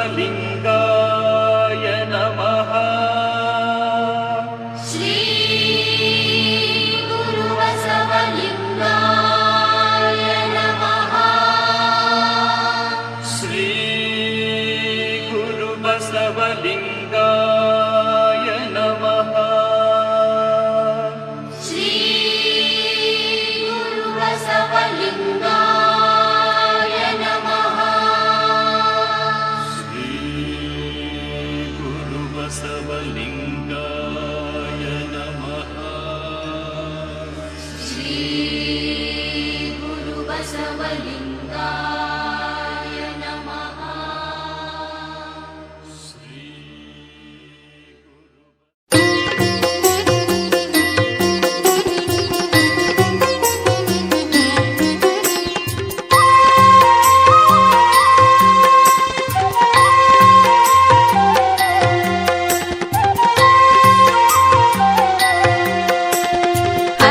गुरुबसवलिङ्गाय नमः। श्री गुरुबसवलिङ्गाय नमः। श्री गुरुबसवलिङ्गाय नमः। श्री गुरुबसवलिङ्गाय नमः। गुरुबसवलिङ्गाय नमः। श्री गुरुबसवलिङ्गाय नमः।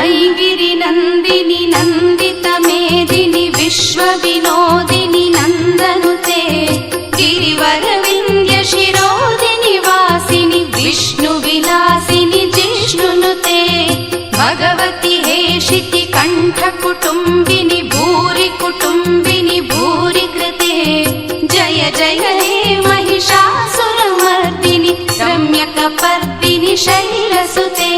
ऐगिरिनन्दिनि नन्दित मेदिनि विश्वविनोदिनि नन्दनुते गिरिवरविन्द्य शिरोदिनि वासिनि विष्णुविलासिनि जिष्णुनुते भगवति हेशिति कण्ठकुटुम्बिनि भूरि कुटुम्बिनि भूरि कृते जय जय हे महिषासुरमर्दिनि रम्यकपर्दिनि शैलसुते।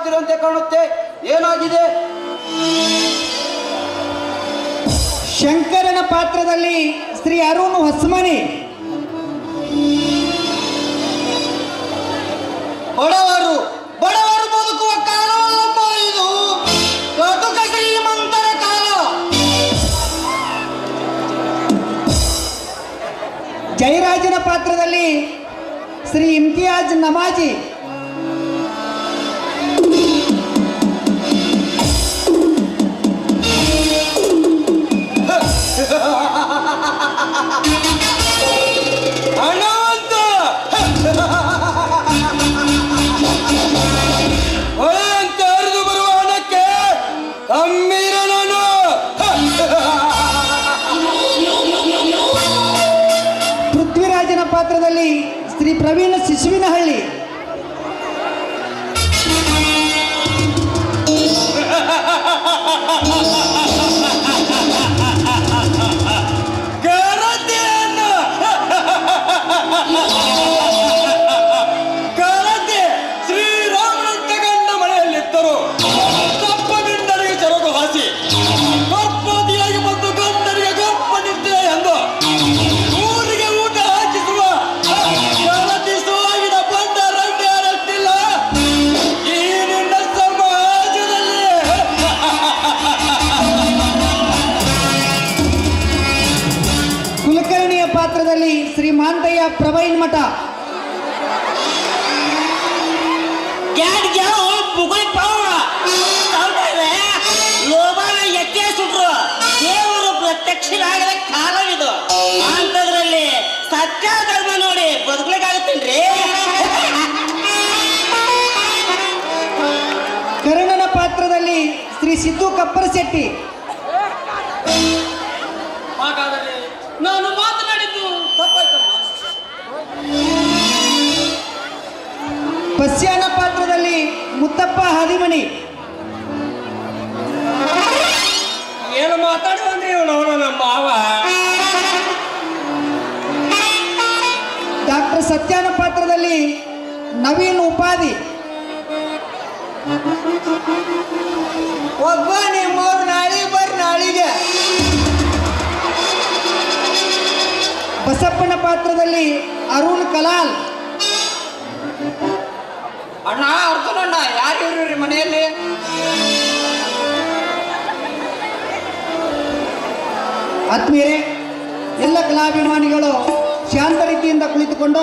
ಮಾಡುತ್ತಿರುವಂತೆ ಕಾಣುತ್ತೆ. ಏನಾಗಿದೆ? ಶಂಕರನ ಪಾತ್ರದಲ್ಲಿ ಶ್ರೀ ಅರುಣ್ ಹೊಸ್ಮನಿ, ಬಡವರು ಬಡವರು ಬದುಕುವ ಕಾಲವಲ್ಲಮ್ಮ ಇದು, ಕಟುಕ ಶ್ರೀಮಂತರ ಕಾಲ. ಜಯರಾಜನ ಪಾತ್ರದಲ್ಲಿ ಶ್ರೀ ಇಮ್ತಿಯಾಜ್ ನಮಾಜಿ, ಹಣವಂತ ಹೊಳೆಯಂತೆ ಹರಿದು ಬರುವ ಹಣಕ್ಕೆ ಅಮ್ಮೀರ ನಾನು. ಪೃಥ್ವಿರಾಜನ ಪಾತ್ರದಲ್ಲಿ ಶ್ರೀ ಪ್ರವೀಣ್ ಶಿಶುವಿನಹಳ್ಳಿ, ಗರತಿಯನ್ನು ಗರತಿ ಶ್ರೀರಾಮನಂತ ಗಂಡ ಮಳೆಯಲ್ಲಿದ್ದರು. ತಪ್ಪನಿಂದರಿಗೆ ಚರಗು ಹಾಸಿ ಗರ್ಭವತಿಯಾಗಿ ಬಂದು ಗಂಡನಿಗೆ ಗರ್ಭ ನಿಂತಿದೆ ಎಂದು ಊರಿಗೆ ಊಟ ಹಾಕಿಸುವ ಗರತಿ ಸೋಗಿದ ಬಂದ ರಂಗೇರಷ್ಟಿಲ್ಲ ಈ ನಿನ್ನ ಸಮಾಜದಲ್ಲಿ. ಕುಲಕರ್ಣಿಯ ಪಾತ್ರದಲ್ಲಿ ಶ್ರೀ ಮಾಂತಯ್ಯ ಪ್ರಭೈನ್ ಮಠ, ದೇವರು ಪ್ರತ್ಯಕ್ಷರಾಗದ ಕಾಲವಿದು. ಅಂತದ್ರಲ್ಲಿ ಸತ್ಯ ಧರ್ಮ ನೋಡಿ ಬದುಕಲಿಕ್ಕಾಗುತ್ತೇನ್ರಿ? ಕರ್ಣನ ಪಾತ್ರದಲ್ಲಿ ಶ್ರೀ ಸಿದ್ದು ಕಪ್ಪರ ಶೆಟ್ಟಿ, ಹಾಗಾದರೆ ನಾನು ಮಾತನಾಡಿದ್ದು ತಪ್ಪಾಯ್ತಮ್ಮ. ಬಸ್ಯಾನ ಪಾತ್ರದಲ್ಲಿ ಮುತ್ತಪ್ಪ ಹಾದಿಮನಿ, ಏನು ಮಾತಾಡುವಂದ್ರೆ ಇವನವನು ನಮ್ಮ ಮಾವ. ಡಾಕ್ಟರ್ ಸತ್ಯಾನ ಪಾತ್ರದಲ್ಲಿ ನವೀನ್ ಉಪಾಧಿ, ಒಬ್ಬ ನಿಮ್ಮವ್ರು ನಾಳೆಗೆ ಬರ್ರಿ ನಾಳಿಗೆ. ಬಸಪ್ಪನ ಪಾತ್ರದಲ್ಲಿ ಅರುಣ್ ಕಲಾಲ್, ಅಣ್ಣ ಅರ್ಜುನಣ್ಣ ಯಾರು ಇವ್ರಿ ಮನೆಯಲ್ಲಿ? ಆತ್ಮೀಯರೇ, ಎಲ್ಲ ಕಲಾಭಿಮಾನಿಗಳು ಶಾಂತ ರೀತಿಯಿಂದ ಕುಳಿತುಕೊಂಡು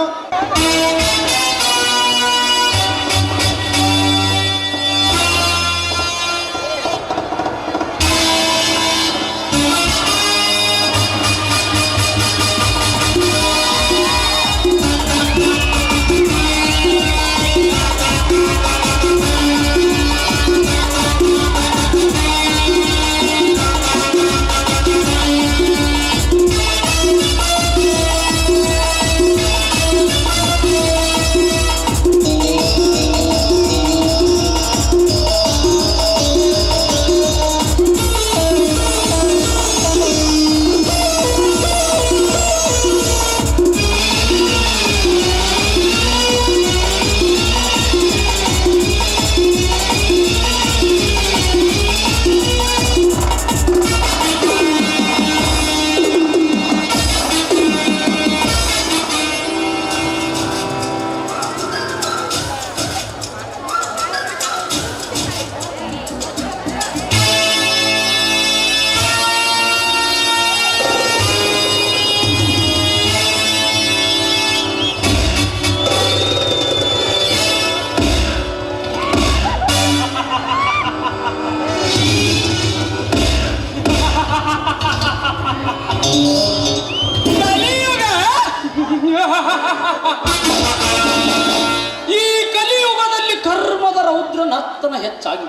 ಈ ಕಲಿಯುಗದಲ್ಲಿ ಕರ್ಮದ ರೌದ್ರ ನರ್ತನ ಹೆಚ್ಚಾಗಿ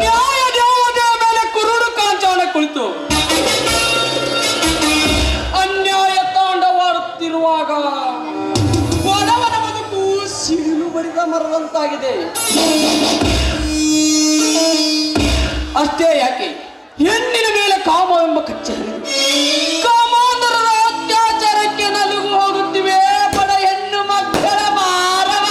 ನ್ಯಾಯ ದೇವತೆಯ ಮೇಲೆ ಕುರುಡು ಕಾಂಚಾಣ ಕುಳಿತು ಅನ್ಯಾಯ ತಾಂಡವಾಡುತ್ತಿರುವಾಗ ಬಡವನ ಬದುಕು ಸಿಡಿಲು ಬರಿದ ಮರದಂತಾಗಿದೆ. ಅಷ್ಟೇ ಯಾಕೆ, ಹೆಣ್ಣಿನ ಮೇಲೆ ಕಾಮ ಎಂಬ ಕಚ್ಚೆ ಕಾಮಾಂಧರದ ಅತ್ಯಾಚಾರಕ್ಕೆ ನಲುಗು ಹೋಗುತ್ತಿವೆ ಬಡ ಹೆಣ್ಣು ಮಕ್ಕಳ ಮಾರವ.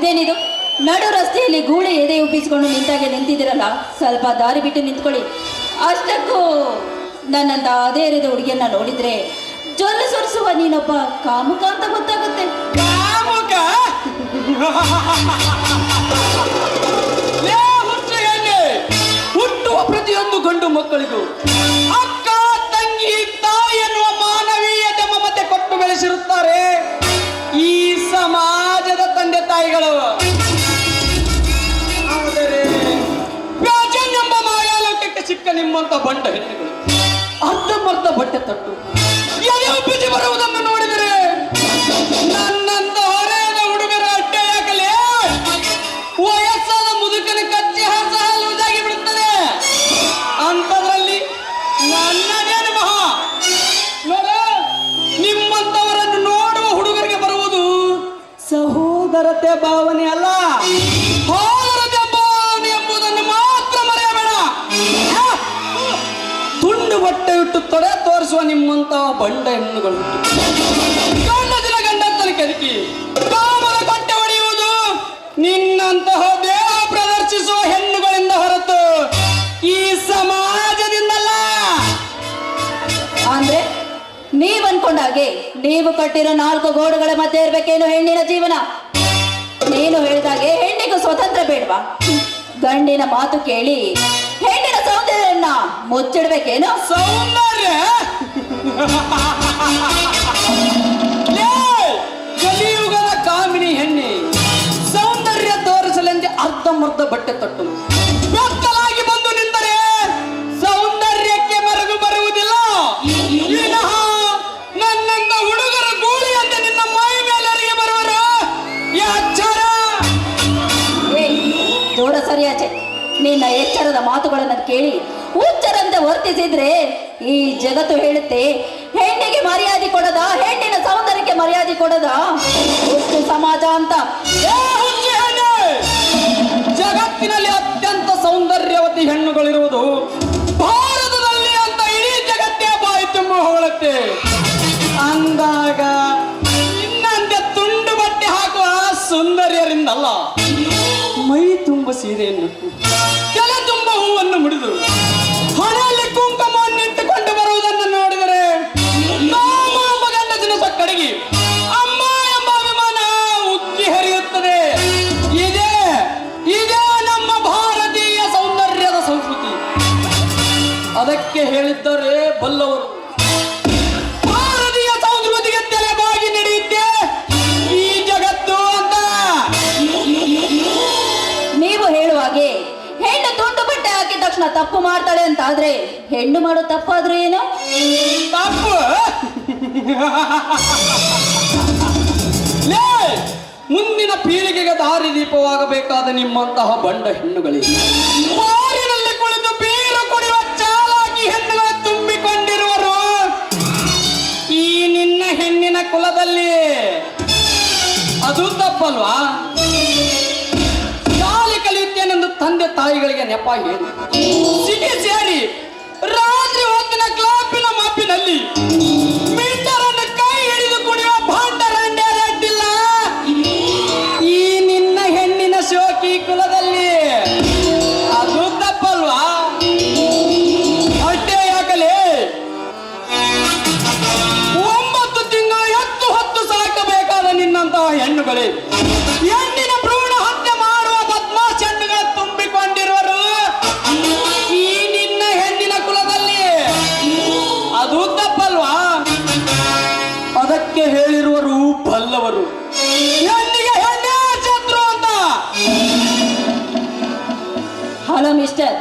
ಇದೇನಿದು ನಡು ರಸ್ತೆಯಲ್ಲಿ ಗೂಳಿ ಎದೆ ಉಬ್ಬಿಸಿಕೊಂಡು ನಿಂತಾಗೆ ನಿಂತಿದ್ದೀರಲ್ಲ, ಸ್ವಲ್ಪ ದಾರಿ ಬಿಟ್ಟು ನಿಂತ್ಕೊಳ್ಳಿ. ಅಷ್ಟಕ್ಕೂ ನನ್ನಂತ ಅದೇ ಇರಿದ ಹುಡುಗಿಯನ್ನ ನೋಡಿದ್ರೆ ಜೊಲ್ಲು ಸುರಿಸುವ ನೀನೊಬ್ಬ ಕಾಮುಕ ಅಂತ ಗೊತ್ತಾಗುತ್ತೆ. ಕಾಮುಕ? ಲೇ ಹುಚ್ಚು ಹೆಣ್ಣೆ, ಹುಟ್ಟುವ ಪ್ರತಿಯೊಂದು ಗಂಡು ಮಕ್ಕಳಿಗೂ ಅಕ್ಕ, ತಂಗಿ, ತಾಯಿ ಎನ್ನುವ ಮಾನವೀಯತೆ ಮಮತೆ ಕೊಟ್ಟು ಬೆಳೆಸಿರುತ್ತಾರೆ ಈ ಸಮಾಜದ ತಂದೆ ತಾಯಿಗಳು. ಆದರೆ ವ್ಯಾಜನ್ ಎಂಬ ಮಾಯಾಲೋಕಕ್ಕೆ ಸಿಕ್ಕ ನಿಮ್ಮಂತ ಬಂಡ ಹೆಣ್ಣುಗಳು ಅರ್ಧಂಬರ್ಧ ಬಟ್ಟೆ ತಟ್ಟು ಎದೆ ಉಬ್ಬಿಸಿ ಬರುವುದನ್ನು ನೋಡಿದರೆ ನನ್ನಂತ ಹೊರೆಯದ ಹುಡುಗರ ಅಡ್ಡೆ ಯಾಕಲೇ ವಯಸ್ಸಾದ ಮುದುಕನ ಕಚ್ಚಿ ಹಾಲುವುದಾಗಿ ಬಿಡುತ್ತದೆ. ಅಂಥದ್ರಲ್ಲಿ ನನ್ನದೇನು ಮಹಾ ನೋಡ, ನಿಮ್ಮಂತವರನ್ನು ನೋಡುವ ಹುಡುಗರಿಗೆ ಬರುವುದು ಸಹೋದರತೆ ಭಾವನೆ ಅಲ್ಲ, ಸಹೋದರತೆ ಭಾವನೆ ಎಂಬುದನ್ನು ಮಾತ್ರ ಮರೆಯಬೇಡ. ತುಂಡು ಬಟ್ಟೆ ಇಟ್ಟು ತೊಡೆ ತೋರಿಸುವ ನಿಮ್ಮಂತಹ ಬಂಡ ಹೆಣ್ಣುಗಳು ಗಂಡಸಿನ ಗಂಡತ್ತನ ಕೆದಕಿ ಕಾಮದ ಕಟ್ಟೆ ಹೊಡೆಯುವುದು ನಿನ್ನಂತಹ ದೇಹ ಪ್ರದರ್ಶಿಸುವ ಹೆಣ್ಣುಗಳಿಂದ ಹೊರತು ಈ ಸಮಾಜದಿಂದಲ್ಲ. ಅಂದ್ರೆ ನೀವ್ ಅನ್ಕೊಂಡಾಗೆ ನೀವು ಕಟ್ಟಿರೋ 4 ಗೋಡುಗಳ ಮಧ್ಯೆ ಇರ್ಬೇಕೇನು ಹೆಣ್ಣಿನ ಜೀವನ? ನೀನು ಹೇಳಿದಾಗೆ ಹೆಣ್ಣಿಗೂ ಸ್ವತಂತ್ರ ಬೇಡ್ವಾ? ಗಂಡಿನ ಮಾತು ಕೇಳಿ ಹೆಣ್ಣಿನ ಸೌಂದರ್ಯವನ್ನ ಮುಚ್ಚಿಡ್ಬೇಕೇನು? ಸೌಂದರ್ಯ ಕಲಿಯುಗದ ಕಾಮಿನಿ ಹೆಣ್ಣೆ ಸೌಂದರ್ಯ ತೋರಿಸಲೆಂದೇ ಅರ್ಧಂಬರ್ಧ ಬಟ್ಟೆ ತಟ್ಟು ಬೆತ್ತಲಾಗಿ ಬಂದು ನಿಂತರೆ ಸೌಂದರ್ಯಕ್ಕೆ ಮೆರುಗು ಬರುವುದಿಲ್ಲ. ವಿನಃ ನನ್ನಿಂದ ಹುಡುಗರ ಗೂಳಿಯಂತೆ ನಿನ್ನ ಮೈ ಮೇಲೆ ಅರಿಗೆ ಬರುವರು. ಎಚ್ಚರ! ದೂರ ಸರಿಯಾಚೆ. ನಿನ್ನ ಎಚ್ಚರದ ಮಾತುಗಳನ್ನು ಕೇಳಿ ಹುಚ್ಚರಂತೆ ವರ್ತಿಸಿದ್ರೆ ಈ ಜಗತ್ತು ಹೇಳುತ್ತೆ ಹೆಣ್ಣಿಗೆ ಮರ್ಯಾದೆ ಕೊಡದ, ಹೆಣ್ಣಿನ ಸೌಂದರ್ಯಕ್ಕೆ ಮರ್ಯಾದೆ ಕೊಡದ ಹುಚ್ಚು ಸಮಾಜ ಅಂತ. ಜಗತ್ತಿನಲ್ಲಿ ಅತ್ಯಂತ ಸೌಂದರ್ಯವತಿ ಹೆಣ್ಣುಗಳಿರುವುದು ಭಾರತದಲ್ಲಿ ಅಂತ ಇಡೀ ಜಗತ್ತೇ ಬಾಯಿ ತುಂಬ ಹೊಗಳುತ್ತೆ. ಅಂದಾಗ ಇನ್ನಂತೆ ತುಂಡು ಬಟ್ಟೆ ಹಾಕುವ ಸುಂದರಿಯರಿಂದಲ್ಲ, ಮೈ ತುಂಬ ಸೀರೆಯನ್ನು, ತಲೆ ತುಂಬ ಹೂವನ್ನು ಮುಡಿದು ಹಣೆಯಲ್ಲಿ ಕುಂಕುಮವನ್ನು ಇಟ್ಟುಕೊಂಡು ಬರುವುದನ್ನು ನೋಡಿದರೆ ನಾಮ ಎಂಬ ಗಂಡಸಿನ ಸಕ್ಕಡಿಗೆ ಅಮ್ಮ ಎಂಬ ಅಭಿಮಾನ ಉಕ್ಕಿ ಹರಿಯುತ್ತದೆ. ಇದೇ ನಮ್ಮ ಭಾರತೀಯ ಸೌಂದರ್ಯದ ಸಂಸ್ಕೃತಿ. ಅದಕ್ಕೆ ಹೇಳಿದ್ದಾರೆ ಬಲ್ಲವರು, ಭಾರತೀಯ ಸಂಸ್ಕೃತಿಗೆ ತಲೆಬಾಗಿ ನಡೆಯುತ್ತೆ ಈ ಜಗತ್ತು ಅಂತ. ನೀವು ಹೇಳುವಾಗೆ ಹೆಣ್ಣು ತುಂಡು ಬಟ್ಟೆ ಹಾಕಿದ ತಕ್ಷಣ ತಪ್ಪು ಮಾಡ್ತಾಳೆ ಅಂತ ಆದ್ರೆ ಹೆಣ್ಣು ಮಾಡೋ ತಪ್ಪಾದ್ರೂ ಏನು? ತಪ್ಪು ಲೇ, ಮುಂದಿನ ಪೀಳಿಗೆಗೆ ದಾರಿದೀಪವಾಗಬೇಕಾದ ನಿಮ್ಮಂತಹ ಬಂಡ ಹೆಣ್ಣುಗಳಿಗೆ ಬಾರಿನಲ್ಲಿ ಕುಳಿತು ಬೀರು ಕುಡಿಯುವ ಚಾಲಾಕಿ ಹೆಣ್ಣುಗಳು ತುಂಬಿಕೊಂಡಿರುವರು ಈ ನಿನ್ನ ಹೆಣ್ಣಿನ ಕುಲದಲ್ಲಿ. ಅದು ತಪ್ಪಲ್ವಾ? ಶಾಲೆ ಕಲಿಯುತ್ತೇನೆಂದು ತಂದೆ ತಾಯಿಗಳಿಗೆ ನೆಪ ಹೇಳಿ ಸಿಟಿ ಸೇರಿ ರಾತ್ರಿ ಹೊತ್ತಿನ ಕ್ಲಾಪಿನ ಮಾಪಿನಲ್ಲಿ ಮೀಟರನ್ನು ಕೈ ಹಿಡಿದು ಕುಡಿಯುವ ಭಾಂಡರಂಡ್ಯಾರಡ್ಡಿಲ್ಲ ಈ ನಿನ್ನ ಹೆಣ್ಣಿನ ಶೋಕಿ ಕುಲದಲ್ಲಿ. ಅದು ತಪ್ಪಲ್ವಾ? ಅಷ್ಟೇ ಯಾಕಲೇ 9 ತಿಂಗಳು ಎತ್ತು ಹೊತ್ತು ಸಾಕಬೇಕಾದ ನಿನ್ನಂತಹ ಹೆಣ್ಣುಗಳೇ ಹೆಣ್ಣಿನ ಭ್ರೂಣ ಹತ್ಯೆ ಮಾಡುವ ಬದ್ಮಾಶ್ ಹೆಣ್ಣುಗಳು ತುಂಬಿಕೊಂಡಿರುವರು ಈ ನಿನ್ನ ಹೆಣ್ಣಿನ ಕುಲದಲ್ಲಿ. ಅದು ತಪ್ಪಲ್ವಾ? ಅದಕ್ಕೆ ಹೇಳಿರುವರು ಬಲ್ಲವರು, ಹೆಣ್ಣಿಗೆ ಹೆಣ್ಣೇ ಶತ್ರು ಅಂತ. ಹಲೋ ಮಿಸ್ಟರ್,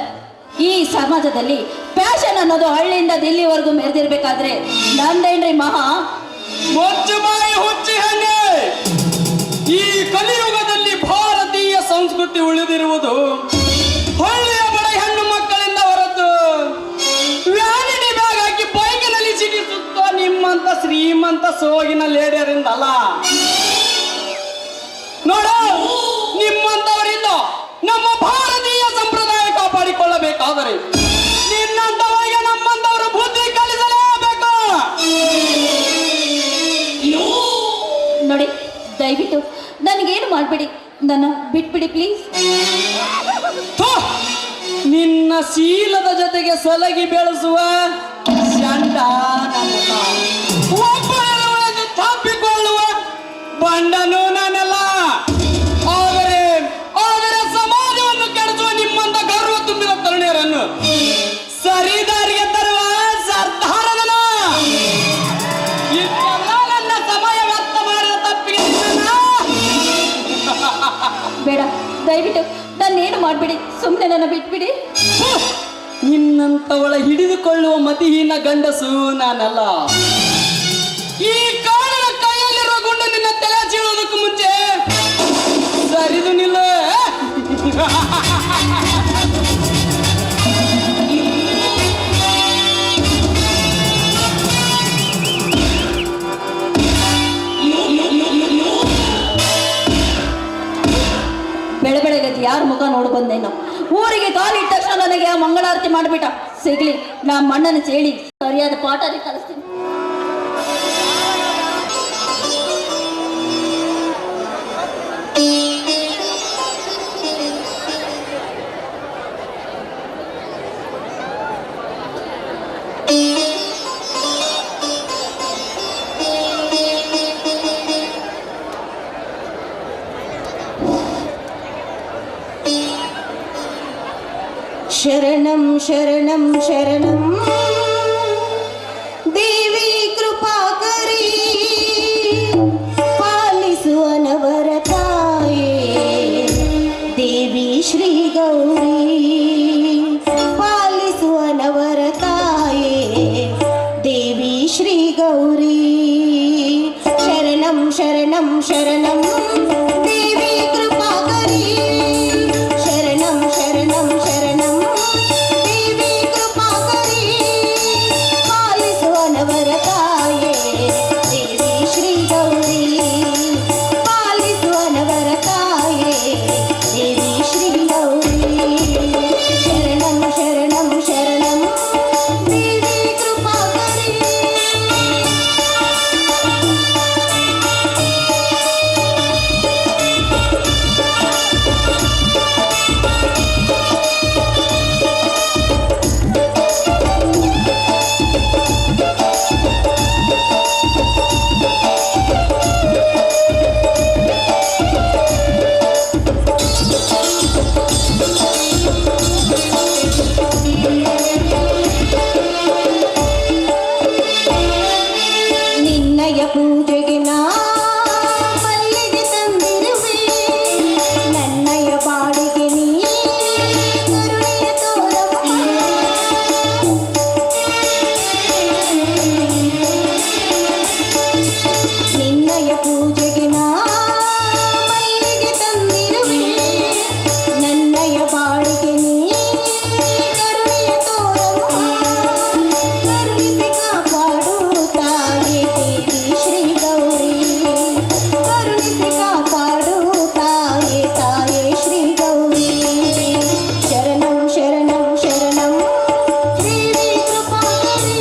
ಈ ಸಮಾಜದಲ್ಲಿ ಫ್ಯಾಷನ್ ಅನ್ನೋದು ಹಳ್ಳಿಯಿಂದ ದಿಲ್ಲಿವರೆಗೂ ಮೆರೆದಿರ್ಬೇಕಾದ್ರೆ ನಂದೇನ್ರಿ ಮಹಾ? ಮುಚ್ಚು ಬಾಯಿ ಹುಚ್ಚಿ ಹೆಣ್ಣೆ, ಈ ಕಲಿಯುಗದಲ್ಲಿ ಭಾರತೀಯ ಸಂಸ್ಕೃತಿ ಉಳಿದಿರುವುದು ಹಳ್ಳಿಯ ಬಡ ಹೆಣ್ಣು ಮಕ್ಕಳಿಂದ ಹೊರತು ವ್ಯಾನಿಟಿ ಬ್ಯಾಗ್ ಹಾಕಿ ಬೈಕಿನಲ್ಲಿ ಸಿಗಿಸುತ್ತೋ ನಿಮ್ಮಂತ ಶ್ರೀಮಂತ ಸೋಗಿನ ಲೇಡಿಯರಿಂದಲ್ಲ. ನೋಡು, ನಿಮ್ಮಂತವರಿಂದ ನಮ್ಮ ಭಾರತೀಯ ಸಂಪ್ರದಾಯ ಕಾಪಾಡಿಕೊಳ್ಳಬೇಕಾದರೆ ನಿನ್ನಂತವರಿಗೆ ನಮ್ಮಂತವರು ಬುದ್ಧಿ ಕಲಿಸಲೇಬೇಕು. ನೋಡಿ, ದಯವಿಟ್ಟು ನನಗೇನು ಮಾಡಬೇಡಿ. ನನ್ನ ಬಿಟ್ಬಿಡಿ ಪ್ಲೀಸ್. ಥು! ನಿನ್ನ ಶೀಲದ ಜೊತೆಗೆ ಸಲಗಿ ಬೆಳೆಸುವ ಚಂಡ ಒಬ್ಬರೊಳಗೆ ತಪ್ಪಿಕೊಳ್ಳುವ ಬಂಡನು ನಾನಲ್ಲ. ಆದರೆ ಸಮಾಜವನ್ನು ಕೆಡಿಸುವ ನಿಮ್ಮಂತ ಗರ್ವ ತುಂಬಿದ ತರುಣಿಯರನ್ನು ಸರಿದಾರಿಗೆ ತರುವ ಸರ್ದಾರನ ಇಷ್ಟೆಲ್ಲ ನನ್ನ ಸಮಯ ವ್ಯರ್ಥ ಮಾಡಿದ ತಪ್ಪಿಗೆ ಬೇಡ, ದಯವಿಟ್ಟು ನನ್ನೇನು ಮಾಡ್ಬಿಡಿ, ಸುಮ್ಮನೆ ನನ್ನ ಬಿಟ್ಬಿಡಿ. ನಿನ್ನಂತವಳ ಹಿಡಿದುಕೊಳ್ಳುವ ಮತಿಹೀನ ಗಂಡಸು ನಾನಲ್ಲ. ಈ ಕಾರಣ ಕೈಯಲ್ಲಿರುವ ಗುಂಡು ನಿನ್ನ ತಲೆ ಚೀಳುವುದಕ್ಕೂ ಮುಂಚೆ ಸರಿದು ನಿಲ್ಲ. ಬೆಳಗ್ಗೆ ಯಾರ ಮುಖ ನೋಡು ಬಂದೇನೋ. ಊರಿಗೆ ಕಾಲಿಟ್ಟ ತಕ್ಷಣ ನನಗೆ ಆ ಮಂಗಳಾರತಿ ಮಾಡಿಬಿಟ್ಟ. ಸಿಗ್ಲಿ, ನಾ ಮಣ್ಣನ ಚೇಳಿ ಸರಿಯಾದ ಪಾಠನೇ ಕಲಿಸ್ತೀನಿ. ಶರಣಂ ಶರಣಂ ಶರಣಂ ದೇವಿ ಕೃಪಾಕರಿ, ಪಾಲಿಸುವನವರ ತಾಯೇ ದೇವಿ ಶ್ರೀ ಗೌರಿ, ಪಾಲಿಸುವನವರ ತಾಯೇ ದೇವಿ ಶ್ರೀ ಗೌರಿ. ಶರಣಂ ಶರಣಂ ಶರಣಂ ದೇವಿ ಕೃಪಾಕರಿ, ಶರಣಂ ಶರಣಂ ಶರಣಂ ದೇವಿ ಕೃಪಾಕರಿ, ಪಾಲಿಸುವನವರ ತಾಯೇ ದೇವಿ ಶ್ರೀ ಗೌರಿ, ಪಾಲಿಸುವನವರ ತಾಯೇ ದೇವಿ ಶ್ರೀ ಗೌರಿ. ಶರಣಂ ಶರಣಂ ಶರಣಂ ದೇವಿ ಕೃಪಾಕರಿ. ನಿನ್ನಯ ಪೂಜೆಗೆ ನಾ ಮಲ್ಲಿಗೆ ತಂದಿರುವೆ, ನನ್ನಯ ಬಾಡಿಗೆ ನೀ ಕರುಣೆಯ ತೋರಮ್ಮ. ನಿನ್ನಯ ಪೂಜೆಗೆ ನಾ ಮಲ್ಲಿಗೆ ತಂದಿರುವೆ, ನನ್ನಯ ಬಾಡಿಗೆ ನೀ ಕರುಣೆಯ ತೋರಮ್ಮ. ಕರುಣಿಸಿ ಕಾಪಾಡು ತಾಯೇ ದೇವಿ ಶ್ರೀ ಗೌರಿ, ಕರುಣಿಸಿ ಕಾಪಾಡು ತಾಯೇ ತಾಯೇ ಶ್ರೀ ಗೌರಿ. ಶರಣಂ ಶರಣಂ ಶರಣಂ ದೇವಿ ಕೃಪಾಕರಿ.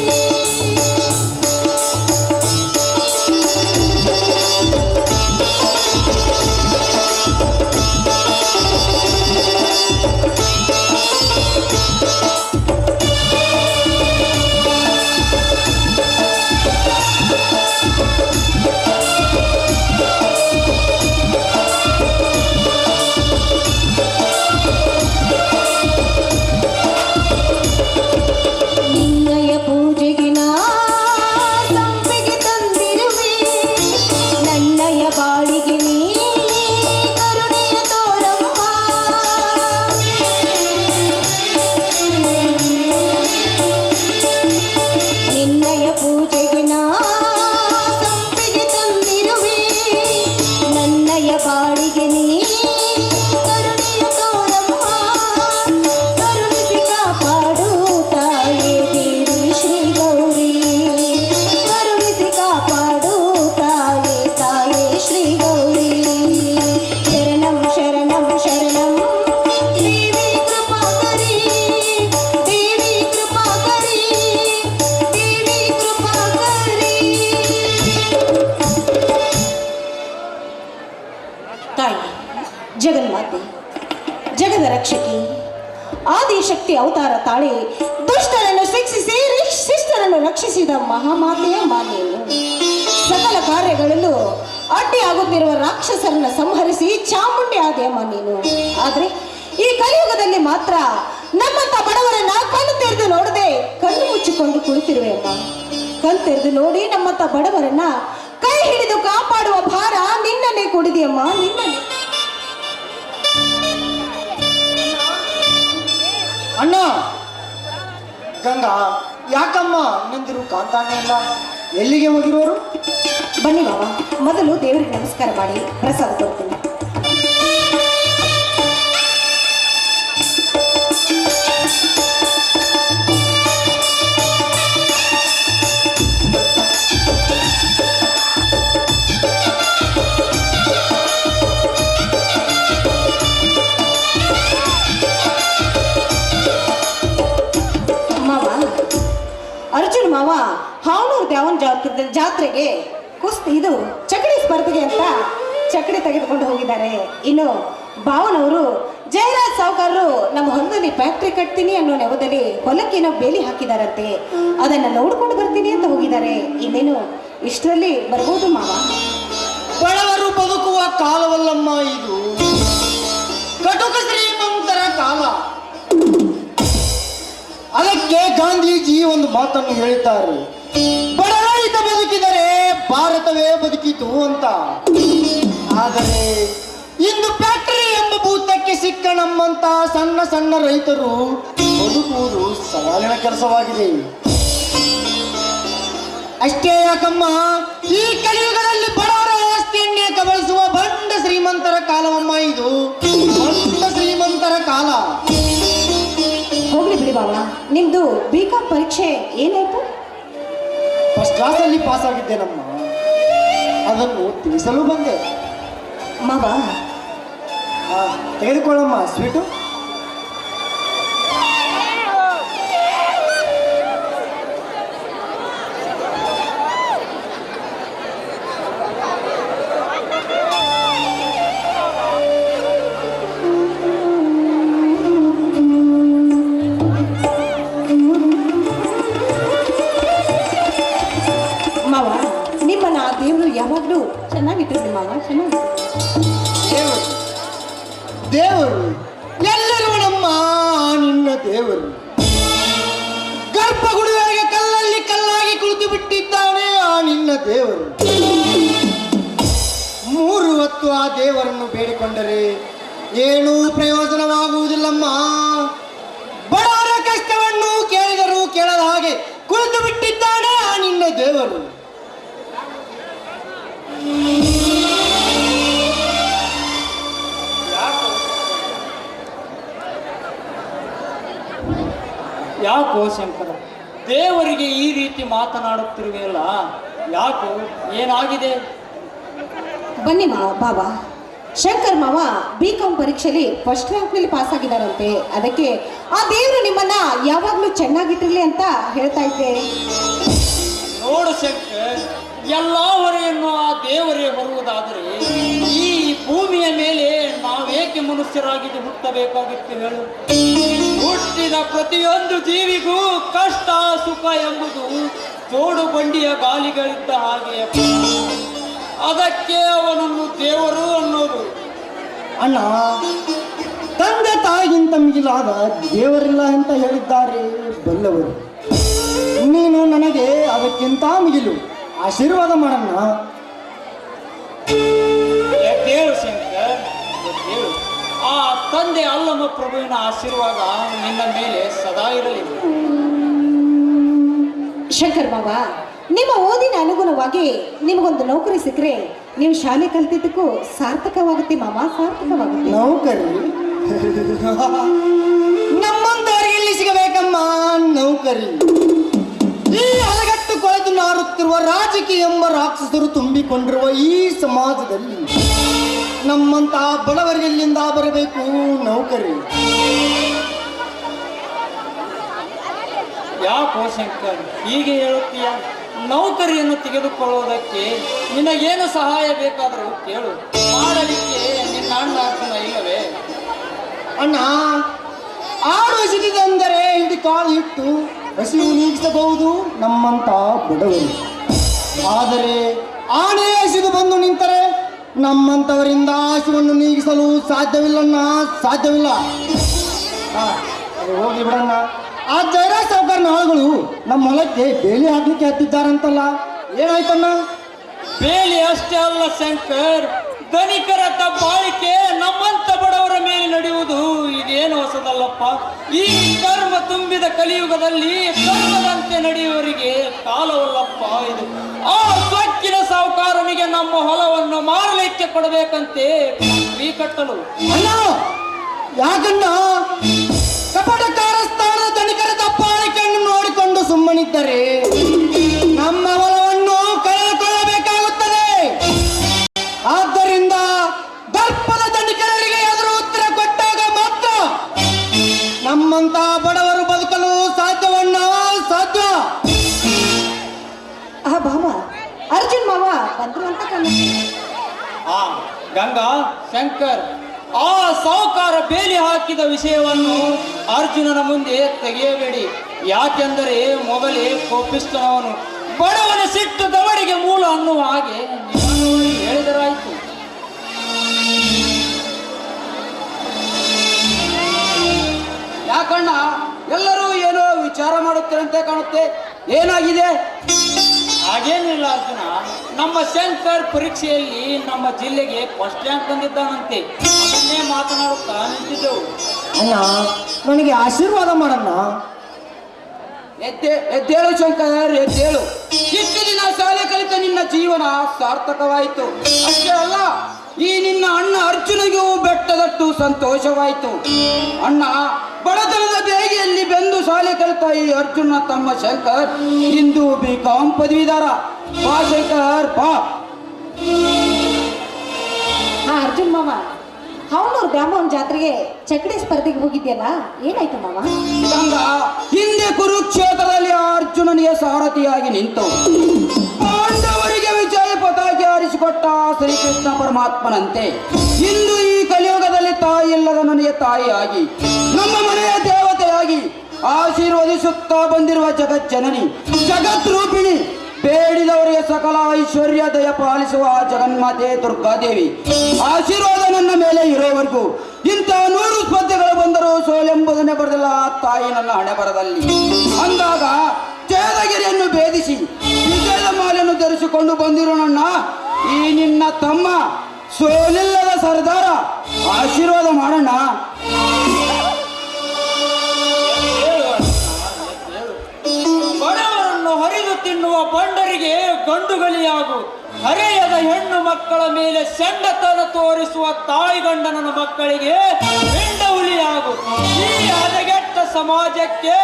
ನಿನ್ನಯ ಪೂಜೆಗೆ ನಾ ಸಂಪಿಗೆ ತಂದಿರುವೆ, ನನ್ನಯ ಬಾಳಿಗೆ ನೀ ಕರುಣೆಯ ತೋರಮ್ಮ. ನಿನ್ನಯ ಪೂಜೆಗೆ ನಾ ಸಂಪಿಗೆ ತಂದಿರುವೆ, ನನ್ನಯ ಬಾಳಿಗೆ ನೀ ಕರುಣೆಯ ತೋರಮ್ಮ. ಕರುಣಿಸಿ ಕಾಪಾಡು ತಾಯೇ ದೇವಿ ಶ್ರೀ ಗೌರಿ, ಕರುಣಿಸಿ ಕಾಪಾಡು ತಾಯೇ ತಾಯೇ ಶ್ರೀ ಗೌರಿ. ಜಗನ್ಮಾತೆ, ಜಗದ ರಕ್ಷಕಿ, ಆದಿಶಕ್ತಿ ಅವತಾರ ತಾಳಿ ದುಷ್ಟರನ್ನು ಶಿಕ್ಷಿಸಿ ಶಿಷ್ಟರನ್ನು ರಕ್ಷಿಸಿದ ಮಹಾಮಾತೆಯ ಮಾತೆಯನ್ನು ಸಕಲ ಕಾರ್ಯಗಳಲ್ಲೂ ಅಡ್ಡಿಯಾಗುತ್ತಿರುವ ರಾಕ್ಷಸರನ್ನು ಸಂಹರಿಸಿ ಚಾಮುಂಡಿ ಆದೆಯಮ್ಮ ನೀನು. ಆದರೆ ಈ ಕಲಿಯುಗದಲ್ಲಿ ಮಾತ್ರ ನಮ್ಮಂತ ಬಡವರನ್ನ ಕಣ್ಣು ತೆರೆದು ನೋಡದೆ ಕಣ್ಣು ಮುಚ್ಚಿಕೊಂಡು ಕುಳಿತಿರುವೆಯಮ್ಮ. ಕಣ್ಣು ತೆರೆದು ನೋಡಿ ನಮ್ಮಂತ ಬಡವರನ್ನ ಕೈ ಹಿಡಿದು ಕಾಪಾಡುವ ಭಾರ ನಿನ್ನನ್ನೇ ಕೊಡಿದೆಯಮ್ಮ, ನಿನ್ನನ್ನೇ. ಅಣ್ಣ, ಗಂಗಾ ಯಾಕಮ್ಮ ನಂದಿರು ಕಾಂತಾನೆ ಇಲ್ಲ? ಎಲ್ಲಿಗೆ ಹೋಗಿರೋರು? ಬನ್ನಿ ಮಾವ, ಮೊದಲು ದೇವರಿಗೆ ನಮಸ್ಕಾರ ಮಾಡಿ ಪ್ರಸಾದ ಕೊಡ್ತೀನಿ. ಅರ್ಜುನ್ ಮಾವ ಹಾವನೂರು ದ್ಯಾವನ್ ಜಾತ್ರೆಗೆ ಇದು ಚಕಡಿ ಸ್ಪರ್ಧೆಗೆ ಅಂತ ಚಕಡಿ ತೆಗೆದುಕೊಂಡು ಹೋಗಿದ್ದಾರೆ. ಇನ್ನು ಭಾವನವರು ಜಯರಾಜ್ ಸಾವುಕಾರರು ನಮ್ಮ ಹೊಲದಲ್ಲಿ ಫ್ಯಾಕ್ಟ್ರಿ ಕಟ್ತೀನಿ ಅನ್ನೋ ನೆವದಲ್ಲಿ ಹೊಲಕ್ಕೇನೋ ಬೇಲಿ ಹಾಕಿದಾರಂತೆ, ಅದನ್ನ ನೋಡ್ಕೊಂಡು ಬರ್ತೀನಿ ಅಂತ ಹೋಗಿದ್ದಾರೆ. ಇನ್ನೇನು ಇಷ್ಟರಲ್ಲಿ ಬರ್ಬೋದು ಮಾವ. ಬಡವರು ಬದುಕುವ ಕಾಲವಲ್ಲಮ್ಮ ಇದು, ಕಟುಕ ಶ್ರೀಮಂತರ ಕಾಲ. ಅದಕ್ಕೆ ಗಾಂಧೀಜಿ ಒಂದು ಮಾತನ್ನು ಹೇಳಿದ್ದಾರೆ, ಬಡವರಿತ ಬದುಕಿದರೆ ಭಾರತವೇ ಬದುಕಿತು ಅಂತ. ಆದರೆ ಇಂದು ಫ್ಯಾಕ್ಟರಿ ಎಂಬ ಭೂತಕ್ಕೆ ಸಿಕ್ಕ ನಮ್ಮಂತ ಸಣ್ಣ ಸಣ್ಣ ರೈತರು ಬದುಕುವುದು ಸವಾಲಿನ ಕೆಲಸವಾಗಿದೆ. ಅಷ್ಟೇ ಯಾಕಮ್ಮ, ಈ ಕಲಿಯುಗದಲ್ಲಿ ಬಡವರ ಆಸ್ತಿಯನ್ನೇ ಕಬಳಿಸುವ ಬಂಡ ಶ್ರೀಮಂತರ ಕಾಲವಮ್ಮ ಇದು, ಬಂಡ ಶ್ರೀಮಂತರ ಕಾಲ. ಹೋಗ್ಲಿ ಬಿಡಿ ಬಾವ, ನಿಮ್ದು BCom ಪರೀಕ್ಷೆ ಏನಾಯ್ತು? ಫಸ್ಟ್ ಕ್ಲಾಸಲ್ಲಿ ಪಾಸ್ ಆಗಿದ್ದೇನಮ್ಮ, ಅದನ್ನು ತಿಳಿಸಲು ಬಂದೆ. ಮಾವ ತೆಗೆದುಕೊಳ್ಳಮ್ಮ ಸ್ವೀಟು. ಮಾವ, ನಿಮ್ಮನ್ನ ಆ ದೇವರು ಯಾವಾಗಲೂ ಚೆನ್ನಾಗಿಟ್ಟಿರ್ಲಿ ಮಾವ, ಚೆನ್ನಾಗಿ. ದೇವರು ಎಲ್ಲರೂ ನಮ್ಮ ನಿನ್ನ ದೇವರು. ಗರ್ಭಗುಡಿಯವರೆಗೆ ಕಲ್ಲಲ್ಲಿ ಕಲ್ಲಾಗಿ ಕುಳಿತು ಬಿಟ್ಟಿದ್ದಾನೆ ಆ ನಿನ್ನ ದೇವರು. 3 ಹೊತ್ತು ಆ ದೇವರನ್ನು ಬೇಡಿಕೊಂಡರೆ ಏನೂ ಪ್ರಯೋಜನವಾಗುವುದಿಲ್ಲಮ್ಮ. ಬಡವರ ಕಷ್ಟವನ್ನು ಕೇಳಿದರೂ ಕೇಳದ ಹಾಗೆ ಕುಳಿತು ಬಿಟ್ಟಿದ್ದಾನೆ ಆ ನಿನ್ನ ದೇವರು. ಯಾಕೋ ಶಂಕರ, ದೇವರಿಗೆ ಈ ರೀತಿ ಮಾತನಾಡುತ್ತಿರುವೆಯಲ್ಲ, ಯಾಕೋ, ಏನಾಗಿದೆ? ಬನ್ನಿ ಮಾವ, ಬಾಬಾ ಶಂಕರ್ ಮಾವ BCom ಪರೀಕ್ಷೆಯಲ್ಲಿ ಫಸ್ಟ್ ರ್ಯಾಂಕ್ನಲ್ಲಿ ಪಾಸ್ ಆಗಿದ್ದಾರಂತೆ. ಅದಕ್ಕೆ ಆ ದೇವರು ನಿಮ್ಮನ್ನ ಯಾವಾಗಲೂ ಚೆನ್ನಾಗಿಟ್ಟಿರ್ಲಿ ಅಂತ ಹೇಳ್ತಾ ಇದ್ದೆ. ನೋಡು ಶಂಕರ್, ಎಲ್ಲ ಹೊರೆಯನ್ನು ಆ ದೇವರೇ ಬರುವುದಾದರೆ ಈ ಭೂಮಿಯ ಮೇಲೆ ನಾವೇಕೆ ಮನುಷ್ಯರಾಗಿ ಹುಟ್ಟಬೇಕಾಗಿತ್ತು ಹೇಳು? ಹುಟ್ಟಿದ ಪ್ರತಿಯೊಂದು ಜೀವಿಗೂ ಕಷ್ಟ ಸುಖ ಎಂಬುದು ಜೋಡು ಬಂಡಿಯ ಗಾಲಿಗಳಿದ್ದ ಹಾಗೆ. ಅದಕ್ಕೆ ಅವನನ್ನು ದೇವರು ಅನ್ನೋದು. ಅಣ್ಣ, ತಂದೆ ತಾಯಿಗಿಂತ ಮಿಗಿಲಾದ ದೇವರಿಲ್ಲ ಅಂತ ಹೇಳಿದ್ದಾರೆ ಬಲ್ಲವರು. ನೀನು ನನಗೆ ಅದಕ್ಕಿಂತ ಮಿಗಿಲು ಆಶೀರ್ವಾದ ಮಾಡಣ್ಣ. ಹೇಳು ಶಂಕರ್, ಹೇಳು. ಆ ತಂದೆ ಅಲ್ಲಮ ಪ್ರಭುವಿನ ಆಶೀರ್ವಾದ ನಿನ್ನ ಮೇಲೆ ಸದಾ ಇರಲಿ. ಶಂಕರ್ ಮಾವ, ನಿಮ್ಮ ಓದಿನ ಅನುಗುಣವಾಗಿ ನಿಮಗೊಂದು ನೌಕರಿ ಸಿಕ್ಕರೆ ನೀವು ಶಾಲೆ ಕಲ್ತಿದ್ದಕ್ಕೂ ಸಾರ್ಥಕವಾಗುತ್ತೆ ಮಾಮ, ಸಾರ್ಥಕವಾಗುತ್ತೆ. ನೌಕರಿ ನಮ್ಮಂತವರಿಗೆ ಇಲ್ಲಿ ಸಿಗಬೇಕಮ್ಮ ನೌಕರಿ. ಈ ಹಲಗಟ್ಟು ಕೊಳೆದು ನಾರುತ್ತಿರುವ ರಾಜಕೀಯ ಎಂಬ ರಾಕ್ಷಸರು ತುಂಬಿಕೊಂಡಿರುವ ಈ ಸಮಾಜದಲ್ಲಿ ನಮ್ಮಂತಹ ಬಡವರಿಗೆಲ್ಲಿಂದ ಬರಬೇಕು ನೌಕರಿ? ಯಾಕೋ ಶಂಕರ್ ಹೀಗೆ ಹೇಳುತ್ತೀಯ? ನೌಕರಿಯನ್ನು ತೆಗೆದುಕೊಳ್ಳುವುದಕ್ಕೆ ನಿನಗೇನು ಸಹಾಯ ಬೇಕಾದರೂ ಕೇಳು, ಮಾಡಲಿಕ್ಕೆ ನಿನ್ನ ಅಣ್ಣ ಅರ್ಜುನ ಇಲ್ಲವೇ? ಅಣ್ಣ, ಆಡು ಹಸಿದಿದೆಂದರೆ ಹಿಡಿ ಕಾಲು ಇಟ್ಟು ಹಸಿವು ನೀಗಿಸಬಹುದು ನಮ್ಮಂತ ಬಡವರು. ಆದರೆ ಆನೆ ಹಸಿದು ಬಂದು ನಿಂತರೆ ನಮ್ಮಂತವರಿಂದ ಹಸಿವನ್ನು ನೀಗಿಸಲು ಸಾಧ್ಯವಿಲ್ಲಣ್ಣ, ಸಾಧ್ಯವಿಲ್ಲ. ಅದು ಹೋಗಿ ಬಿಡಣ್ಣ. ಆ ಜೈರಾಜ್ ಸಾವುಕಾರನ ಆಳುಗಳು ನಮ್ಮ ಹೊಲಕ್ಕೆ ಬೇಲಿ ಹಾಕ್ಲಿಕ್ಕೆ ಹತ್ತಿದ್ದಾರಂತಲ್ಲ, ಏನಾಯ್ತಣ್ಣ? ಬೇಲಿ ಅಷ್ಟೇ ಅಲ್ಲ ಶಂಕರ್, ಧನಿಕರ ದಬ್ಬಾಳಿಕೆ ನಮ್ಮಂತ ಬಡವರ ಮೇಲೆ ನಡೆಯುವುದು ಇದೇನು ಹೊಸದಲ್ಲಪ್ಪ. ಈ ಕರ್ಮ ತುಂಬಿದ ಕಲಿಯುಗದಲ್ಲಿ ಕರ್ಮದಂತೆ ನಡೆಯುವವರಿಗೆ ಕಾಲವಲ್ಲಪ್ಪ ಇದು. ಆ ಸೊಕ್ಕಿನ ಸಾಹುಕಾರನಿಗೆ ನಮ್ಮ ಹೊಲವನ್ನು ಮಾರಲಿಕ್ಕೆ ಕೊಡಬೇಕಂತೆ ಈ ಕಟ್ಟಲು. ಅಣ್ಣ, ಯಾಕಣ್ಣ ಕಪಟಕಾರ ಸ್ಥಾನದ ಧನಿಕರ ದಬ್ಬಾಳಿಕೆಯನ್ನು ನೋಡಿಕೊಂಡು ಸುಮ್ಮನಿದ್ದರೆ ನಮ್ಮ ಹೊಲವನ್ನು ಕಳೆದುಕೊಳ್ಳಬೇಕಾಗುತ್ತದೆ. ಆದ್ದರಿಂದ ದರ್ಪದ ಧನಿಕರಿಗೆ ಎದುರು ಉತ್ತರ ಕೊಟ್ಟಾಗ ಮಾತ್ರ ನಮ್ಮಂತ ಬಡವರು ಬದುಕಲು ಸಾಧ್ಯವಣ್ಣ, ಸಾಧ್ಯ. ಭಾವ, ಅರ್ಜುನ್ ಮಾವ ಬಂದ್ರು ಅಂತ ಕಾಣುತ್ತೆ. ಆ ಗಂಗಾ, ಶಂಕರ್, ಆ ಸಾಹುಕಾರ ಬೇಲಿ ಹಾಕಿದ ವಿಷಯವನ್ನು ಅರ್ಜುನನ ಮುಂದೆ ತೆಗೆಯಬೇಡಿ. ಯಾಕೆಂದರೆ ಮೊದಲೇ ಕೋಪಿಸ್ತನವನು. ಬಡವನ ಸಿಟ್ಟು ದವಡಿಗೆ ಮೂಲ ಅನ್ನುವ ಹಾಗೆ ನಿಮ್ಮನ್ನು ಹೇಳಿದರಾಯಿತು. ಯಾಕಣ್ಣ ಎಲ್ಲರೂ ಏನೋ ವಿಚಾರ ಮಾಡುತ್ತಿರಂತೆ ಕಾಣುತ್ತೆ, ಏನಾಗಿದೆ? ಹಾಗೇನಿಲ್ಲ ಅರ್ಜುನ, ನಮ್ಮ ಶಂಕರ್ ಪರೀಕ್ಷೆಯಲ್ಲಿ ನಮ್ಮ ಜಿಲ್ಲೆಗೆ ಫಸ್ಟ್ ರ್ಯಾಂಕ್ ಬಂದಿದ್ದಾನಂತೆ. ಅದನ್ನೇ ಮಾತನಾಡುತ್ತಾ ನಿಂತಿದ್ದೆವು. ಅಣ್ಣ, ನನಗೆ ಆಶೀರ್ವಾದ ಮಾಡಣ್ಣ. ಎದ್ದೇಳು ಶಂಕರ್, ಎದ್ದೇಳು. ಇಷ್ಟು ದಿನ ಶಾಲೆ ಕಲಿತ ನಿನ್ನ ಜೀವನ ಸಾರ್ಥಕವಾಯಿತು. ಅಷ್ಟೇ ಅಲ್ಲ, ಈ ನಿನ್ನ ಅಣ್ಣ ಅರ್ಜುನಿಗೂ ಬೆಟ್ಟದಟ್ಟು ಸಂತೋಷವಾಯಿತು. ಅಣ್ಣ, ಬಡತನದ ಬೇಗೆಯಲ್ಲಿ ಬೆಂದು ಶಾಲೆ ಕಲಿತ ಈ ಅರ್ಜುನ ತಮ್ಮ ಶಂಕರ್ ಇಂದು BCom ಪದವೀಧರ. ಬಾ ಶಂಕರ್, ಬಾ. ಅರ್ಜುನ್ ಮಾವ, ಅವನೂರು ಬ್ರಾಹ್ಮಣ ಜಾತ್ರೆಗೆ ಚಕಡಿ ಸ್ಪರ್ಧೆಗೆ ಹೋಗಿದ್ಯಲ್ಲ, ಏನಾಯ್ತು ಮಾವ? ಗಂಗ, ಹಿಂದೆ ಕುರುಕ್ಷೇತ್ರದಲ್ಲಿ ಅರ್ಜುನನಿಗೆ ಸಾರಥಿಯಾಗಿ ನಿಂತು ಪಾಂಡವರಿಗೆ ವಿಜಯ ಪತಾಕೆ ಹಾರಿಸಿಕೊಟ್ಟ ಶ್ರೀಕೃಷ್ಣ ಪರಮಾತ್ಮನಂತೆ ಇಂದು ಈ ಕಲಿಯುಗದಲ್ಲಿ ತಾಯಿ ಇಲ್ಲದ ನನಗೆ ತಾಯಿಯಾಗಿ ನಮ್ಮ ಮನೆಯ ದೇವತೆಯಾಗಿ ಆಶೀರ್ವದಿಸುತ್ತಾ ಬಂದಿರುವ ಜಗಜ್ಜನನಿ, ಜಗದ್ರೂಪಿಣಿ, ಬೇಡಿದವರಿಗೆ ಸಕಲ ಐಶ್ವರ್ಯ ದಯ ಪಾಲಿಸುವ ಜಗನ್ಮಾತೆ ದುರ್ಗಾದೇವಿ ಆಶೀರ್ವಾದ ನನ್ನ ಮೇಲೆ ಇರೋವರೆಗೂ ಇಂಥ 100 ಸ್ಪರ್ಧೆಗಳು ಬಂದರೂ ಸೋಲೆಂಬುದನ್ನೇ ಬರೆದಿಲ್ಲ ತಾಯಿ ನನ್ನ ಹಣೆ ಬರದಲ್ಲಿ. ಅಂದಾಗ ಜಯದಗಿರಿಯನ್ನು ಭೇದಿಸಿ ವಿಜಯದ ಮಾಲೆಯನ್ನು ಧರಿಸಿಕೊಂಡು ಬಂದಿರೋ ನನ್ನ ಈ ನಿನ್ನ ತಮ್ಮ ಸೋಲಿಲ್ಲದ ಸರ್ದಾರ, ಆಶೀರ್ವಾದ ಮಾಡೋಣ. ಬಡವರನ್ನು ಹರಿದು ತಿನ್ನುವ ಬಂಡರಿಗೆ ಗಂಡುಗಲಿಯಾಗು. ಹರೆಯದ ಹೆಣ್ಣು ಮಕ್ಕಳ ಮೇಲೆ ಸೆಂಡತನ ತೋರಿಸುವ ತಾಯಿ ಗಂಡನ ಮಕ್ಕಳಿಗೆ ಬೆಂಡ ಹುಲಿಯಾಗು. ಈ ಹದಗೆಟ್ಟ ಸಮಾಜಕ್ಕೆ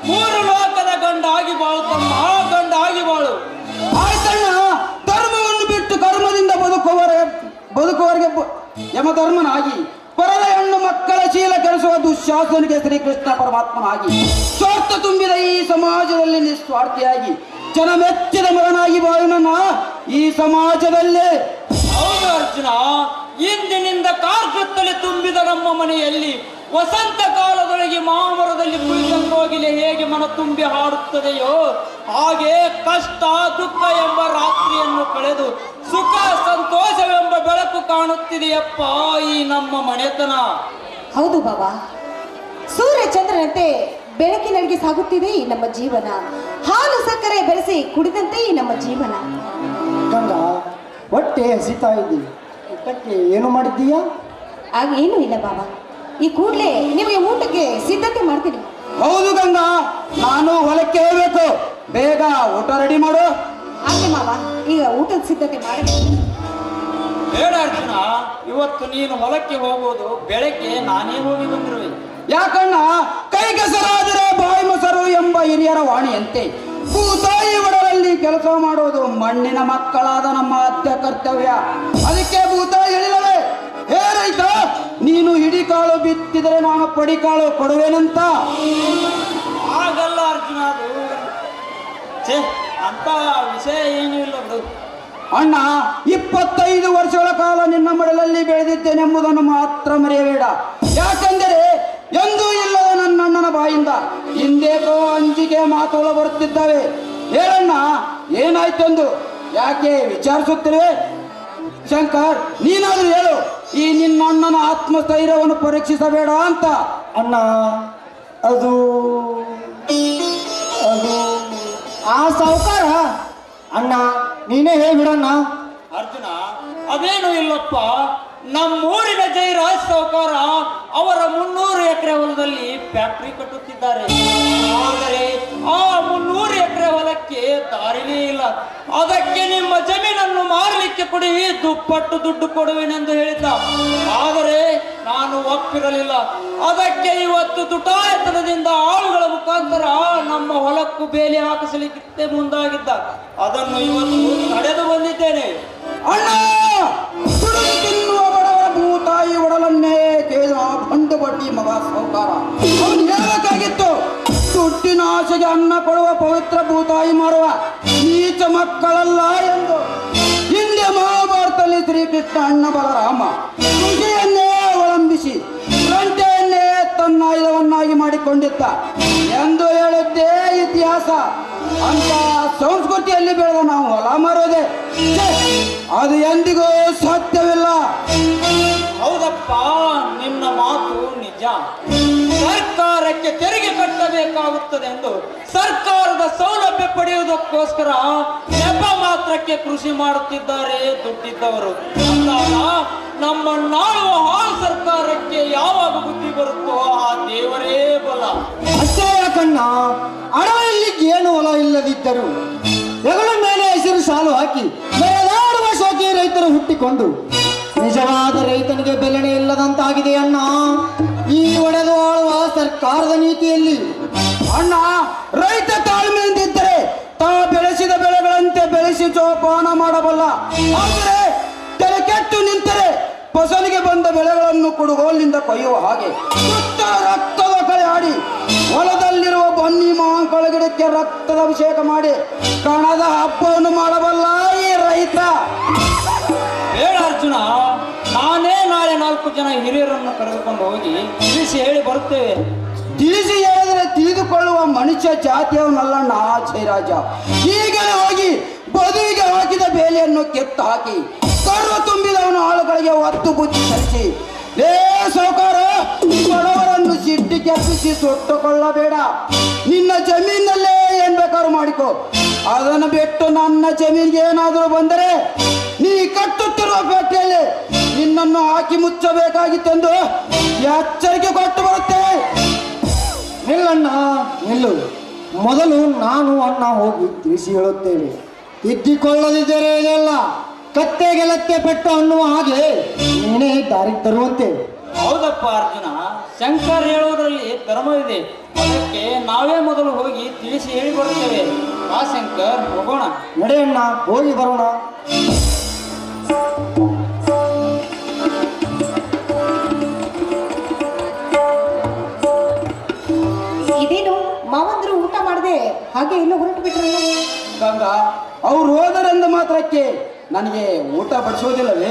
3 ಲೋಕದ ಗಂಡಾಗಿ ಬಾಳು, ತಮ್ಮ ಗಂಡಾಗಿ ಬಾಳು. ಆಯ್ತಣ್ಣ, ಧರ್ಮವನ್ನು ಬಿಟ್ಟು ಕರ್ಮದಿಂದ ಬದುಕುವವರಿಗೆ ಯಮಧರ್ಮನಾಗಿ, ಪರದ ಹೆಣ್ಣು ಮಕ್ಕಳ ಶೀಲ ಕೆಡಿಸುವ ದುಶ್ಯಾಸನಿಗೆ ಶ್ರೀಕೃಷ್ಣ ಪರಮಾತ್ಮನಾಗಿ, ಸ್ವಾರ್ಥ ತುಂಬಿದ ಈ ಸಮಾಜದಲ್ಲಿ ನಿಸ್ವಾರ್ಥಿಯಾಗಿ ಜನ ಮೆಚ್ಚಿದ ಮಗನಾಗಿ ಬಾಳುನನ್ನ ಈ ಸಮಾಜದಲ್ಲಿ. ಹೌದು ಅರ್ಜುನ, ಇಂದಿನಿಂದ ಕಾರ್ಕತ್ತಲೆ ತುಂಬಿದ ನಮ್ಮ ಮನೆಯಲ್ಲಿ ವಸಂತ ಕಾಲದೊಳಗೆ ಮಾಮರದಲ್ಲಿ ಕುಳಿತಂಗೋಗಿಲೆ ಹೇಗೆ ಮನ ತುಂಬಿ ಹಾಡುತ್ತದೆಯೋ ಹಾಗೆ ಕಷ್ಟ ದುಃಖ ಎಂಬ ರಾತ್ರಿಯನ್ನು ಕಳೆದು ಸುಖ ಸಂತೋಷವೆಂಬ ಬೆಳಕು ಕಾಣುತ್ತಿದೆಯಪ್ಪ ಈ ನಮ್ಮ ಮನೆತನ. ಹೌದು ಬಾಬಾ, ಸೂರ್ಯ ಚಂದ್ರನಂತೆ ಬೆಳಕಿನಡೆಗೆ ಸಾಗುತ್ತಿದೆ ಈ ನಮ್ಮ ಜೀವನ. ಹಾಲು ಸಕ್ಕರೆ ಬೆರೆಸಿ ಕುಡಿದಂತೆ ಈ ನಮ್ಮ ಜೀವನ. ಗಂಗಾ, ಹೊಟ್ಟೆ ಹಸಿತಾ ಇದ್ದೀವಿ, ಊಟಕ್ಕೆ ಏನು ಮಾಡಿದ್ದೀಯಾ? ಆಗ ಏನೂ ಇಲ್ಲ ಬಾಬಾ, ಈ ಕೂಡಲೇ ನಿಮಗೆ ಊಟಕ್ಕೆ ಸಿದ್ಧತೆ ಮಾಡ್ತೀನಿ. ಹೌದು ಗಂಗಾ, ನಾನು ಹೊಲಕ್ಕೆ ಹೋಗ್ಬೇಕು, ಬೇಗ ಊಟ ರೆಡಿ ಮಾಡು. ಹಾಗೆ ಮಾವ, ಈಗ ಊಟದ ಸಿದ್ಧತೆ ಮಾಡಬೇಕು. ಬೇಡ ಅರ್ಜುನ, ಇವತ್ತು ನೀನು ಹೊಲಕ್ಕೆ ಹೋಗುವುದು ಬೆಳಗ್ಗೆ ನಾನೇ ಹೋಗಿ ಬಂದಿರುವೆ. ಯಾಕಣ್ಣ, ಕೈ ಕೆಸರಾದರೆ ಬಾಯಿ ಮೊಸರು ಎಂಬ ಹಿರಿಯರ ವಾಣಿಯಂತೆ ಭೂತಾಯಿ ಒಡಲಲ್ಲಿ ಕೆಲಸ ಮಾಡೋದು ಮಣ್ಣಿನ ಮಕ್ಕಳಾದ ನಮ್ಮ ಆದ್ಯ ಕರ್ತವ್ಯ. ಅದಕ್ಕೆ ಭೂತಾಯಿ ಹೇಳಿದವೆ, ಹೇ ರೈತ, ನೀನು ಹಿಡಿ ಕಾಳು ಬಿತ್ತಿದರೆ ನಾನು ಪಡಿ ಕಾಳು ಕೊಡುವೇನಂತ. ಆಗಲ್ಲ ಅರ್ಜುನ, ಅದು ಅಂತ ವಿಷಯ ಏನೂ ಇಲ್ಲ ಬಿಡು. ಅಣ್ಣ, 25 ವರ್ಷಗಳ ಕಾಲ ನಿನ್ನ ನಿನ್ನ ಮಡಲಲ್ಲಿ ಬೆಳೆದಿದ್ದೇನೆಂಬುದನ್ನು ಮಾತ್ರ ಮರೆಯಬೇಡ. ಯಾಕೆಂದರೆ ಎಂದೂ ಇಲ್ಲದ ನನ್ನ ಅಣ್ಣನ ಬಾಯಿಂದ ಹಿಂದೇಕೋ ಅಂಜಿಕೆ ಮಾತುಗಳು ಬರುತ್ತಿದ್ದಾವೆ. ಹೇಳಣ್ಣ, ಏನಾಯ್ತೆಂದು ಯಾಕೆ ವಿಚಾರಿಸುತ್ತಿರುವೆ? ಶಂಕರ್, ನೀನಾದ್ರೂ ಹೇಳು, ಈ ನಿನ್ನ ಅಣ್ಣನ ಆತ್ಮಸ್ಥೈರ್ಯವನ್ನು ಪರೀಕ್ಷಿಸಬೇಡ ಅಂತ. ಅಣ್ಣ, ಅದು ಅದು ಆ ಸಾವುಕಾರ ಅಣ್ಣ, ನೀನೇ ಹೇಳ್ಬಿಡಣ್ಣ. ಅರ್ಜುನ, ಅದೇನು ಇಲ್ಲಪ್ಪ. ನಮ್ಮೂರಿನ ಜಯರಾಜ್ ಸಾವುಕಾರ ಅವರ 300 ಎಕರೆ ಹೊಲದಲ್ಲಿ ಫ್ಯಾಕ್ಟರಿ ಕಟ್ಟುತ್ತಿದ್ದಾರೆ. ಆದರೆ ಆ 300 ಎಕರೆ ಹೊಲಕ್ಕೆ ದಾರಿನೇ ಇಲ್ಲ. ಅದಕ್ಕೆ ನಿಮ್ಮ ಜಮೀನನ್ನು ಮಾರಲಿಕ್ಕೆ ಕೊಡಿ, ದುಪ್ಪಟ್ಟು ದುಡ್ಡು ಕೊಡುವೆನೆಂದು ಹೇಳಿದ್ದ. ಆದರೆ ನಾನು ಒಪ್ಪಿರಲಿಲ್ಲ. ಅದಕ್ಕೆ ಇವತ್ತು ದುಟಾಯತನದಿಂದ ಆಳುಗಳ ಮುಖಾಂತರ ನಮ್ಮ ಹೊಲಕ್ಕೂ ಬೇಲಿ ಹಾಕಿಸಲಿಕ್ಕೆ ಮುಂದಾಗಿದ್ದ. ಅದನ್ನು ಇವತ್ತು ನಡೆದು ಬಂದಿದ್ದೇನೆ. ಅಣ್ಣ, ಸುಡುದು ತಿನ್ನುವ ಬಡವರ ಭೂತಾಯಿ ಒಡಲನ್ನೇ ಕೇಳ ಬಂಡು ಬಡ್ಡಿ ಮಗ ಸಾವುಕಾರ. ಅವನು ಹೇಳಬೇಕಾಗಿತ್ತು, ದುಡ್ಡಿನ ಆಸೆಗೆ ಅನ್ನ ಕೊಡುವ ಪವಿತ್ರ ಭೂತಾಯಿ ಮಾಡುವ ನೀಚ ಮಕ್ಕಳಲ್ಲ ಎಂದು. ಹಿಂದೆ ಮಹಾಭಾರತದಲ್ಲಿ ಶ್ರೀಕೃಷ್ಣ ಅಣ್ಣ ಬಲರಾಮ ಕೃಷಿಯನ್ನೇ ಅವಲಂಬಿಸಿ ಗಂಟೆಯನ್ನೇ ತನ್ನ ಆಯುಧವನ್ನಾಗಿ ಮಾಡಿಕೊಂಡಿದ್ದ ಎಂದು ಹೇಳುತ್ತೇ ಇತಿಹಾಸ. ಅಂತ ಸಂಸ್ಕೃತಿಯಲ್ಲಿ ಬೆಳೆದ ನಾವು ಹೊಲ ಮಾರೋದೆ, ಅದು ಎಂದಿಗೂ ಸಾಧ್ಯವಿಲ್ಲ. ಹೌದಪ್ಪ, ನಿನ್ನ ಮಾತು ನಿಜ. ಸರ್ಕಾರಕ್ಕೆ ತೆರಿಗೆ ಕಟ್ಟಬೇಕಾಗುತ್ತದೆ ಎಂದು ಸರ್ಕಾರದ ಸೌಲಭ್ಯ ಪಡೆಯುವುದಕ್ಕೋಸ್ಕರ ನೆಪ ಮಾತ್ರಕ್ಕೆ ಕೃಷಿ ಮಾಡುತ್ತಿದ್ದಾರೆ ದುಡ್ಡಿದ್ದವರು. ಅಂದಾಗ ನಮ್ಮನ್ನಾಳುವ ಹಾಳು ಸರ್ಕಾರಕ್ಕೆ ಯಾವಾಗ ಬುದ್ಧಿ ಬರುತ್ತೋ ಆ ದೇವರೇ ಬಲ. ಅಷ್ಟೇ ಯಾಕಣ್ಣ, ಅಡವಿಯಲ್ಲಿ ಏನು ಹೊಲ ಇಲ್ಲದಿದ್ದರು ಹೆಗಲ ಮೇಲೆ ಹೆಸರು ಸಾಲು ಹಾಕಿ ಬೆಳೆದಾಡುವ ಶೋಕಿ ರೈತರು ಹುಟ್ಟಿಕೊಂಡು ನಿಜವಾದ ರೈತನಿಗೆ ಬೆಲೆನೇ ಇಲ್ಲದಂತಾಗಿದೆ ಅಣ್ಣ ಈ ಒಡೆದು ಆಳುವ ಸರ್ಕಾರದ ನೀತಿಯಲ್ಲಿ. ಅಣ್ಣ, ರೈತ ತಾಳ್ಮೆಯಿಂದಿದ್ದರೆ ತಾ ಬೆಳೆಸಿದ ಬೆಳೆಗಳಂತೆ ಬೆಳೆಸಿ ಜೋಪಾನ ಮಾಡಬಲ್ಲ. ಆದರೆ ತಲೆ ಕೆಟ್ಟು ನಿಂತರೆ ಫಸಲಿಗೆ ಬಂದ ಬೆಳೆಗಳನ್ನು ಕುಡುಗೋಲಿನಿಂದ ಕೊಯ್ಯುವ ಹಾಗೆ ರಕ್ತದ ಕಳೆ ಆಡಿ ಹೊಲದಲ್ಲಿರುವ ಬನ್ನಿ ಮಾಂಕಳ ಗಿಡಕ್ಕೆ ರಕ್ತದ ಅಭಿಷೇಕ ಮಾಡಿ ಕಣದ ಹಬ್ಬವನ್ನು ಮಾಡಬಲ್ಲ ಈ ರೈತ. ಬೇಡ ಅರ್ಜುನ, ನಾನೇ ನಾಳೆ 4 ಜನ ಹಿರಿಯರನ್ನು ಕರೆದುಕೊಂಡು ಹೋಗಿ ತಿಳಿಸಿ ಹೇಳಿ ಬರುತ್ತೇವೆ. ತಿಳಿಸಿ ಹೇಳಿದರೆ ತಿಳಿದುಕೊಳ್ಳುವ ಮನುಷ್ಯ ಜಾತಿಯವನಲ್ಲಣ್ಣ ಜಯರಾಜ. ಈಗಲೇ ಹೋಗಿ ಬದುವಿಗೆ ಹಾಕಿದ ಬೇಲಿಯನ್ನು ಕೆತ್ತು ಹಾಕಿ ಕರು ತುಂಬಿದವನ ಆಳುಗಳಿಗೆ ಒತ್ತು ಬುದ್ಧಿ ಸರಿಸಿ, ಲೇ ಸಾವುಕಾರ, ಬಡವರನ್ನು ಸಿಟ್ಟಿ ಕೆಪ್ಪಿಸಿ ಸುಟ್ಟುಕೊಳ್ಳಬೇಡ. ನಿನ್ನ ಜಮೀನಲ್ಲೇ ಏನ್ ಬೇಕಾದ್ರೂ ಮಾಡಿಕೊ. ಅದನ್ನು ಬಿಟ್ಟು ನನ್ನ ಜಮೀನಿಗೆ ಏನಾದರೂ ಬಂದರೆ ನೀ ಕಟ್ಟುತ್ತಿರುವ ಪೇಟೆಯಲ್ಲಿ ನಿನ್ನನ್ನು ಹಾಕಿ ಮುಚ್ಚಬೇಕಾಗಿತ್ತೆಂದು ಎಚ್ಚರಿಕೆ ಕೊಟ್ಟು ಬರುತ್ತೇವೆ. ನಿಲ್ಲಣ್ಣ, ನಿಲ್ಲು. ಮೊದಲು ನಾನು ಅಣ್ಣ ಹೋಗಿ ತಿಳಿಸಿ ಹೇಳುತ್ತೇವೆ. ತಿದ್ದಿಕೊಳ್ಳದಿದ್ದರೆ ಇದೆಲ್ಲ ಕತ್ತೆಗೆ ಲತ್ತೆ ಪೆಟ್ಟು ಅನ್ನುವ ಹಾಗೆ ನೀನೇ ದಾರಿಗೆ ತರುವಂತೆ. ಹೌದಪ್ಪ ಅರ್ಜುನ, ಶಂಕರ್ ಹೇಳುವುದರಲ್ಲಿ ಧರ್ಮವಿದೆ. ಅದಕ್ಕೆ ನಾವೇ ಮೊದಲು ಹೋಗಿ ತಿಳಿಸಿ ಹೇಳಿ ಬರುತ್ತೇವೆ. ಆ ಶಂಕರ್, ಹೋಗೋಣ. ನಡೆಯಣ್ಣ, ಹೋಗಿ ಬರೋಣ. ಇದೇನು ಮಾವಂದ್ರು ಊಟ ಮಾಡದೆ ಹಾಗೆ ಎಲ್ಲೋ ಹೊರಟು ಬಿಟ್ರಲ್ಲ? ಗಂಗಾ, ಅವ್ರು ಹೋದರೆಂದ ಮಾತ್ರಕ್ಕೆ ನನಗೆ ಊಟ ಬಡಿಸೋದಿಲ್ಲವೇ?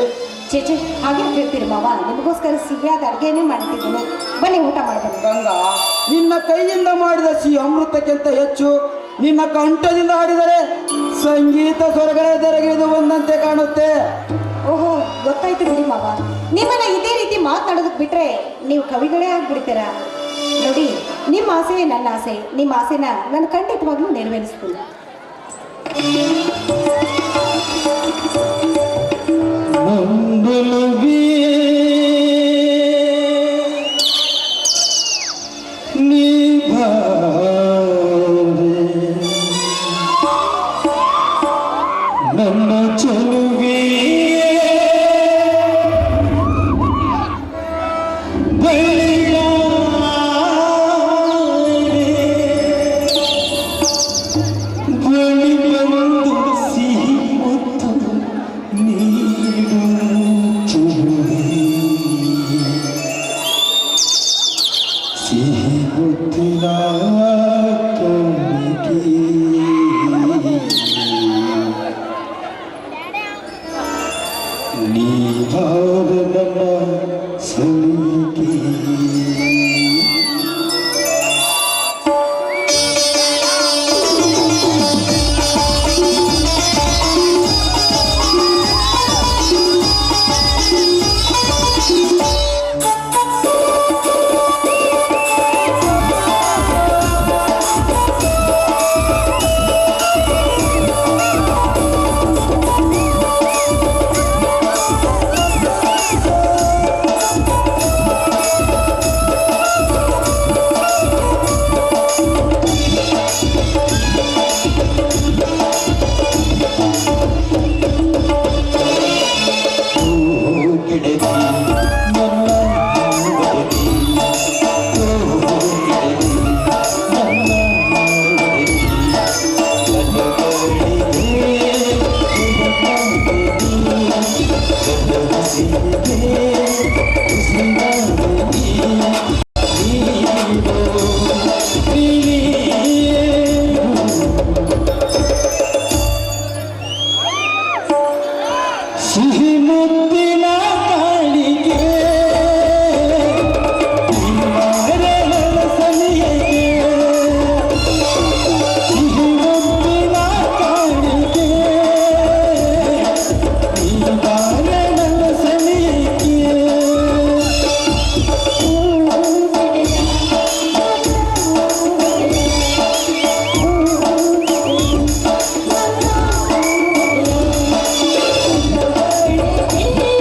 ಚೇಚೆ, ಹಾಗೆ ಹೇಳ್ತೀರಿ ಮಾವ, ನಿಮಗೋಸ್ಕರ ಸಿಹಿಯಾದ ಅಡುಗೆನೇ ಮಾಡ್ತಿದ್ದೇನೆ, ಬನ್ನಿ ಊಟ ಮಾಡ್ಬನ್ನಿ. ಗಂಗಾ, ನಿನ್ನ ಕೈಯಿಂದ ಮಾಡಿದ ಸಿಹಿ ಅಮೃತಕ್ಕಿಂತ ಹೆಚ್ಚು ನಿನ್ನ ಕಂಠದಿಂದ ಹಾಡಿದರೆ ಸಂಗೀತ ಸ್ವರಗಳೇ ತೆರೆಗಿಳಿದು ಬಂದಂತೆ ಕಾಣುತ್ತೆ. ಓಹೋ, ಗೊತ್ತಾಯ್ತು ಬಿಡಿ ಮಾವ. ನಿಮ್ಮನ್ನ ಇದೇ ರೀತಿ ಮಾತನಾಡೋದಕ್ಕೆ ಬಿಟ್ರೆ ನೀವು ಕವಿಗಳೇ ಆಗ್ಬಿಡ್ತೀರಾ. ನೋಡಿ, ನಿಮ್ಮ ಆಸೆ ನನ್ನ ಆಸೆ, ನಿಮ್ಮ ಆಸೆನ ನಾನು ಖಂಡಿತವಾಗ್ಲೂ ನೆರವೇರಿಸ್ತೀನಿ. ನನ್ನ ಚೆಲುವೆ ಬಳಿ ಬಂದು ಭಾರತದ ಸಲಿಗೆ ಸಿಹಿ ಮುದ್ದಿನ ಕಾಳಿಗೆ ಸಲಿಗೆ ಸಿಹಿ ಮುದ್ದಿನ ಕಾಳಿಗೆ ಸಲಿಗೆ Thank you.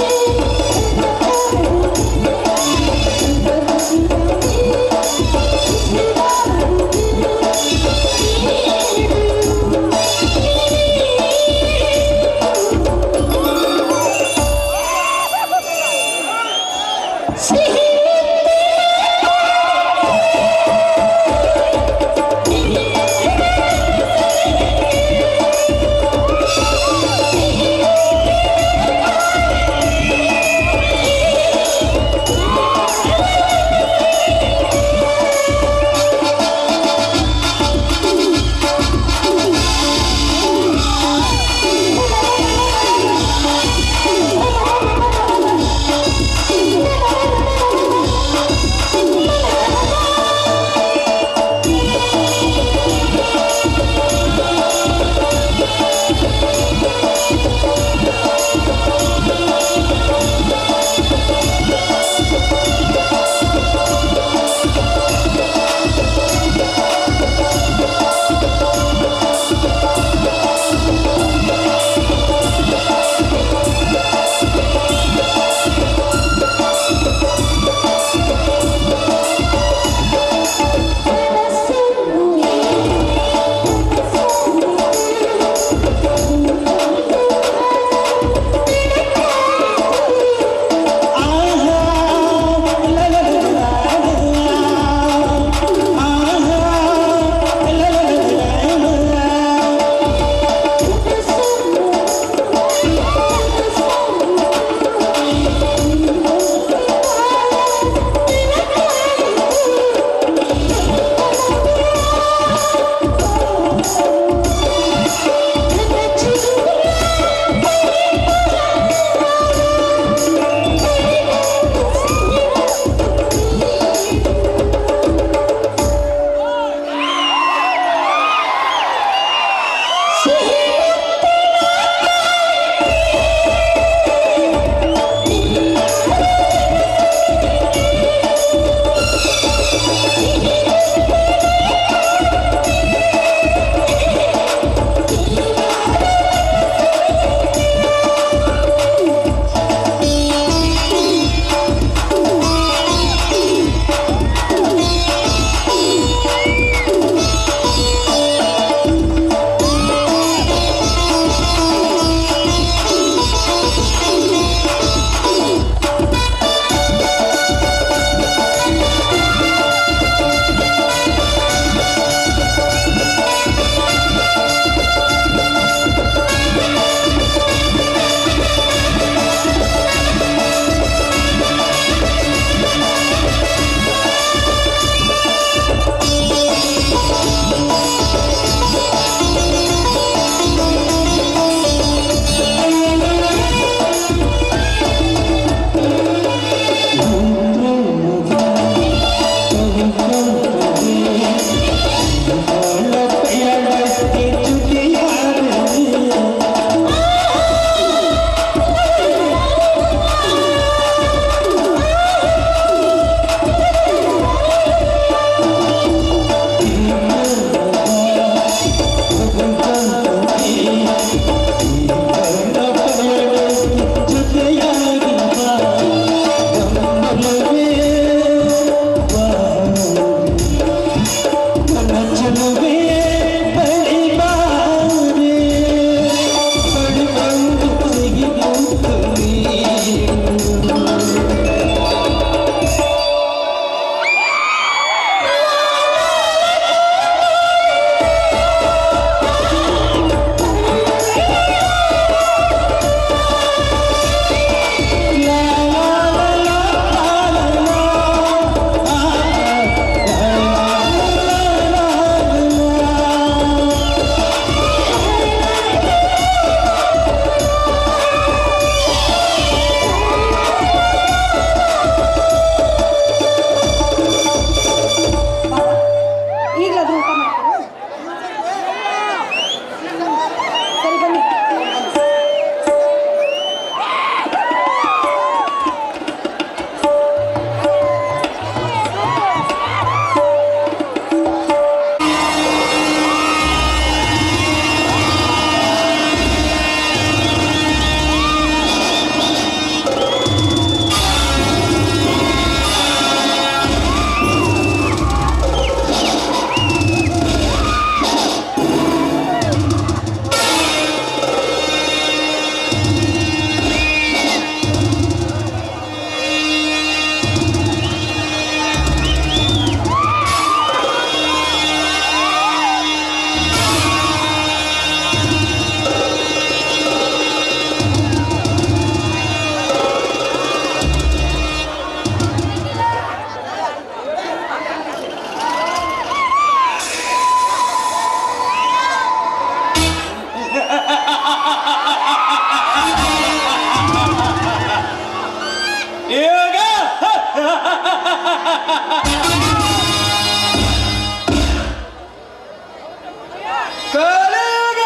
ಕಲಿಯುಗ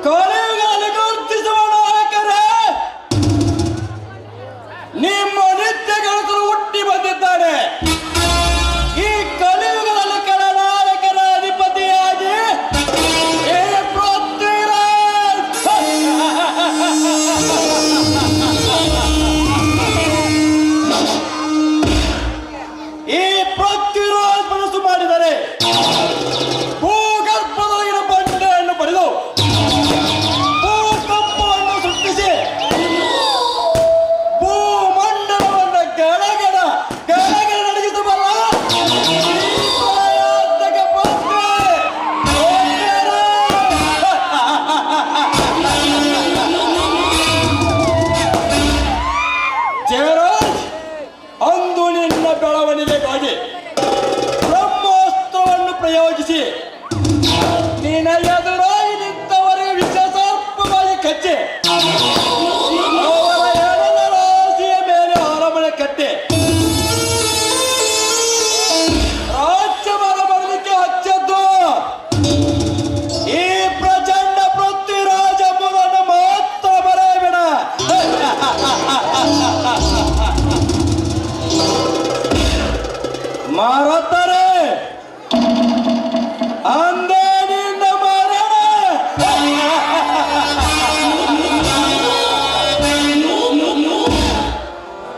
ಕಲಿಯುಗದಲ್ಲಿ ಗುರುತಿಸುವ ನಾಯಕರೇ, ನಿಮ್ಮ ನಿತ್ಯ ಗೆಳತರು ಹುಟ್ಟಿ ಬಂದಿದ್ದಾರೆ. ಈ ಕಲಿಯುಗದಲ್ಲಿ ಕೆಲ ನಾಯಕರ ಅಧಿಪತಿಯಾಗಿ ಈ ಪೃಥ್ವಿರಾಜ್ ಈ ಪೃಥ್ವಿರಾಜ್ ಮನಸ್ಸು ಮಾಡಿದರೆ ಭೂಗರ್ಭದೊಳಗಿನ ಬಂಡೆಯನ್ನು ಪಡೆದು ಭೂಕಂಪವನ್ನು ಸೃಷ್ಟಿಸಿ ಭೂಮಂಡಲವನ್ನು ಕೆಳಗಡ ನಡೆಸಬಲ್ಲ ಈ ಪ್ರಯಾತಕ ಪೃಥ್ವಿ ಜಯರಾಜ್, ಅಂದು ನಿನ್ನ ಬೆಳವಣಿಗೆಗಾಗಿ ಬ್ರಹ್ಮಾಸ್ತ್ರವನ್ನು ಪ್ರಯೋಗಿಸಿ ನಿನ್ನ ಎದುರಾಗಿ ನಿಂತವರಿಗೆ ವಿಷಸರ್ಪವಾಗಿ ಕಚ್ಚಿ ಅವರ ಎಡದ ರಾಶಿಯ ಮೇಲೆ ಆರಮಣೆ ಕಟ್ಟಿ ರಾಜ್ಯಭಾರ ಮಾಡಲಿಕ್ಕೆ ಹಚ್ಚದ್ದು ಈ ಪ್ರಚಂಡ ಪೃಥ್ವಿರಾಜ ಎಂಬುದನ್ನು ಮಾತ್ರ ಬರೆಯಬೇಡ. ಮರತರೆ ಅಂದೇ ನಿನ್ನ ಮರಣ.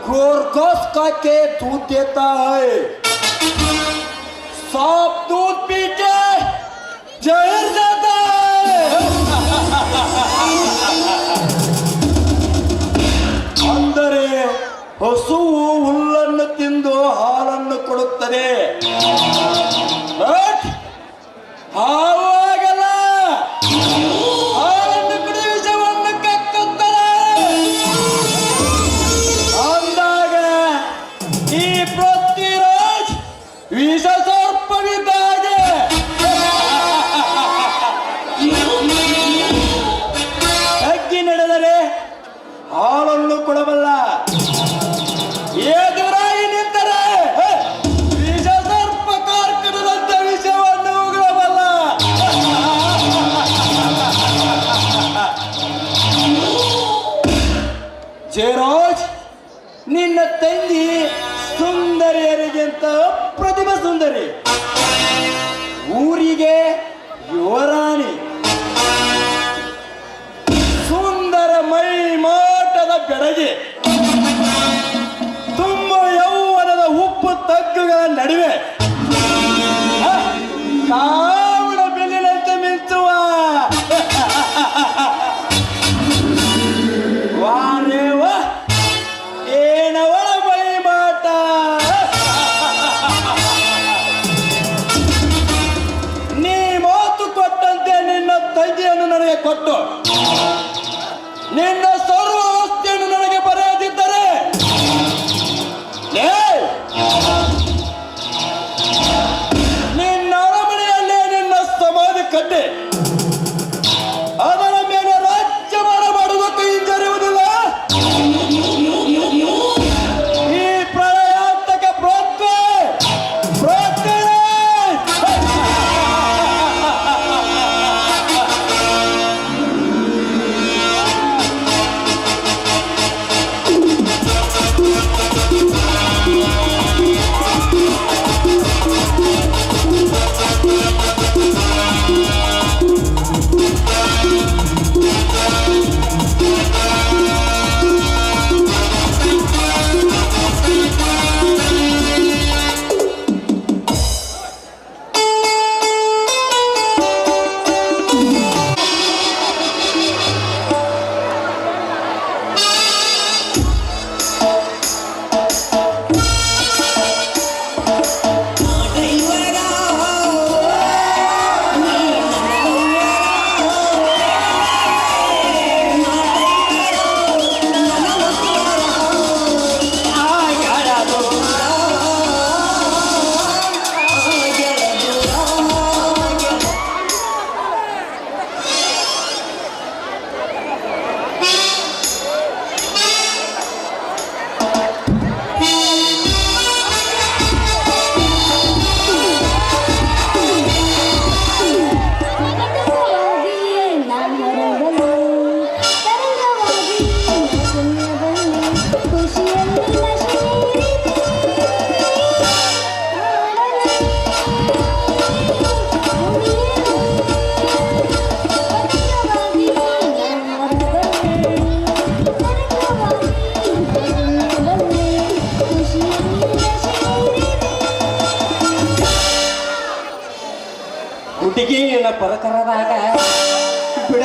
गोरखोस का के दूध देता है, सांप दूध पी के जहर जाता है. ಅಂದರೆ ಹಸುವು ಹುಲ್ಲನ್ನು ತಿಂದು ಹಾಲನ್ನು ಕೊಡುತ್ತದೆ. ಬಟ್ ಹಾವು ಆಗಲ್ಲ, ಹಾಲನ್ನು ಕುಡಿ ವಿಷವನ್ನು ಕಕ್ಕುತ್ತದೆ. ಅಂದಾಗ ಈ ಪೃಥ್ವಿರಾಜ್ ವಿಷ ಸರ್ಪವಿದ್ದಾಗೆ ತಗ್ಗಿ ನಡೆದರೆ ಹಾಲನ್ನು ಕೊಡಬಲ್ಲ, ಎದುರಾಗಿ ನಿಂತರೆ ವಿಷ ಸರ್ಪ ಕಾರ್ಕಳದಂತ ವಿಷವನ್ನು ಉಗುಳಬಲ್ಲ. ಜಯರಾಜ್, ನಿನ್ನ ತಂಗಿ ಸುಂದರಿಯರಿಗಿಂತ ಪ್ರತಿಭಾ ಸುಂದರಿ, ಊರಿಗೆ ಯುವರಾಣಿ, ಸುಂದರ ಮೈ ಮಾಟದ ಬೆಡಗಿ, ತುಂಬ ಯೌವನದ ಉಪ್ಪು ತಗ್ಗುಗಳ ನಡುವೆ ಕಾವಳ ಬೆಲ್ಲಿನಂತೆ ಮಿಂಚುವ ವಾರೇವ ಏನವಳ ಮೈ ಮಾಟ. ನೀ ಮಾತು ಕೊಟ್ಟಂತೆ ನಿನ್ನ ತಂಗಿಯನ್ನು ನನಗೆ ಕೊಟ್ಟು ನಿನ್ನ ಸರ್ವ ಆಸ್ತಿಯನ್ನು ನನಗೆ ಬರೆಯದಿದ್ದರೆ ನಿನ್ನ ಅರಮನೆಯಲ್ಲೇ ನಿನ್ನ ಸಮಾಧಿ ಕಟ್ಟಿ ಅದರ ಮೇಲೆ ರಾಜ್ಯಭಾರ ಮಾಡುವುದಕ್ಕೆ ಹಿಂಜರಿಯುವುದಿಲ್ಲ. ಈ ಪ್ರಳಯಾಂತಕ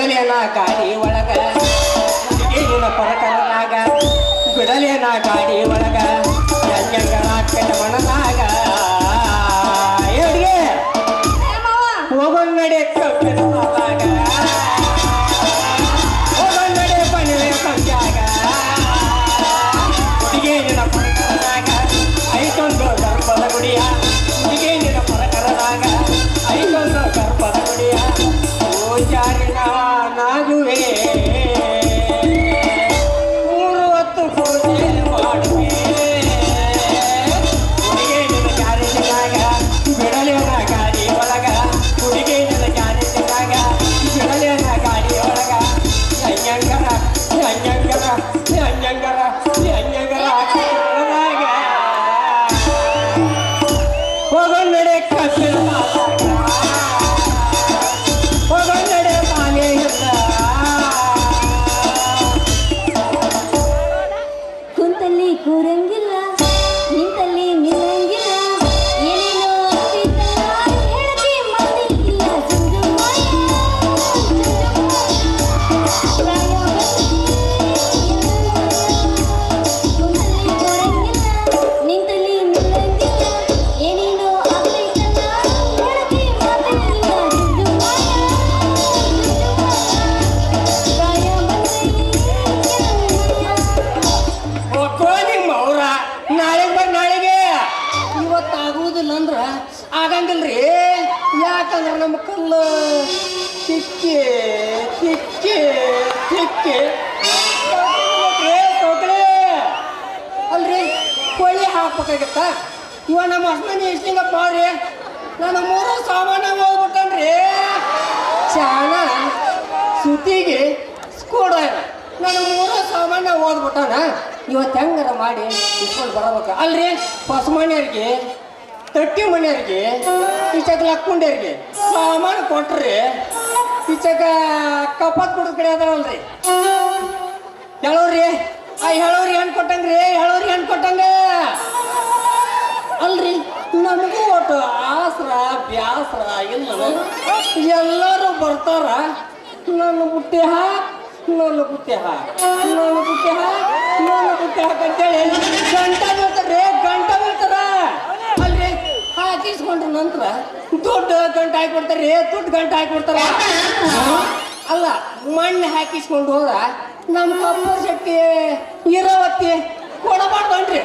ಬಿಡಲೇನ ಗಾಡಿ ಒಳಗ ಹುಡುಗಿನ ಪರಕರನಾಗ ಬಿಡಲೇನ ಗಾಡಿ ಒಳಗ ಹೆಂಗರಾಕಟ ಮನನಾಗ ಹೇಳಿ ಹೋಗೋಣ ನಡೆ ಕಬ್ಬಿನ ಸಾಲಾಗ ಹೋಗೋಣ ನಡೆ ಬಣಿವೆ ಸಂಜಾಗ ಹುಡುಗಿನ ಪರಕರನಾಗ ಐದೊಂದು ಗರ್ಭದ ಗುಡಿಯ ಹುಡುಗಿನ ಪರಕರನಾಗ ಐದೊಂದು ಗರ್ಭದ ಗುಡಿಯ ಪೂಜಾರಿನ ನಾಗುವೆ 3 ಹೊತ್ತು ಪೂಜೆ ಮಾಡುವೆ ಹುಡುಗಿನ ಗ್ಯಾರೇಜಿನಾಗ ಬಿಡಲೇನ ಗಾಡಿ ಒಳಗ ಹುಡುಗಿನ ಗ್ಯಾರೇಜಿನಾಗ ಬಿಡಲೇನ ಗಾಡಿ ಒಳಗ ಅಂಜಂಗರ ಅಂಜಂಗರ ಅಂಜಂಗರ ಅಂಜಂಗರ ಹಾಕಿದಾಗ ಹೋಗೋಣ ನಡೆ ಕಬ್ಬಿನ ಸಾಲಾಗ ಹೋಗೋಣ ನಡೆ ಮಾಲೆ ಕುಂತಲ್ಲಿ ಕೂರಂಗಿಲ್ಲ ನಿಂತಲ್ಲಿ ನಿಲ್ಲಂಗಿಲ್ಲ ಏನೇನೋ ಆಗ್ತಿತ್ತಲ್ಲ ಹೇಳತಿ ಮಾತಿಲ್ಲ ಜುಂಜುಮಾಯ ಕುಂತಲ್ಲಿ ಕೂರಂಗಿಲ್ಲ ನಿಂತಲ್ಲಿ ನಿಲ್ಲಂಗಿಲ್ಲ ಏನೇನೋ ಆಗ್ತಿತ್ತಲ್ಲ ಹೇಳತಿ ಮಾತಿಲ್ಲ ಜುಂಜುಮಾಯ ಪ್ರಾಯ ಕೋಳಿ ಮೌರ ನಾಳೆಗೆ ಬಂದು ನಾಳೆಗೆ ಇವತ್ತಾಗುವುದಿಲ್ಲ ಅಂದ್ರ ಆಗಂಗಿಲ್ರಿ ಯಾಕಂದ್ರೆ ನಮ್ಮ ಕಲ್ಲು ತಿಕ್ಕಿ ತಿಕ್ಕಿ ತಿಕ್ಕಿ ತೊಗಳೆ ಅಲ್ರಿ ಕೋಳಿ ಹಾಕ್ಬೇಕಾಗತ್ತ ಇವ ನಮ್ಮ ಹಸ್ಮನಿ ಇಷ್ಟಿಂಗಪ್ಪ ಅವ್ರಿ ನಾನು 3 ಸಾಮಾನ ಹೋಗ್ಬಿಟ್ಟನ್ರಿ ಚಾಣ ಸುತ್ತಿಗೆ ಸ್ಕೂಡ ನಾನು 3 ಸಾಮಾನ ಓದ್ಬಿಟ್ಟಾನ ಇವತ್ತು ಹೆಂಗಾರ ಮಾಡಿ ಇಸ್ಕೊಂಡು ಬರಬೇಕು ಅಲ್ರಿ ಹೊಸ ಮನೆಯವ್ರಿಗೆ ತಟ್ಟಿ ಮನೆಯವ್ರಿಗೆ ಈಚಕ ಲಕ್ಕೊಂಡವ್ರಿಗೆ ಸಾಮಾನು ಕೊಟ್ರಿ ಈಚಕ ಕಪಾತ್ ಕೊಡೋದ್ ಕಡೆ ಅದಾವಲ್ರಿ ಹೇಳೋರಿ ಹೇಳೋರಿ ಹೆಣ್ ಕೊಟ್ಟಂಗ್ರಿ ಹೇಳೋರಿ ಹೆಣ್ ಕೊಟ್ಟಂಗ ಅಲ್ರಿ ನಮಗೂ ಒಟ್ಟು ಆಸರ ಬ್ಯಾಸರ ಇಲ್ಲ ಎಲ್ಲರೂ ಬರ್ತಾರ ನನ್ನ ಬುಟ್ಟಿ ಹಾಕ್ ನನ್ನ ಬುಟ್ಟಿ ಹಾಕ್ ನನ್ನ ಬುಟ್ಟಿ ಹಾಕ್ ನನ್ನ ಬುಟ್ಟಿ ಹಾಕ್ ಅಂತೇಳಿ ಗಂಟ ಬೀಳ್ತಾರ್ರಿ ಗಂಟ ಬೀಳ್ತಾರ ಅಲ್ರಿ ಹಾಕಿಸ್ಕೊಂಡ್ರ ನಂತರ ದುಡ್ಡು ಗಂಟೆ ಹಾಕಿಬಿಡ್ತಾರ್ರಿ ದುಡ್ಡು ಗಂಟೆ ಹಾಕಿಬಿಡ್ತಾರ ಅಲ್ಲ ಮಣ್ಣು ಹಾಕಿಸ್ಕೊಂಡು ಹೋದ ನಮ್ಮ ಕಬ್ಬು ಶಕ್ತಿ ಇರೋವತ್ತಿ ಕೊಡಬಾರ್ದನ್ರಿ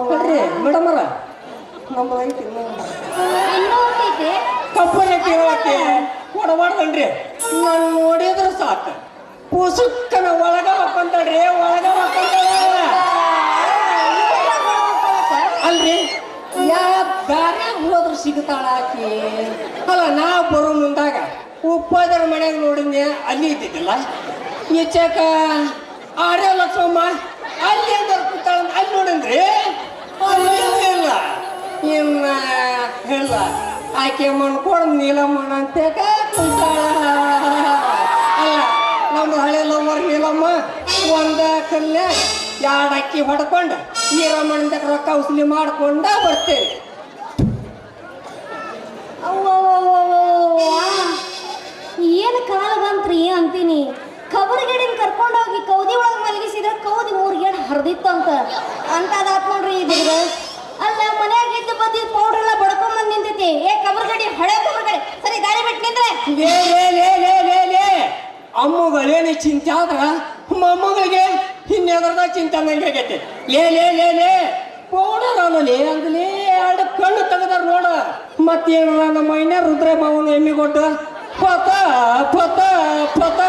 ನೋಡ್ರಿ ಮೇಡಮರ ನಮ್ದು ಐತಿ ಇನ್ನೂ ಐತೆ ಕಬ್ಬು ಶಕ್ತಿ ಇರೋವತ್ತಿ ಕೊಡಬಾರ್ದನ್ರಿ ನಾನು ನೋಡಿದ್ರೆ ಸಾಕು ಪುಸುಕ್ಕನ ಒಳಗ ಹಾಕೊಂತಾಳ್ರಿ ಒಳಗ ಹಾಕೊಂತಾಳ ಅಲ್ರಿ ಯಾವ ದಾರ್ಯಾಗ ಹೋದ್ರೆ ಸಿಗ್ತಾಳ ಆಕಿ ಅಲ್ಲ ನಾ ಬರೋ ಮುಂದಾಗ ಉಪ್ಪಾದರ ಮನ್ಯಾಗ ನೋಡಿದ್ನೆ ಅಲ್ಲಿ ಇದ್ದಿದ್ದಿಲ್ಲ ಈಚಕ ಆರ್ಯ ಲಕ್ಷ್ಮಮ್ಮ ಅಲ್ಲಿ ಅಂತ ಕೂತಾಳ ಅಲ್ಲಿ ನೋಡಿದ್ರಿ ಅಲ್ಲಿ ಇಲ್ಲ ಇನ್ನ ಇಲ್ಲ ಆಕೆ ಮಣ್ಕೊಡ್ ನೀಲಮ್ಮನ ಅಂತ ಕೂತಾಳ ಅಲ್ಲ ನಮ್ಮ ಹಳೆ ಲವರ್ ನೀಲಮ್ಮ ಒಂದ ಕಲ್ಯಾಗ 2 ಅಕ್ಕಿ ಹೊಡ್ಕೊಂಡು ನೀರಮ್ಮನ ರೊಕ್ಕ ಉಸ್ಲಿ ಮಾಡ್ಕೊಂಡ ಬರ್ತೇವೆ ಏನು ಕಾಲ ಬಂತ್ರಿ ಅಂತೀನಿ ಕಬರಿಗಡಿನ ಕರ್ಕೊಂಡೋಗಿ ಕೌದಿ ಒಳಗೆ ಮಲಗಿಸಿದ್ರೆ ಕೌದಿ 3 ಗೇಣ್ ಹರಿದಿತ್ತಂತ ಅಂತದಾತ್ ನೋಡ್ರಿ ಇದ್ರ ಅಲ್ಲ ಮನ್ಯಾಗ ಇದ್ದ ಬದ್ದಿ ಪೌಡ್ರ್ ಎಲ್ಲ ಬಡ್ಕೊಂಡ್ ನಿಂತೈತಿ ಏ ಕಬರ್ಗಡಿ ಹಳೆ ಕಬರ್ಗಡಿ ಸರಿ ಗಾಡಿ ಬಿಟ್ಟು ನಿಂದ್ರೆ ಲೇ ಅಮ್ಮಗಳೇನು ಚಿಂತೆ ಆದ್ರ ಮೊಮ್ಮಗಳಿಗೆ ಇನ್ನೆದ್ರದ ಚಿಂತೆ ನಂಗೆ ಆಗೈತಿ ಲೇ ಪೌಡರ್ ಅನ್ನಲಿ ಅಂದ್ಲಿ 2 ಕಣ್ಣು ತೆಗದಾರ ನೋಡ ಮತ್ತೇನು ನಮ್ಮ ಮೈನ ರುದ್ರ ಮಾವನ ಎಮ್ಮಿ ಕೊಟ್ಟು ಪತ ಪತ ಪತ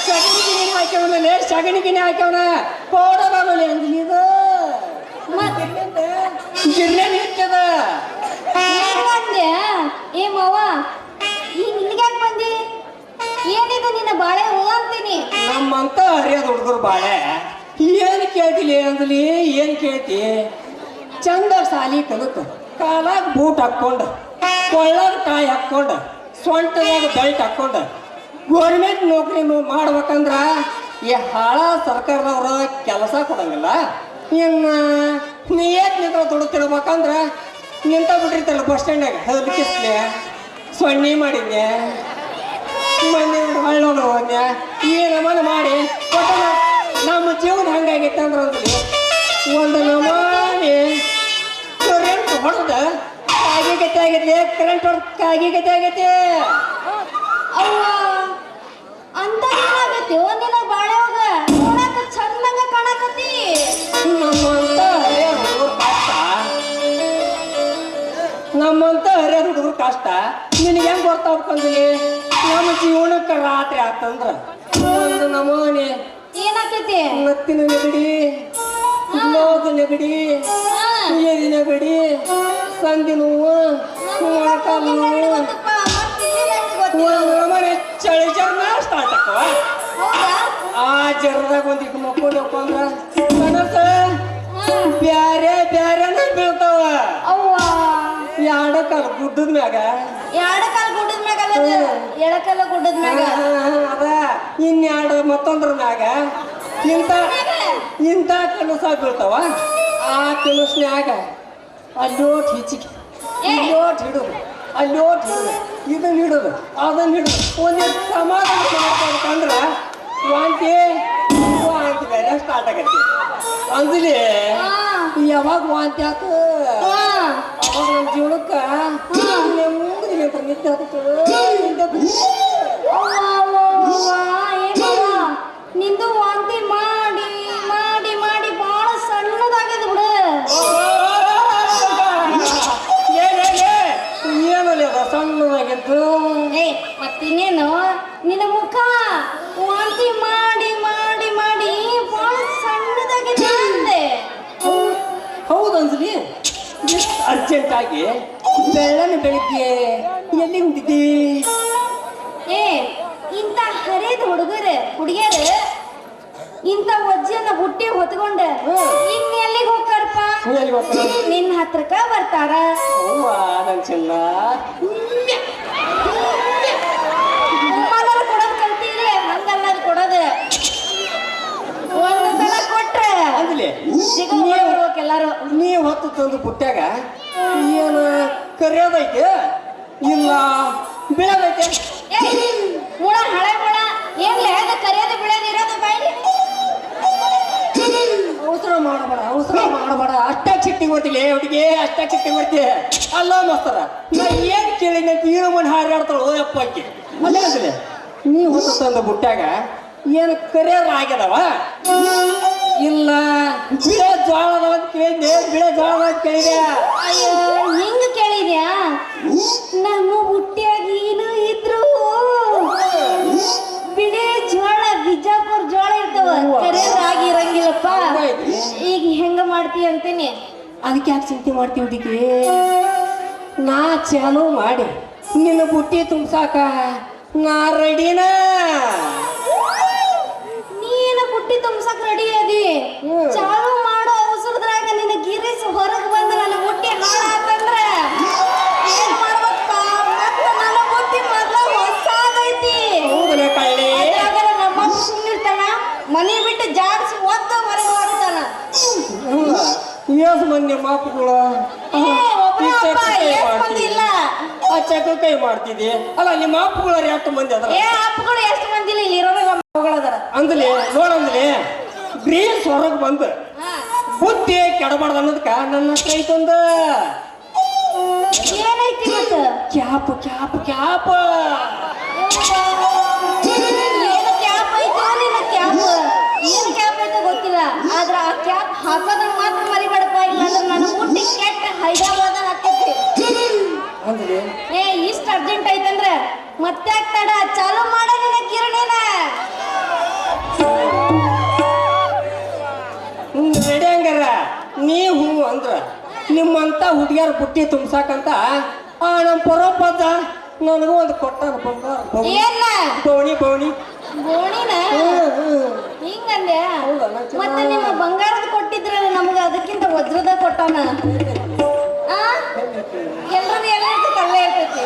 ಸಗಣಿಗಿನಿ ಹಾಕ್ಯವನಲ್ಲಿ ಸಗಣಿಗಿನಿ ಹಾಕ್ಯವನ ಪೌಡರ್ ಅನ್ನಲಿ ಅಂದ್ಲಿ ಇದು ಗಿರ್ಲೇನಿ ಹೆಚ್ಚದ ಏ ಮಾವ ಈ ನಿನ್ಗ್ಯಾಕ್ ಬಂದಿ ಏನಿದೆ ನಿನ್ನ ಬಾಳೆ ಹೂ ಅಂತೀನಿ ನಮ್ಮಂತ ಹರಿಯದ ಹುಡುಗರು ಬಾಳೆ ಏನ್ ಕೇಳ್ತಿಲಿ ಅಂದ್ಲಿ ಏನ್ ಕೇಳ್ತಿ ಚಂದ ಸಾಲಿ ಕಲಿತು ಕಾಲಾಗ ಬೂಟ್ ಹಾಕ್ಕೊಂಡು ಕೊಳ್ಳಾಗ ಕಾಯಿ ಹಾಕ್ಕೊಂಡು ಸೊಂಟದಾಗ ಬೆಲ್ಟ್ ಹಾಕ್ಕೊಂಡು ಗೋರ್ಮೆಂಟ್ ನೌಕರಿ ಮಾಡ್ಬೇಕಂದ್ರ ಈ ಹಾಳ ಸರ್ಕಾರದವ್ರ ಕೆಲಸ ಕೊಡಂಗಿಲ್ಲ ಇನ್ನು ನಿಯತ್ ನಿಂತ ದುಡ್ತಿರ್ಬೇಕಂದ್ರ ನಿಂತ ಬಿಟ್ಟಿರ್ತಾರಲ್ಲ ಬಸ್ ಸ್ಟ್ಯಾಂಡಾಗ ಹಲ್ಕಿಸ್ಲಿ ಸೊನ್ನೆ ಮಾಡಿದ್ನೆ ಮನೆ ಹಳ್ಳೋದು ಹೋದ್ನೆ ಈ ನಮನ ಮಾಡಿ ಒಟ್ಟ ನಮ್ಮ ಜೀವನ ಹಂಗಾಗೈತೆ ಅಂದ್ರೆ ಒಂದು ನಮೂನೆ ಕರೆಂಟ್ ಹೊಡೆದ ಕಾಗಿಗತೆ ಆಗೈತೆ ಕರೆಂಟ್ ಹೊಡೆದ ಕಾಗಿಗತೆ ಆಗೈತೆ ಅವ್ವ ಅಂತ ಏನಾಗೈತಿ ನಿನ್ನ ಬಾಳೆ ಹೋಗ ನೋಡಾಕ ಚಂದಂಗ ಕಾಣಕತ್ತಿ ನಮ್ಮಂತ ಹರಿಯ ಹುಡುಗರು ಕಷ್ಟ ನಿನಗೆ ಹೆಂಗ್ ಗೊತ್ತಾಗ್ಬೇಕಂದ್ರೆ ನಮ್ಮ ಜೀವನಕ್ಕೆ ರಾತ್ರಿ ಆತಂದ್ರ ಒಂದು ನಮೂನೆ ಏನಾಕೈತಿ ಮತ್ತಿನ ನೆಗಡಿ ನೋವು ನೆಗಡಿ ಏರಿ ನೆಗಡಿ ಸಂಧಿ ನೋವು ಮೊಳಕಾಲು ನೋವು ಒಂದು ನಮೂನೆ ಚಳಿ ಜರ್ನ ಸ್ಟಾರ್ಟ್ ಆಕವ ಆ ಜರ್ದಾಗ ಒಂದಿಟ್ಟು ಮಕ್ಕೊಂಡಪ್ಪ ಅಂದ್ರ ಕನಸ ಬ್ಯಾರೆ ಬ್ಯಾರೆನ ಬೀಳ್ತಾವ ಎಡಕಾಲ ಗುಡ್ಡದ ಮ್ಯಾಗ ಎಡಕಾಲ ಗುಡ್ಡದ ಮ್ಯಾಗ ಎಡಕಾಲ ಗುಡ್ಡದ ಮ್ಯಾಗ ಅದ ಇನ್ನೆರಡು ಮತ್ತೊಂದ್ರ ಮ್ಯಾಗ ಇಂಥ ಕನಸ ಬೀಳ್ತಾವ ಆ ಕನಸ್ನ್ಯಾಗ ಅಲ್ಲೋಟ್ ಹಿಚಿಕೆ ಇಲ್ಲೋಟ್ ಹಿಡುದು ಅಲ್ಲೋಟ್ ಹಿಡುದು ಇದನ್ನ ಹಿಡುದು ಅದನ್ನ ಹಿಡುದು ಒಂದಿಷ್ಟು ಸಮಾಧಾನ ಮಾಡ್ಬೇಕಂದ್ರ ವಾಂತಿ ವಾಂತಿ ಬೇರೆ ಸ್ಟಾರ್ಟ್ ಆಗತ್ತೆ ಅಂದ್ಲಿ ಯಾವಾಗ ವಾಂತಿ ಆತ ಅವಾಗ ನಮ್ಮ ಜೀವನಕ್ಕ ನಿಂದು ವಾಂತಿ ಮಾಡಿ ಮಾಡಿ ಮಾಡಿ ಬಹಳ ಸಣ್ಣದಾಗಿದೆ ಬಿಡು ಏನಲ್ಲ ಅದ ಸಣ್ಣದಾಗಿದ್ದು ಮತ್ತಿನ್ನೇನು ನಿನ್ನ ಮುಖ ವಾಂತಿ ಮಾಡಿ ಮಾಡಿ ಮಾಡಿ ಬಹಳ ಸಣ್ಣದಾಗಿದೆ ಅಂದೆ ಹೌದು ಅಂಜಲಿ ಅರ್ಜೆಂಟ್ ಆಗಿ ಬೆಳ್ಳನ ಬೆಳಿಗ್ಗೆ ಎಲ್ಲಿ ಹೊಂಟಿದ್ದಿ ಇಂಥ ಹರಿದ ಹುಡುಗಿಯರು ಇಂಥ ವಜ್ಜನ್ನ ಹುಟ್ಟಿ ಹೊತ್ಕೊಂಡ ಇನ್ನೆಲ್ಲಿಗೆ ಹೋಗ್ತಾರಪ್ಪ ನಿನ್ನ ಹತ್ರಕ್ಕ ಬರ್ತಾರ ನನ್ ಚೆನ್ನ ಮನೇಲಿ ಕೊಡೋದು ಕಲ್ತಿದ್ರೆ ಹಂಗಲ್ಲ ಅದು ಕೊಡೋದು ಒಂದು ಸಲ ಕೊಟ್ರೆ ಅಂದ್ಲಿ ಎಲ್ಲಾರು ನೀವು ಹೊತ್ತು ತಂದು ಪುಟ್ಟ್ಯಾಗ ಏನು ಕರಿಯೋದೈತೆ ಇಲ್ಲ ಬೆಳೆದೈತೆ ಮುಳ ಹಳೆ ಮುಳ ಏನ್ಲೆ ಅದು ಕರಿಯೋದು ಬಿಡೋದು ಇರೋದು ಬಾಯಿ ಅವಸರ ಮಾಡಬೇಡ ಅಷ್ಟ ಚಿಟ್ಟಿ ಬರ್ತಿಲ್ಲ ಹುಡುಗಿ ಅಷ್ಟ ಚಿಟ್ಟಿ ಬರ್ತಿ ಅಲ್ಲ ಮಸ್ತರ ನಾ ಏನ್ ಕೇಳಿನ ತೀರು ಮಣ್ಣು ಹಾರಾಡ್ತಾಳ ಓಯಪ್ಪ ಅಕ್ಕಿ ಅಲ್ಲೇ ಅಂದ್ಲಿ ನೀವು ಹೊತ್ತು ತಂದು ಬುಟ್ಟ್ಯಾಗ ಏನು ಕರಿಯರ್ ಆಗ್ಯದವ ಇಲ್ಲ ಬಿಳೆ ಜೋಳದ ಅಂತ ಕೇಳಿದ್ದೆ ಬಿಳೆ ಜೋಳದ ಅಂತ ಕೇಳಿದೆ ಅಯ್ಯೋ ಹಿಂಗ ಕೇಳಿದ್ಯಾ ನಮ್ಮ ಹುಟ್ಟಿಯಾಗಿ ಏನು ಇದ್ರು ಬಿಳಿ ಜೋಳ ಬಿಜಾಪುರ ಜೋಳ ಇರ್ತಾವ ಕರಿಯರಾಗಿ ಇರಂಗಿಲ್ಲಪ್ಪ ಈಗ ಹೆಂಗ ಮಾಡ್ತೀಯ ಅಂತೀನಿ ಅದಕ್ಕೆ ಯಾಕೆ ಚಿಂತೆ ಮಾಡ್ತೀವಿ ಹುಡುಗಿ ನಾ ಚಾಲು ಮಾಡಿ ನಿನ್ನ ಬುಟ್ಟಿ ತುಂಬ್ಸಾಕ ನಾ ರೆಡಿನ ನೀನು ಬುಟ್ಟಿ ತುಂಬಸಕ್ ರೆಡಿ ಅದಿ ಚಾಲು ಮಾಡೋ ಅವಸರದ್ರಾಗ ನಿನ್ನ ಗಿರೀಶ್ ಹೊರಗೆ ಬಂದು ನನ್ನ ಬುಟ್ಟಿ ಹಾಳಾತಂದ್ರ ಏನ್ ಮಾಡ್ಬೇಕಪ್ಪ ಮತ್ತ ನನ್ನ ಬುಟ್ಟಿ ಮೊದ್ಲ ಹೊಸಾದೈತಿ ಅದ್ರಾಗ ನಮ್ಮ ಸುಮ್ಮನಿರ್ತಾನ ಮನೆ ಬಿಟ್ಟು ಜಾಡ್ಸಿ ಒದ್ದ ಹೊರಗೆ ಹೋಗ್ತಾನ ಏಸ್ ಮಂದಿ ಮಾಪುಗಳು ಇಲ್ಲ ಚಕ್ಕ ಕೈ ಮಾಡ್ತಿದ್ದಿ ಅಲ್ಲ ನಿಮ್ಮ ಮಾಪುಗಳು ಎಷ್ಟು ಮಂದಿ ಅದ್ರ ಅಪ್ಪಗಳು ಎಷ್ಟು ಮಂದಿ ಇಲ್ಲಿ ಇರೋರೆಲ್ಲ ಮಗಳದಾರ ಅಂದ್ಲಿ ನೋಡಂದ್ಲಿ ಗ್ರೀಸ್ ಹೊರಗೆ ಬಂದು ಬುದ್ಧಿ ಕೆಡಬಾರ್ದು ಅನ್ನೋದಕ್ಕ ನನ್ನ ಹತ್ರ ಐತೊಂದ ಏನೈತಿ ಮತ್ತ ಕ್ಯಾಪ್ ಕ್ಯಾಪ್ ಕ್ಯಾಪ್ ಏನು ಕ್ಯಾಪ್ ಐತೋ ನಿನ್ನ ಕ್ಯಾಪ್ ಏನು ಕ್ಯಾಪ್ ಐತೋ ಗೊತ್ತಿಲ್ಲ ಆದ್ರ ಆ ಕ್ಯಾಪ್ ಹಾಕೋದನ್ನ ಮಾತ್ರ ಮರಿಬೇಡಪ್ಪ ಇಲ್ಲ ಅಂದ್ರೆ ನನ್ನ ಬುಟ್ಟಿ ಕೆಟ್ಟ ಹೈದರಾಬಾದ ಹಾಕೈತಿ ಅಂದ್ಲಿ ಇಷ್ಟ ಅರ್ಜೆಂಟ್ ಐತಂದ್ರೆ ಮತ್ತೆ ತಡ ಚಾಲು ಮಾಡ ನಿನ್ನ ಕಿರಣಿನ ರೆಡಿ ಹಂಗಾರ ನೀವು ಅಂದ್ರ ನಿಮ್ಮಂತ ಹುಡುಗಿಯರ ಬುಟ್ಟಿ ತುಂಬ್ಸಾಕಂತ ನಮ್ಮ ಪರೋಪದ ನನಗೂ ಒಂದು ಕೊಟ್ಟಾನ ಏನ ಬೋಣಿ ಬೋಣಿ ಗೋಣಿನ ಹಿಂಗಂದ್ಯ ಮತ್ತೆ ನಿಮ್ಮ ಬಂಗಾರದ ಕೊಟ್ಟಿದ್ರಲ್ಲ ನಮ್ಗೆ ಅದಕ್ಕಿಂತ ವಜ್ರದ ಕೊಟ್ಟಾನ ಎಲ್ಲರದು ಎಲ್ಲ ಇರ್ತೈತಿ ಅಲ್ಲೇ ಇರ್ತೈತಿ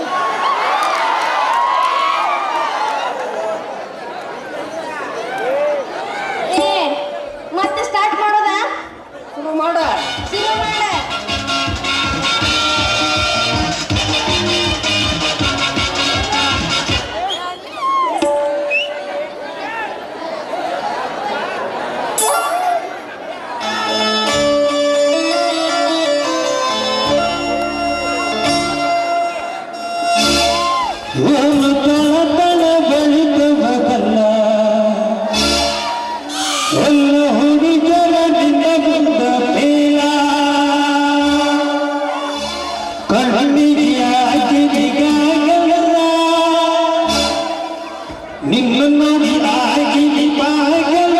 ಮತ್ತೆ ಸ್ಟಾರ್ಟ್ ಮಾಡೋದಾ ಶುರು ಮಾಡ ಶುರು ಮಾಡ ಏನು ತಳ ತಳ ಬೆಳಿತವಲ್ಲ ಎಲ್ಲ ಹುಡುಗರ ನಿನ್ನ ಬಂದ ಮೇಲ ಕಣ್ಣಿಗೆ ಆಗಿದಿಗಾಗಲ್ಲ ನಿನ್ನ ನೋಡಿ ಆಗಿದಿ ಪಾಗಲ್ಲ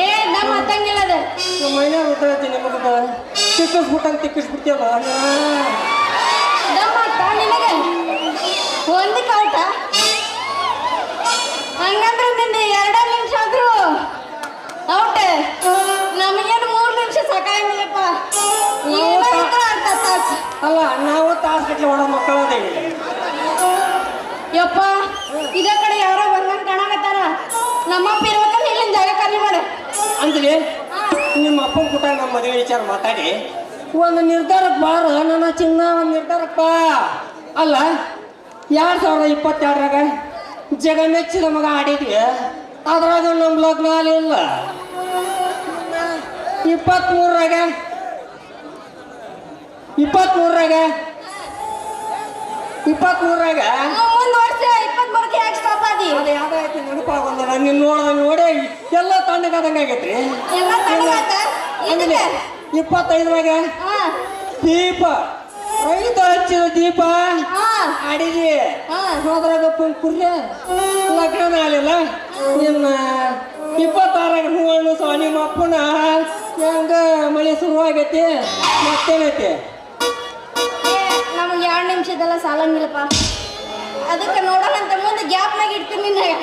ಏ ನಮ್ಮ ಹತ್ತಂಗಿಲ್ಲ ಅದು ಮೈನಾಗ ಉತ್ತರತಿ ನಿಮಗ ತಿಕ್ಕಿಸ್ಬಿಡ್ತೀಯಲ್ಲ ನಮ್ಮ ಹತ್ತ ನಿನಗೆ ಒಂದಕ್ಕೆ ಔಟ ಹಂಗಂದ್ರೆ ನಿಂದು 2 ನಿಮಿಷ ಆದ್ರು ಔಟ್ ನಮಗೇನು 3 ನಿಮಿಷ ಸಾಕಾಗಿಲ್ಲಪ್ಪ ಅರ್ಧ ತಾಸು ಅಲ್ಲ ನಾವು ತಾಸ್ಗಟ್ಲೆ ಒಡ ಮಕ್ಕಳದೇವಿ ಯಪ್ಪ ಇದ ಕಡೆ ಯಾರೋ ಬಂದಂಗೆ ಕಾಣಕತ್ತಾರ ನಮ್ಮಪ್ಪ ಇರ್ಬೇಕಂದ್ರೆ ಇಲ್ಲಿಂದ ಜಾಗ ಖಾಲಿ ಮಾಡು ಅಂದ್ಲಿ ನಿಮ್ಮ ಅಪ್ಪನ ಕೂಟ ನಮ್ಮ ಮದುವೆ ವಿಚಾರ ಮಾತಾಡಿ ಒಂದು ನಿರ್ಧಾರಕ್ಕೆ ಬಾರ ನನ್ನ ಚಿನ್ನ ಒಂದು ನಿರ್ಧಾರಕ್ಕೆ ಬಾ ಅಲ್ಲ 2022ರಾಗ ಜಗ ಮೆಚ್ಚಿದ ಮಗ ಆಡಿದ್ವಿ ಅದ್ರಾಗ ನಮ್ಮ ಲಗ್ನ ಆಗಲಿಲ್ಲ 23ರಾಗ 23ರಾಗ ಮುಂದ್ ವರ್ಷ 23ಕ್ಕೆ ಯಾಕೆ ಸ್ಟಾಪ್ ಆದಿ ಅದು ಯಾವ್ದಾಯ್ತು ನೆನಪಾಗೊಂದಿಲ್ಲ ನೀನು ನೋಡಿ ಎಲ್ಲ ತಣ್ಣಗಾದಂಗೆ ಆಗೈತ್ರಿ ಎಲ್ಲ ತಣ್ಣಗಾತ ಆಮೇಲೆ 25ರಾಗ ದೀಪ ರೈತ ಹಚ್ಚಿದ ದೀಪ ಆಡಿದ್ವಿ ಅದ್ರಾಗ ಕುರ್ಲೆ ಲಗ್ನ ಆಗಲಿಲ್ಲ ಇನ್ನು 26ರಾಗ ಹೂವನ್ನು ಸಹ ನಿಮ್ಮ ಅಪ್ಪನ ಹೆಂಗ ಮಳೆ ಶುರುವಾಗೈತಿ ಮತ್ತೇನೈತಿ ನಮಗೆ 2 ನಿಮಿಷದೆಲ್ಲ ಸಾಲಂಗಿಲ್ಲಪ್ಪ ಅದಕ್ಕೆ ನೋಡೋಣಂತ ಮುಂದೆ ಗ್ಯಾಪ್ನಾಗ ಇಡ್ತೀನಿ ನಿನ್ನಾಗ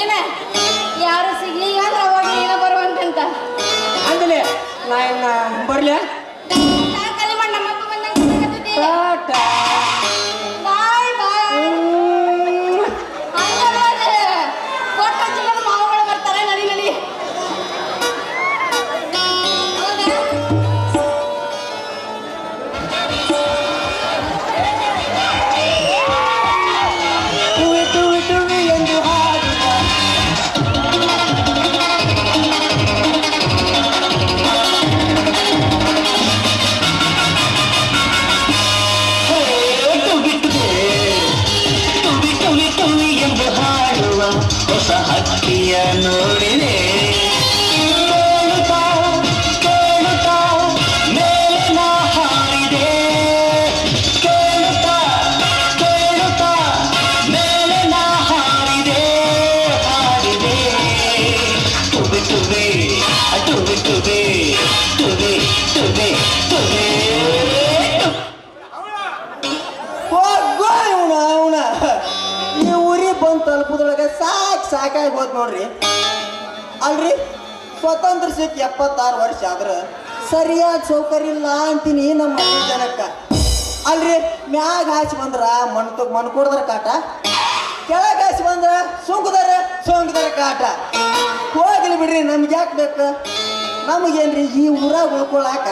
ಏನ ಯಾರು ಸಿಗ್ಲಿ ಅಂದ್ರೆ ಅವಾಗ ಏನೋ ಬರುವಂತಂತ ಅಂದಲೇ ನಾ ಇನ್ನ ಬರ್ಲಿ ಖಾಲಿ ಮಾಡಿ ನಮ್ಮಪ್ಪ ಬಂದಂಗೆ ಟಾಟಾ ಬಾಯ್ ಬಾಯ್ ಕೊಟ್ಟ ಜಿಲ್ಲದ ಮಾವುಗಳು ಬರ್ತಾರೆ ನಡಿ ನಡಿ ಟುವಿ ಟುವಿ ಟುವಿ ಎಂದು ಹಾಡು ಹುಡುಗಿಯ ನೋಡಿದೆ ಕೇಳುತ್ತಾ ಕೇಳುತ್ತಾ ಮೇಲೆ ನಾ ಹಾರಿದೆ ಕೇಳುತ್ತಾ ಕೇಳುತ್ತಾ ಮೇಲೆ ನಾ ಹಾರಿದೆ ಹಾರಿದೆ ತುಬೆ ತುಬೆ ತುಬೆ ತುಬೆ ತುಬೆ ತುಬೆ ತುಬೆ ಹೋಗೋ ಇವನ ಈ ಊರಿಗೆ ಬಂದು ತಲುಪುದ್ರೊಳಗೆ ಸಾಕಾಗಿ ಹೋದ್ ನೋಡ್ರಿ. ಅಲ್ರಿ ಸ್ವತಂತ್ರ ಸಿಕ್ಕ 76 ವರ್ಷ ಆದ್ರ ಸರಿಯಾದ ಸೌಕರ್ಯ ಇಲ್ಲ ಅಂತೀನಿ ನಮ್ಮ ಮನೆ ಜನಕ್ಕ. ಅಲ್ರಿ ಮ್ಯಾಗ ಹಾಸಿ ಬಂದ್ರ ಮಣ್ ಕೊಡದ್ರ ಕಾಟ, ಕೆಳಗೆ ಹಾಸಿ ಬಂದ್ರ ಸೋಂಕದರ ಕಾಟ. ಹೋಗ್ಲಿ ಬಿಡ್ರಿ, ನಮ್ಗೆ ಯಾಕೆ ಬೇಕು? ನಮಗೇನ್ರಿ ಈ ಊರಾಗ ಉಳ್ಕೊಳಾಕ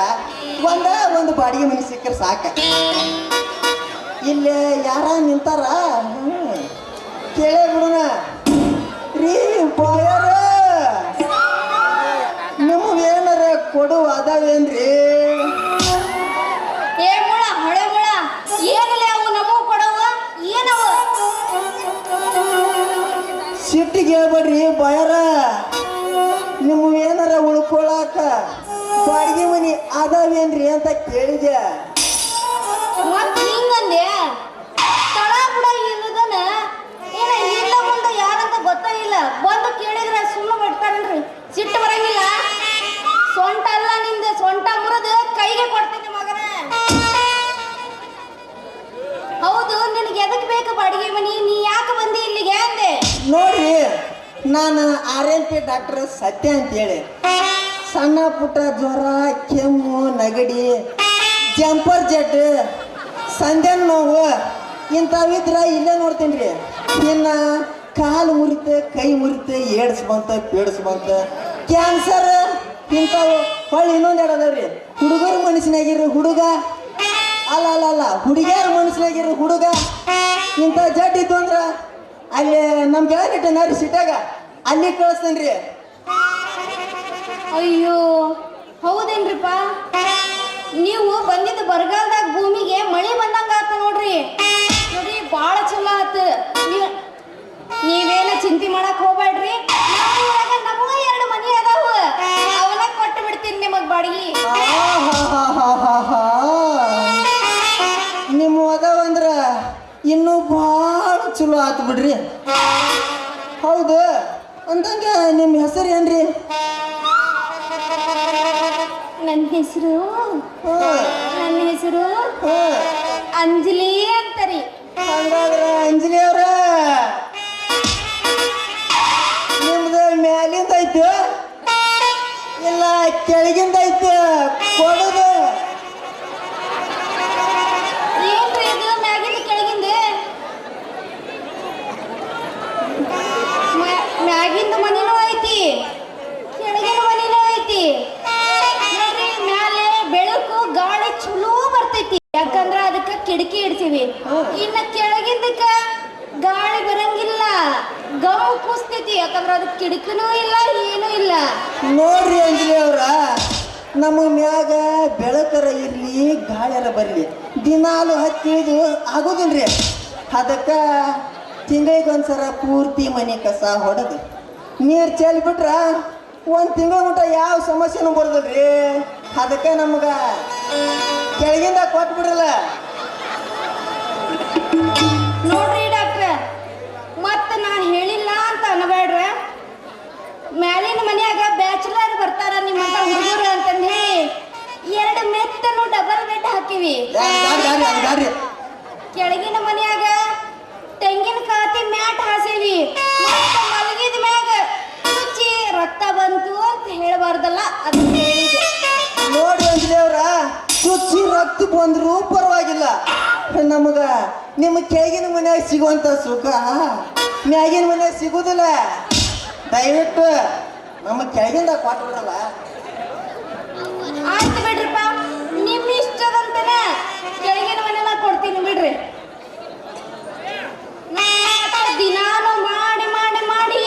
ಒಂದು ಬಾಡಿಗೆ ಮನೆ ಸಿಕ್ಕರೆ ಸಾಕ. ಇಲ್ಲೇ ಯಾರ ನಿಂತಾರ ಕೇಳೇ ಬಿಡೋಣ. ರೀ ಬಾಯರ ನಿಮಗೇನಾರ ಕೊಡು ಅದಾವೇನ್ರಿ? ಏ ಮುಳ ಹಳೆ ಮುಳ ಏನಲ್ಲ ಅವು ನಮಗೂ ಕೊಡವ ಏನವ? ಸಿಟ್ಟಿಗೆ ಹೇಳ್ಬೇಡ್ರಿ ಬಾಯರ, ನಿಮಗೇನಾರ ಉಳ್ಕೊಳಾಕ ಬಾಡಿಗೆ ಮನಿ ಅದಾವೇನ್ರಿ ಅಂತ ಕೇಳಿದೆ. ಮತ್ ಹಿಂಗಂದೆ ತಳ ಬುಡ ಇಲ್ಲದನ ಏನ ಇಲ್ಲ ಮುಂದೆ ಯಾರಂತ ಗೊತ್ತಾಗಿಲ್ಲ. ಬಂದು ಕೇಳಿದ್ರೆ ಸುಳ್ಳು ಬಿಡ್ತಾರಲ್ರಿ, ಸಿಟ್ಟು ಬರಂಗಿಲ್ಲ. ಸೊಂಟ ಅಲ್ಲ ನಿಂದ, ಸೊಂಟ ಮುರಿದು ಕೈಗೆ ಕೊಡ್ತೀನಿ ಮಗನ. ಹೌದು, ನಿನಗೆ ಎದಕ್ ಬೇಕು ಬಾಡಿಗೆ ಮನಿ? ನೀ ಯಾಕೆ ಬಂದಿ ಇಲ್ಲಿಗೆ ಅಂದೆ? ನೋಡ್ರಿ, ನಾನು RMP ಡಾಕ್ಟರ್ ಸತ್ಯ ಅಂತೇಳಿ ಸಣ್ಣ ಪುಟ್ಟ ಜ್ವರ, ಕೆಮ್ಮು, ನೆಗಡಿ, ಜಂಪರ್ ಜೆಟ್, ಸಂಧ್ಯಾನ ನೋವು ಇಂಥವಿದ್ರೆ ಇಲ್ಲೇ ನೋಡ್ತೀನಿ ರೀ. ಇನ್ನು ಕಾಲು ಮುರಿತ, ಕೈ ಮುರಿತ, ಏಡ್ಸ್ ಬಂತ, ಪೇಡ್ಸ್ ಬಂತ, ಕ್ಯಾನ್ಸರ್ ಇಂಥವು ಹೊಳ್ಳಿ ಇನ್ನೊಂದು ಅದಾವ್ರಿ. ಹುಡುಗರ ಮನಸ್ಸಿನಾಗಿರೋ ಹುಡುಗ ಅಲ್ಲ ಹುಡುಗಿಯರ ಮನಸ್ಸಿನಾಗಿರೋ ಹುಡುಗ ಇಂಥ ಜಡ್ ಇತ್ತು ಅಂದ್ರೆ ಅಲ್ಲಿ ನಮ್ಮ ಗೆಳಗಿಟ್ಟ ನಾರಿ ಸಿಟ್ಟಾಗ ಅಲ್ಲಿ ಕಳಿಸ್ತೇನೆ ರೀ. ಅಯ್ಯೋ ಹೌದೇನ್ರಿಪ್ಪ? ನೀವು ಬಂದಿದ್ದು ಬರಗಾಲದಾಗ ಭೂಮಿಗೆ ಮಳಿ ಬಂದಂಗ ಆತ ನೋಡ್ರಿ. ನೋಡಿ ಭಾಳ ಚಲೋ ಆತು. ನೀವೇನ ಚಿಂತೆ ಮಾಡಕ್ ಹೋಗ್ಬೇಡ್ರಿ. ನಮಗ 2 ಮನಿ ಅದಾವ, ಅವನ್ನ ಕೊಟ್ಟು ಬಿಡ್ತೀನಿ ನಿಮಗ್ ಬಾಡಿಗೆ. ನಿಮ್ಮ ಅದಾವಂದ್ರ ಇನ್ನೂ ಭಾಳ ಚಲೋ ಆತು ಬಿಡ್ರಿ. ಹೌದು ಅಂದಂಗ ನಿಮ್ಮ ಹೆಸರು ಏನ್ರಿ? ನನ್ನ ಹೆಸರು ಅಂಜಲಿ ಅಂತರಿ. ಹಂಗಾದ್ರ ಅಂಜಲಿ ಅವ್ರ ನಿಮ್ದು ಮ್ಯಾಲಿಂದ ಐತೆ ಇಲ್ಲ ಕೆಳಗಿಂದ ಐತೆ ಕೊಡೋದು? ಏನ್ರಿ ಇದು ಮ್ಯಾಗಿಂದ ಕೆಳಗಿಂದ? ಮ್ಯಾಗಿಂದ ಮನಿನೂ ಐತಿ, ಕೆಳಗಿನ ಮನಿನೂ ಐತಿ. ನೋಡ್ರಿ, ಮ್ಯಾಲೆ ಬೆಳಕು ಗಾಳಿ ಚಲೋ ಬರ್ತೈತಿ, ಯಾಕಂದ್ರ ಅದಕ್ಕ ಕಿಟಕಿ ಇಡ್ತೀವಿ. ಇನ್ನ ಕೆಳಗಿಂದಕ್ಕ ಗಾಳಿ ಬರಂಗಿಲ್ಲ, ಗಮ್ ಕೂಸ್ತೈತಿ, ಯಾಕಂದ್ರ ಅದಕ್ಕೆ ಕಿಟಕಿನೂ ಇಲ್ಲ, ಏನೂ ಇಲ್ಲ. ನೋಡ್ರಿ ಅಂಜಲಿ ಅವ್ರ, ನಮ್ಮ ಮ್ಯಾಗ ಬೆಳಕರ ಇರ್ಲಿ ಗಾಳಿಯರ ಬರ್ಲಿ ದಿನಾಲು ಹತ್ತಿಳಿದು ಆಗೋದಿಲ್ರಿ. ಅದಕ್ಕೆ ತಿಂಗಳಿಗೊಂದ್ಸರ ಪೂರ್ತಿ ಮನೆ ಕಸ ಹೊಡೆದು ನೀರು ಚೆಲ್ಬಿಟ್ರ 1 ತಿಂಗಳ ಮಟ್ಟ ಯಾವ ಸಮಸ್ಯೆನೂ ಬರೋದಿಲ್ರಿ. ಅದಕ್ಕೆ ನಮ್ಗೆ ಕೆಳಗಿಂದ ಕೊಟ್ಬಿಡ್ರಲ್ಲ. ನೋಡ್ರಿ ಡಾಕ್ಟ್ರ, ಮತ್ತ ನಾ ಹೇಳಿಲ್ಲ ಅಂತ ಅನ್ಬೇಡ್ರ. ಮ್ಯಾಲಿನ ಮನ್ಯಾಗ ಬ್ಯಾಚುಲರ್ ಬರ್ತಾರ ನಿಮ್ಮಂತ ಹುಡುಗರು ಅಂತಂದು ಹೇಳಿ 2 ಮೆತ್ತನು ಡಬಲ್ ಬೆಡ್ ಹಾಕಿವಿ. ಕೆಳಗಿನ ಮನ್ಯಾಗ ತೆಂಗಿನ ಕಾತಿ ಮ್ಯಾಟ್ ಹಾಸೇವಿ. ಮಲಗಿದ ಮ್ಯಾಗ ಚುಚ್ಚಿ ರಕ್ತ ಬಂತು ಅಂತ ಹೇಳಬಾರ್ದಲ್ಲ, ಅದನ್ನ ಹೇಳಿದೆ. ನೋಡಿ ಅಂಜಲಿ ಅವ್ರ, ಚುಚ್ಚಿ ರಕ್ತ ಬಂದ್ರು ಪರವಾಗಿಲ್ಲ, ನಮಗ ನಿಮ್ಮ ಕೆಳಗಿನ ಮನ್ಯಾಗ ಸಿಗುವಂತ ಸುಖ ಮ್ಯಾಗಿನ ಮನ್ಯಾಗ ಸಿಗುದಿಲ್ಲ. ದಯವಿಟ್ಟು ನಮ್ಮ ಕೆಳಗಿಂದ ಕೊಟ್ಬಿಡ್ರಲ್ಲ. ಆಯ್ತು ಬಿಡ್ರಿಪ್ಪ, ನಿಮ್ಮ ಇಷ್ಟದಂತನ ಕೆಳಗಿನ ಮನೆನ ಕೊಡ್ತೀನಿ ಬಿಡ್ರಿ. ದಿನಾನು ಮಾಡಿ ಮಾಡಿ ಮಾಡಿ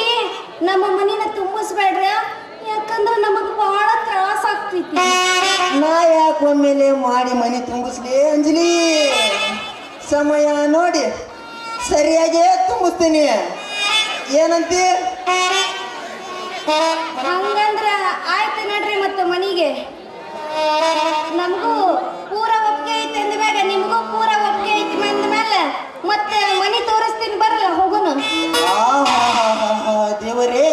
ನಮ್ಮ ಮನಿನ ತುಂಬಿಸ್ಬೇಡ್ರ, ಯಾಕಂದ್ರೆ ನಮಗ್ ಬಹಳ ತ್ರಾಸ ಆಗ್ತೈತಿ. ನಾ ಯಾಕೆ ಒಮ್ಮೆಲೆ ಮಾಡಿ ಮನೆ ತುಂಬಿಸ್ಲಿ ಅಂಜಲಿ? ಸಮಯ ನೋಡಿ ಸರಿಯಾಗೇ ತುಂಬಿಸ್ತೀನಿ. ಏನಂತಿ? ಹಂಗಂದ್ರ ಆಯ್ತು ನಡ್ರಿ ಮತ್ತು ಮನಿಗೆ ನಮಗೂ ಪೂರ ಒಪ್ಪಿಗೆ ಐತಿ ಅಂದ್ಮ್ಯಾಗ ನಿಮಗೂ ಪೂರ ಒಪ್ಪಿಗೆ ಐತಿ ಅಂದ್ಮೇಲೆ ಮತ್ತೆ ಮನಿ ತೋರಿಸ್ತೀನಿ ಬರಲ್ಲ ಹೋಗೋನು. ದೇವರೇ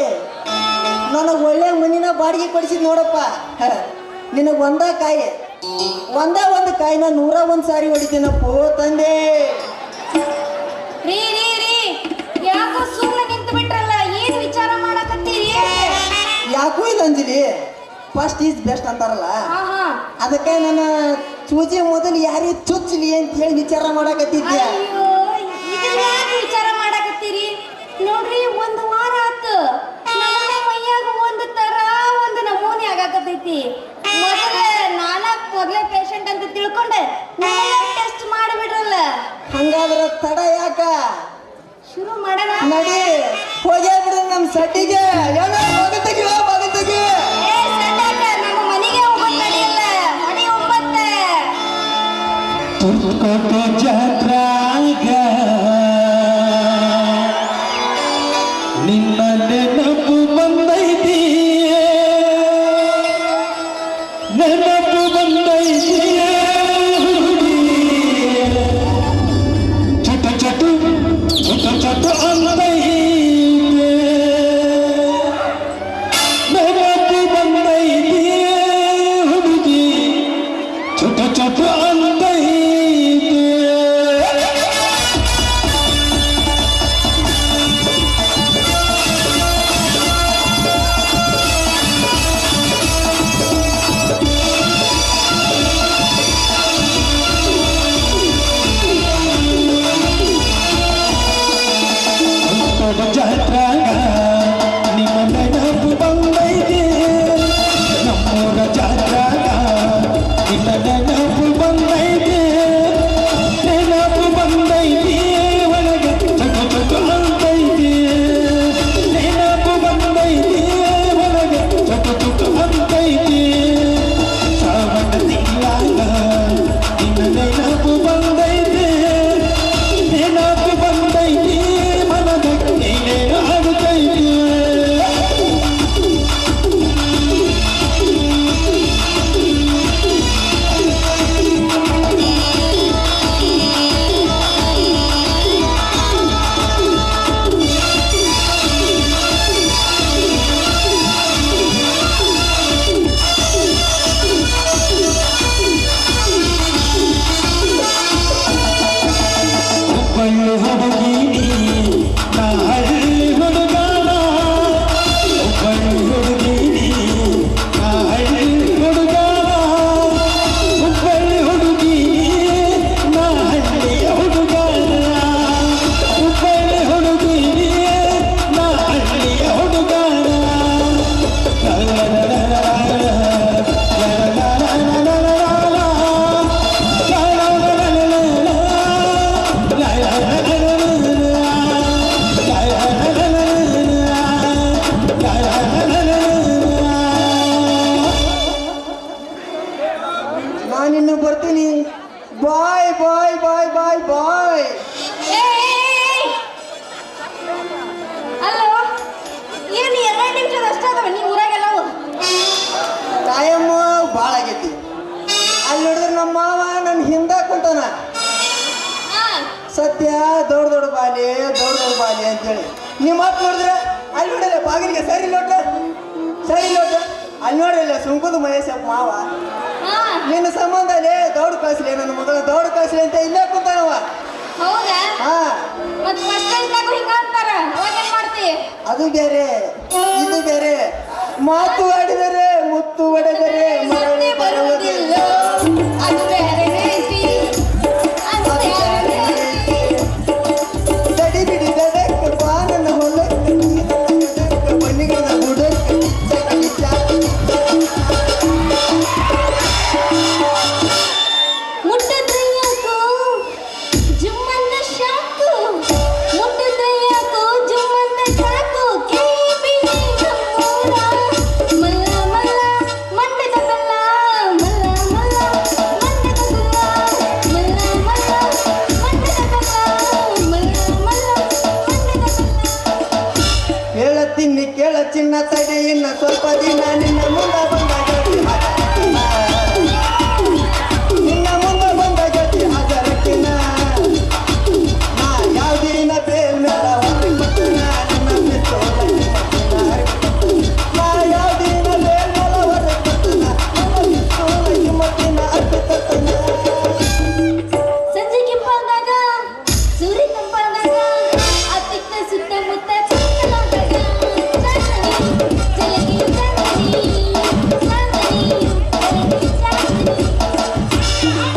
ನನಗೆ ಒಳ್ಳೆ ಮನಿನ ಬಾಡಿಗೆ ಕೊಡಿಸಿದ್ ನೋಡಪ್ಪ. ನಿನಗೆ ಒಂದು ಕಾಯಿನ 101 ಸಾರಿ ಹೊಡಿತೀನಪ್ಪೋ ತಂದೆ. ರೀ ರೀ ರೀ ಯಾಕೋ ಸುಮ್ಮನೆ ನಿಂತು ಬಿಟ್ರಲ್ಲ, ಏನು ವಿಚಾರ ಮಾಡಕತ್ತೀರಿ? ಯಾಕೂ ಇಲ್ಲ ಅಂಜಿಲಿ, ಫಸ್ಟ್ ಈಸ್ ಬೆಸ್ಟ್ ಅಂತಾರಲ್ಲ, ಆಹಾ ಅದಕ್ಕೆ ನನ್ನ ಸೂಜಿ ಮೊದಲು ಯಾರೇ ಚುಚ್ಚಲಿ ಅಂತ ಹೇಳಿ ವಿಚಾರ ಮಾಡಕತ್ತಿದ್ದೆ. ಅಯ್ಯೋ ಇದನ್ನ ಯಾಕೆ ವಿಚಾರ ಮಾಡಕತ್ತೀರಿ? ನೋಡ್ರಿ ಒಂದು ವಾರ ಆತು ನನ್ನ ಮೈಯಾಗ ಒಂದು ತರ ಒಂದು ನಮೂನಿ ಆಗಾಕತ್ತೈತಿ. ಮೊದಲೇ ಪೇಷಂಟ್ ಅಂತ ತಿಳ್ಕೊಂಡೆ ಟೆಸ್ಟ್ ಮಾಡಿಬಿಡ್ರಲ್ಲ. ಹಂಗಾದ್ರ ತಡ ಯಾಕ? ಶುರು ಮಾಡೋಣ ನಡಿ ಹೋಗೇ ಬಿಡ್ರಿ ನಮ್ಮ ಸಡ್ಡಿಗೆ. ನಮ್ಮ ಮನೆಗೆ ಹೋಗೋದು ನಡೆಯಲ್ಲ, ಮನೆ 9. ತುರ್ಕೋಟೆ ಜಾತ್ರಾಗ ನಿನ್ನ ನೆನಪು ಬಂದೈತಿ, ನೆನಪು ಬಂದೈತಿ ಚಟ ಚಟು ಚಟ ಚಟು ಅಂದೈತಿ, ನೆನಪು ಬಂದೈತಿ ಹುಡುಗಿ ಚಟ ಚಟ ಅಂದೈತಿ. ಜಾತ್ರಾಗ ನಿಮ್ಮ ನೆನಪು ಬಂದೈತಿ, ನಮ್ಮೂರ ಜಾತ್ರಾಗ ನಿಮ್ಮ ನೆನಪು ಬಂದೈತಿ, ನೆನಪು ಬಂದೈತಿ ಒಳಗೆ ಚಟ ಚಟ ಅಂತೈತಿ, ನೆನಪು ಬಂದೈತಿ ಒಳಗೆ ಚಟ ಚಟ ಅಂತೈತಿ. ಶ್ರಾವಣ ತಿಂಗಳಾಗ ನಿನ್ನ ನೆನಪು ಬಂದೈತಿ, ನೆನಪು ಬಂದೈತಿ ಮನದ ನೀನೇನು ಆಗುತ್ತೈತಿ. ಹುಬ್ಬಳ್ಳಿ ಹುಡುಗಿ ನಾ ಹಳ್ಳಿ ಹುಡುಗಾನ, ಹುಬ್ಬಳ್ಳಿ ಹುಡುಗಿ ನಾ ಹಳ್ಳಿ ಹುಡುಗಾನ, ಹುಬ್ಬಳ್ಳಿ ಹುಡುಗಿ ನಾ ಹಳ್ಳಿಯ ಹುಡುಗಾನ, ಹುಬ್ಬಳ್ಳಿ ಹುಡುಗಿ ನಾ ಹಳ್ಳಿಯ ಹುಡುಗಾನ. ನಾನಿನ್ನು ಬರ್ತೀನಿ. ಬಾಯ್ ಬಾಯ್ ಬಾಯ್ ಬಾಯ್ ಬಾಯ್. ಅಲ್ಲೋ ಏನು 2 ನಿಮಿಷದ ಅಷ್ಟೇ ಅದಾವ ನೀವು ಊರಾಗೆಲ್ಲವು. ಟೈಮ್ ಭಾಳ ಆಗೈತಿ. ಅಲ್ಲಿ ನೋಡಿದ್ರೆ ನಮ್ಮ ಮಾವ ನನ್ನ ಹಿಂದೆ ಕುಂತಾನ. ಸತ್ಯ ದೊಡ್ಡ ಬಾಲಿ ಅಂತೇಳಿ ನಿಮ್ಮ ಅಪ್ಪ ನೋಡಿದ್ರೆ ಅಲ್ಲಿ ನೋಡಲ್ಲ ಬಾಗಿಲಿಗೆ ಸರಿ ಲೋಟ ಅಲ್ಲಿ ನೋಡಿಲ್ಲ ಸುಂಕುದ ಮಹೇಶಪ್ಪ ಮಾವ ನಿನ್ನ ಸಂಬಂಧ ದೌಡ್ ಕಳಿಸ್ಲಿ, ನನ್ನ ಮಗಳ ದೌಡ್ ಕಳಿಸ್ಲಿ ಅಂತ ಇಲ್ಲೇ ಕುಂತಾನವ. ಹೌದಾ? ಹಾ ಮತ್ತೆ ಫಸ್ಟ್ ಟೈಮ್ನಾಗೂ ಹಿಂಗ ಅಂತಾರ, ಅವಾಗ ಏನ್ ಮಾಡ್ತಿ? ಅದು ಬೇರೆ ಇದು ಬೇರೆ, ಮಾತು ಆಡಿದರೆ ಮುತ್ತು ಒಡೆದರೆ ಮರಳಿ ಬರುವುದಿಲ್ಲ. ಅದು ಬೇರೆ ರೀತಿ, ಅದು ಬೇರೆ ರೀತಿ. ತಡಿ ಬಿಡಿ ದಡಕ್ಕೆ ಬಾ ನನ್ನ ಹೊಲಕ್ಕೆ, ಬನ್ನಿಗಳ ಬುಡಕ್ಕೆ ಚಕಡಿ ಚಾಕಿ. ಮುಟ್ಟದ್ರೆ ಯಾಕೋ ಜುಮ್ಮನ್ನ ಶಾಕು, ಮುಟ್ಟದ್ರೆ ಯಾಕೋ ಜುಮ್ಮನ್ನ ಶಾಕು. ಕೈ ಬಿಡಿ ನಮ್ಮೂರ ಮಲ್ಲ ಮಲ್ಲ ಹೇಳ್ತೀನಿ ಕೇಳ ಚಿನ್ನ ತಡಿ ಇನ್ನ ಸ್ವಲ್ಪ ದಿನ ನಿನ್ನ ಮುಂದೆ ಬಂದ ಗತಿ ನಿನ್ನ ಮುಂದೆ ಬಂದ ಗತಿ ಹಾಜರಕ್ಕಿನ ನಾ ಯಾವ್ದಿನ ಬೇಲ್ ಮೇಲ ಹೊರಗಿನ ನಿನ್ನ ಪಿಸ್ತೂಲ ನಾ ಯಾವ್ದಿನ ಬೇಲ್ ಮೇಲ ಹೊರಗಿನ ನನ್ನ ಪಿಸ್ತೂಲ ಮತ್ತಿನ ಅರ್ಪಿತನ ಸಂಜೆ ಕೆಂಪಾದಾಗ ಸೂರ್ಯ ಕೆಂಪಾದಾಗ ಅತ್ತಿತ್ತ ಸುತ್ತಮುತ್ತ ಚಂದನಾದಾಗ ಚಾಂದನಿ ಜಲಗಿರಿ ಚಾಂದನಿ ಚಾಂದನಿ ಜಲಗಿರಿ ಚಾಂದನಿ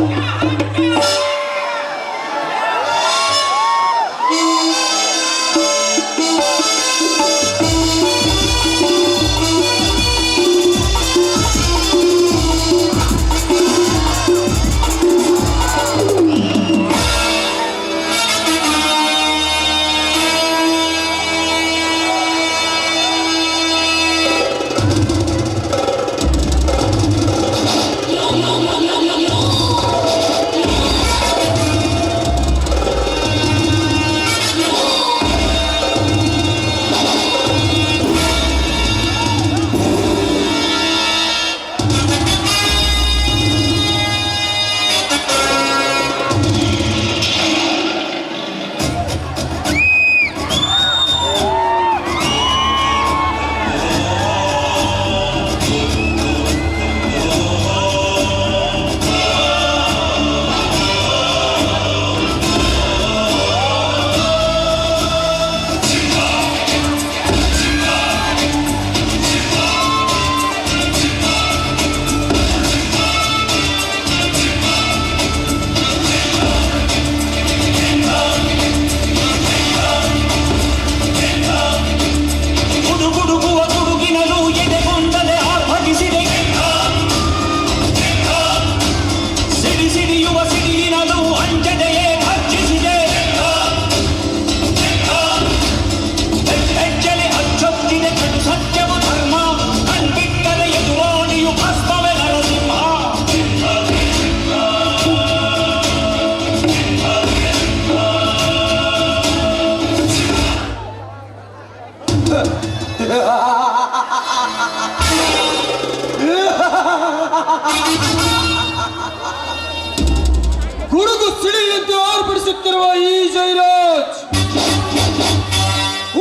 ಗುಡುಗು ಸಿಡಿಯಂತೆ ಆರ್ಭಟಿಸುತ್ತಿರುವ ಈ ಜೈರಾಜ್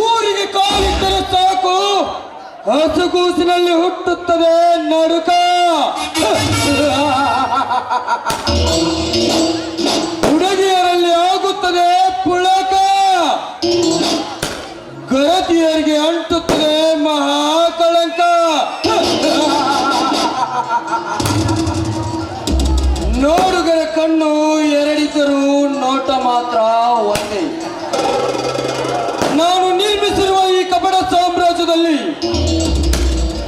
ಊರಿಗೆ ಕಾಲಿಟ್ಟರೆ ಸಾಕು ಹಸುಗೂಸಿನಲ್ಲಿ ಹುಟ್ಟುತ್ತದೆ ನಡುಕ. ಹುಡುಗಿಯರಲ್ಲಿ ಆಗುತ್ತದೆ ಪುಳಕ, ಗರತಿಯರಿಗೆ ಅಂಟುತ್ತದೆ ಮಹಾಕಳಂಕ. ನೋಡುಗರ ಕಣ್ಣು ಎರಡಿದ್ದರೂ ನೋಟ ಮಾತ್ರ ಒಂದೇ. ನಾನು ನಿರ್ಮಿಸಿರುವ ಈ ಕಪಟ ಸಾಮ್ರಾಜ್ಯದಲ್ಲಿ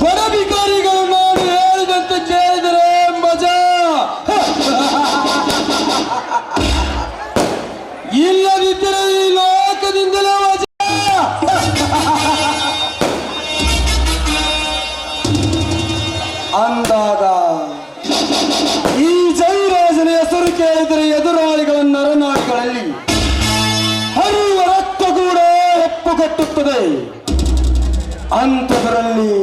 ಬಡ ಬಿಕಾರಿಗಳು ನಾನು ಹೇಳಿದಂತೆ ಕೇಳಿದರೆ ಮಜಾ, ಇಲ್ಲದಿದ್ದರೆ ಈ ಲೋಕದಿಂದಲೇ ಮಜಾ. ಅಂದಾಗ ಈ ಜೈರಾಜನ ಹೆಸರು ಕೇಳಿದರೆ ಎದುರಾಳಿಗಳ ನರನಾಡಿಗಳಲ್ಲಿ ಹರಿಯುವ ರಕ್ತ ಕೂಡ ಹೆಪ್ಪುಗಟ್ಟುತ್ತದೆ. ಅಂಥದರಲ್ಲಿ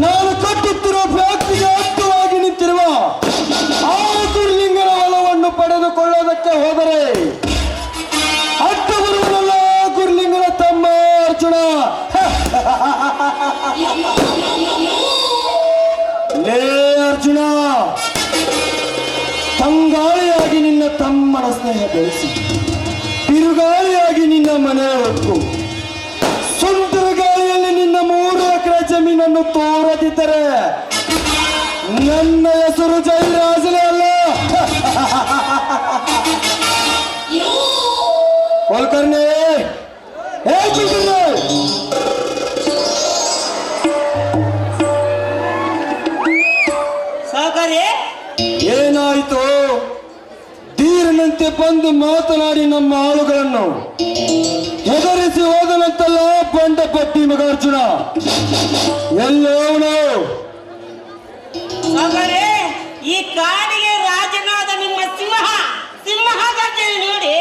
ನಾನು ಕಟ್ಟುತ್ತಿರುವ ವ್ಯಾಪ್ತಿಗೆ ಅರ್ಥವಾಗಿ ನಿಂತಿರುವ ಆ ಗುರುಲಿಂಗನ ಒಲವನ್ನು ಪಡೆದುಕೊಳ್ಳೋದಕ್ಕೆ ಹೋದರೆ ಅಡ್ಡ ಬರುವುದಲ್ಲ ಗುರುಲಿಂಗನ ತಮ್ಮ ಅರ್ಜುನ. ಲೇ ಅರ್ಜುನ, ತಂಗಾಳಿಯಾಗಿ ನಿನ್ನ ತಮ್ಮನ ಸ್ನೇಹ ಬೆಳೆಸಿ, ತಿರುಗಾಳಿಯಾಗಿ ನಿನ್ನ ಮನೆ ಹೊಕ್ಕು, ಸುಂಟರ ಗಾಳಿಯಲ್ಲಿ ನಿನ್ನ 3 ಎಕರೆ ಜಮೀನನ್ನು ತೋರದಿದ್ದರೆ ನನ್ನ ಹೆಸರು ಜೈರಾಜನೇ ಅಲ್ಲ. ಕುಲಕರ್ಣಿ, ಹೇ ಕುಲಕರ್ಣಿ, ಏನಾಯಿತು? ಧೀರನಂತೆ ಬಂದು ಮಾತನಾಡಿ ನಮ್ಮ ಆಳುಗಳನ್ನು ಹೆದರಿಸಿ ಹೋದನಂತಲ್ಲ ಬಂಡ ಪಟ್ಟಿ ಮಗ ಅರ್ಜುನ. ಎಲ್ಲೋವನು? ಈ ಕಾಡಿಗೆ ರಾಜನಾದ ನಿಮ್ಮ ಸಿಂಹ ಗರ್ಜನೆ ನೋಡಿ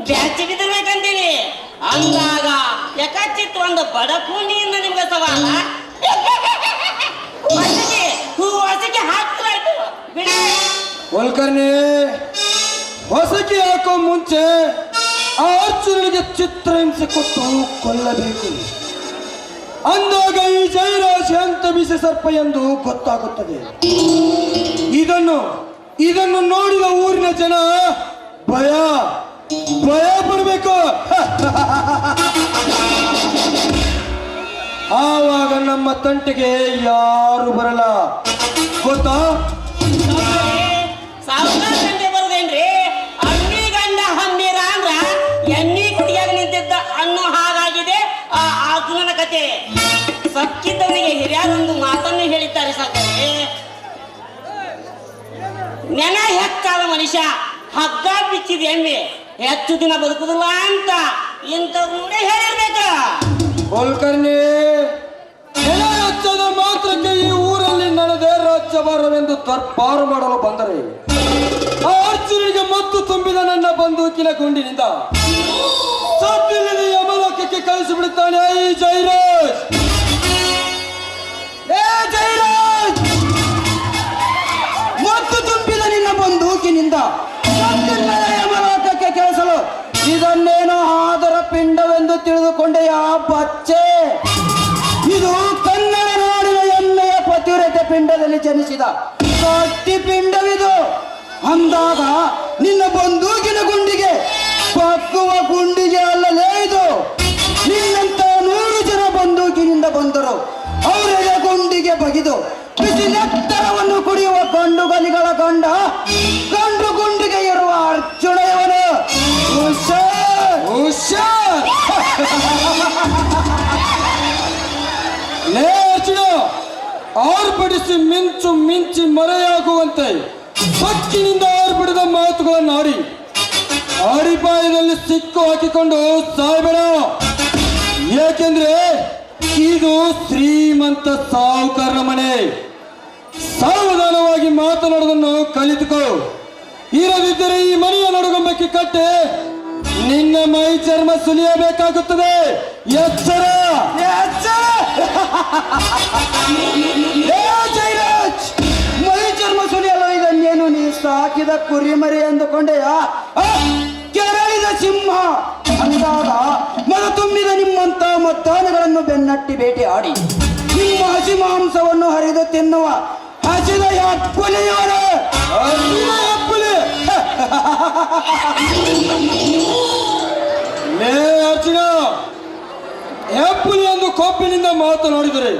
ಬ್ಯಾಚಿ ಬಿದ್ದಿರ್ಬೇಕಂತೀನಿ. ಅಂದಾಗ ಯಕಚಿತ್ವ ಒಂದು ಬಡಕುಂಡಿಯಿಂದ ನಿಮ್ಗೆ ಸವಾಲ ಹೊಸಕ್ಕೆ ಹಾಕ್ಲಾಯ್ತು ಬಿಡಿ. ಕುಲಕರ್ಣಿ, ಹೊಸಕಿ ಹಾಕೋ ಮುಂಚೆ ಆ ಅರ್ಜುನನಿಗೆ ಚಿತ್ರಹಿಂಸೆ ಕೊಟ್ಟು ಕೊಲ್ಲಬೇಕು. ಅಂದಾಗ ಈ ಜಯರಾಜ್ ಅಂತ ಬಿಸಿ ಸರ್ಪ ಎಂದು ಗೊತ್ತಾಗುತ್ತದೆ. ಇದನ್ನು ನೋಡಿದ ಊರಿನ ಜನ ಭಯ ಪಡಬೇಕು. ಆವಾಗ ನಮ್ಮ ತಂಟೆಗೆ ಯಾರು ಬರಲ್ಲ, ಗೊತ್ತಾ? ಸಾವುಕಾರ ಗಂಟೆ ಬರುದೇನ್ರಿ? ಅಣ್ಣಿ ಗಂಡ ಹಮ್ಮಿರ ಅಂದ್ರ ಎಣ್ಣಿ ಕುಡಿಯಾಗ ನಿಂತಿದ್ದ ಅನ್ನೋ ಹಾಗಾಗಿದೆ ಆ ಅರ್ಜುನನ ಕತೆ. ಸಕ್ಕಿದ್ದವನಿಗೆ ಹಿರಿಯರೊಂದು ಮಾತನ್ನು ಹೇಳಿದ್ದಾರೆ ಸಾಕರೆ, ನೆನ ಹೆಚ್ಚಾದ ಮನುಷ್ಯ ಹಗ್ಗ ಬಿಚ್ಚಿದ ಎಮ್ಮೆ ಹೆಚ್ಚು ದಿನ ಬದುಕುದಿಲ್ಲ ಅಂತ ಇಂಥವ್ರನ್ನೇ ಹೇಳಿರ್ಬೇಕ. ಕುಲಕರ್ಣಿ, ನೆಲ ರಾಜ್ಯದ ಮಾತ್ರಕ್ಕೆ ಈ ಊರಲ್ಲಿ ನಡೆದೇ ರಾಜ್ಯಭಾರವೆಂದು ದರ್ಬಾರು ಮಾಡಲು ಬಂದರೆ ಆ ಅರ್ಜುನಿಗೆ ಮತ್ತು ತುಂಬಿದ ನನ್ನ ಬಂದೂಕಿನ ಗುಂಡಿನಿಂದ ಸದ್ದಿಲ್ಲದೆ ಯಮಲೋಕಕ್ಕೆ ಕಳಿಸಿಬಿಡುತ್ತಾನೆ ಈ ಜಯರಾಜ್. ಜಯರಾಜ್, ಮತ್ತು ತುಂಬಿದ ನಿನ್ನ ಬಂದೂಕಿನಿಂದ ಸದ್ದಿಲ್ಲದೆ ಯಮಲೋಕಕ್ಕೆ ಕಳಿಸಲು ಇದನ್ನೇನೋ ಆದರ ಪಿಂಡವೆಂದು ತಿಳಿದುಕೊಂಡೆಯಾ ಬಚ್ಚೆ? ಇದು ಕನ್ನಡ ನಾಡಿನ ಹೆಮ್ಮೆಯ ಪತಿವ್ರತೆ ಪಿಂಡದಲ್ಲಿ ಜನಿಸಿದ ಗಟ್ಟಿ ಪಿಂಡವಿದು. ಅಂದಾಗ ನಿನ್ನ ಬಂದೂಕಿನ ಗುಂಡಿಗೆ ಪಕ್ಕುವ ಗುಂಡಿಗೆ ಅಲ್ಲಲೇ ಇದು. ನಿನ್ನಂತ 100 ಜನ ಬಂದೂಕಿನಿಂದ ಬಂದರು, ಅವರಿಗೆ ಗುಂಡಿಗೆ ಬಗಿದು ಬಿಸಿಲೆತ್ತರವನ್ನು ಕುಡಿಯುವ ಗಂಡುಗಲಿಗಳ ಗಂಡು ಗುಂಡಿಗೆ ಇರುವ ಅರ್ಜುನಯವನು. ಆರ್ಪಡಿಸಿ ಮಿಂಚಿ ಮರೆಯಾಗುವಂತೆ ಬಕ್ಕಿನಿಂದ ಆರ್ಪಡಿದ ಮಾತುಗಳನ್ನಾಡಿ ಅಡಿಪಾಯದಲ್ಲಿ ಸಿಕ್ಕು ಹಾಕಿಕೊಂಡು ಸಾಯ್ಬೇಡ. ಏಕೆಂದ್ರೆ ಇದು ಶ್ರೀಮಂತ ಸಾಹುಕಾರನ ಮನೆ. ಸಾವಧಾನವಾಗಿ ಮಾತನಾಡುವುದನ್ನು ಕಲಿತುಕೋ. ಇರದಿದ್ದರೆ ಈ ಮನೆಯ ನಡುಗಂಬಕ್ಕೆ ಕಟ್ಟೆ ನಿನ್ನ ಮೈ ಚರ್ಮ ಸುಲಿಯಬೇಕಾಗುತ್ತದೆ. ಎಚ್ಚರ! ಜಯರಾಜ್, ಮೈ ಚರ್ಮ ಸುಲಿಯಲು ಇದನ್ನೇನು ನೀ ಸಾಕಿದ ಕುರಿಮರಿ ಎಂದುಕೊಂಡೆಯಾ? ಕೆರಳಿದ ಸಿಂಹ ಅಂದಾಗ ಮನ ತುಂಬಿದ ನಿಮ್ಮಂತ ಮದ್ದಾನೆಗಳನ್ನು ಬೆನ್ನಟ್ಟಿ ಬೇಟೆ ಆಡಿ ನಿಮ್ಮ ಹಸಿ ಮಾಂಸವನ್ನು ಹರಿದು ತಿನ್ನುವ ಹಸಿದ ಹೆಪ್ಪುಲಿಯವರೇ. ಅರ್ಜುನ, ಹೆಪ್ಪುಲಿ ಎಂದು ಕೊಪ್ಪಿನಿಂದ ಮಾತನಾಡಿದರೆ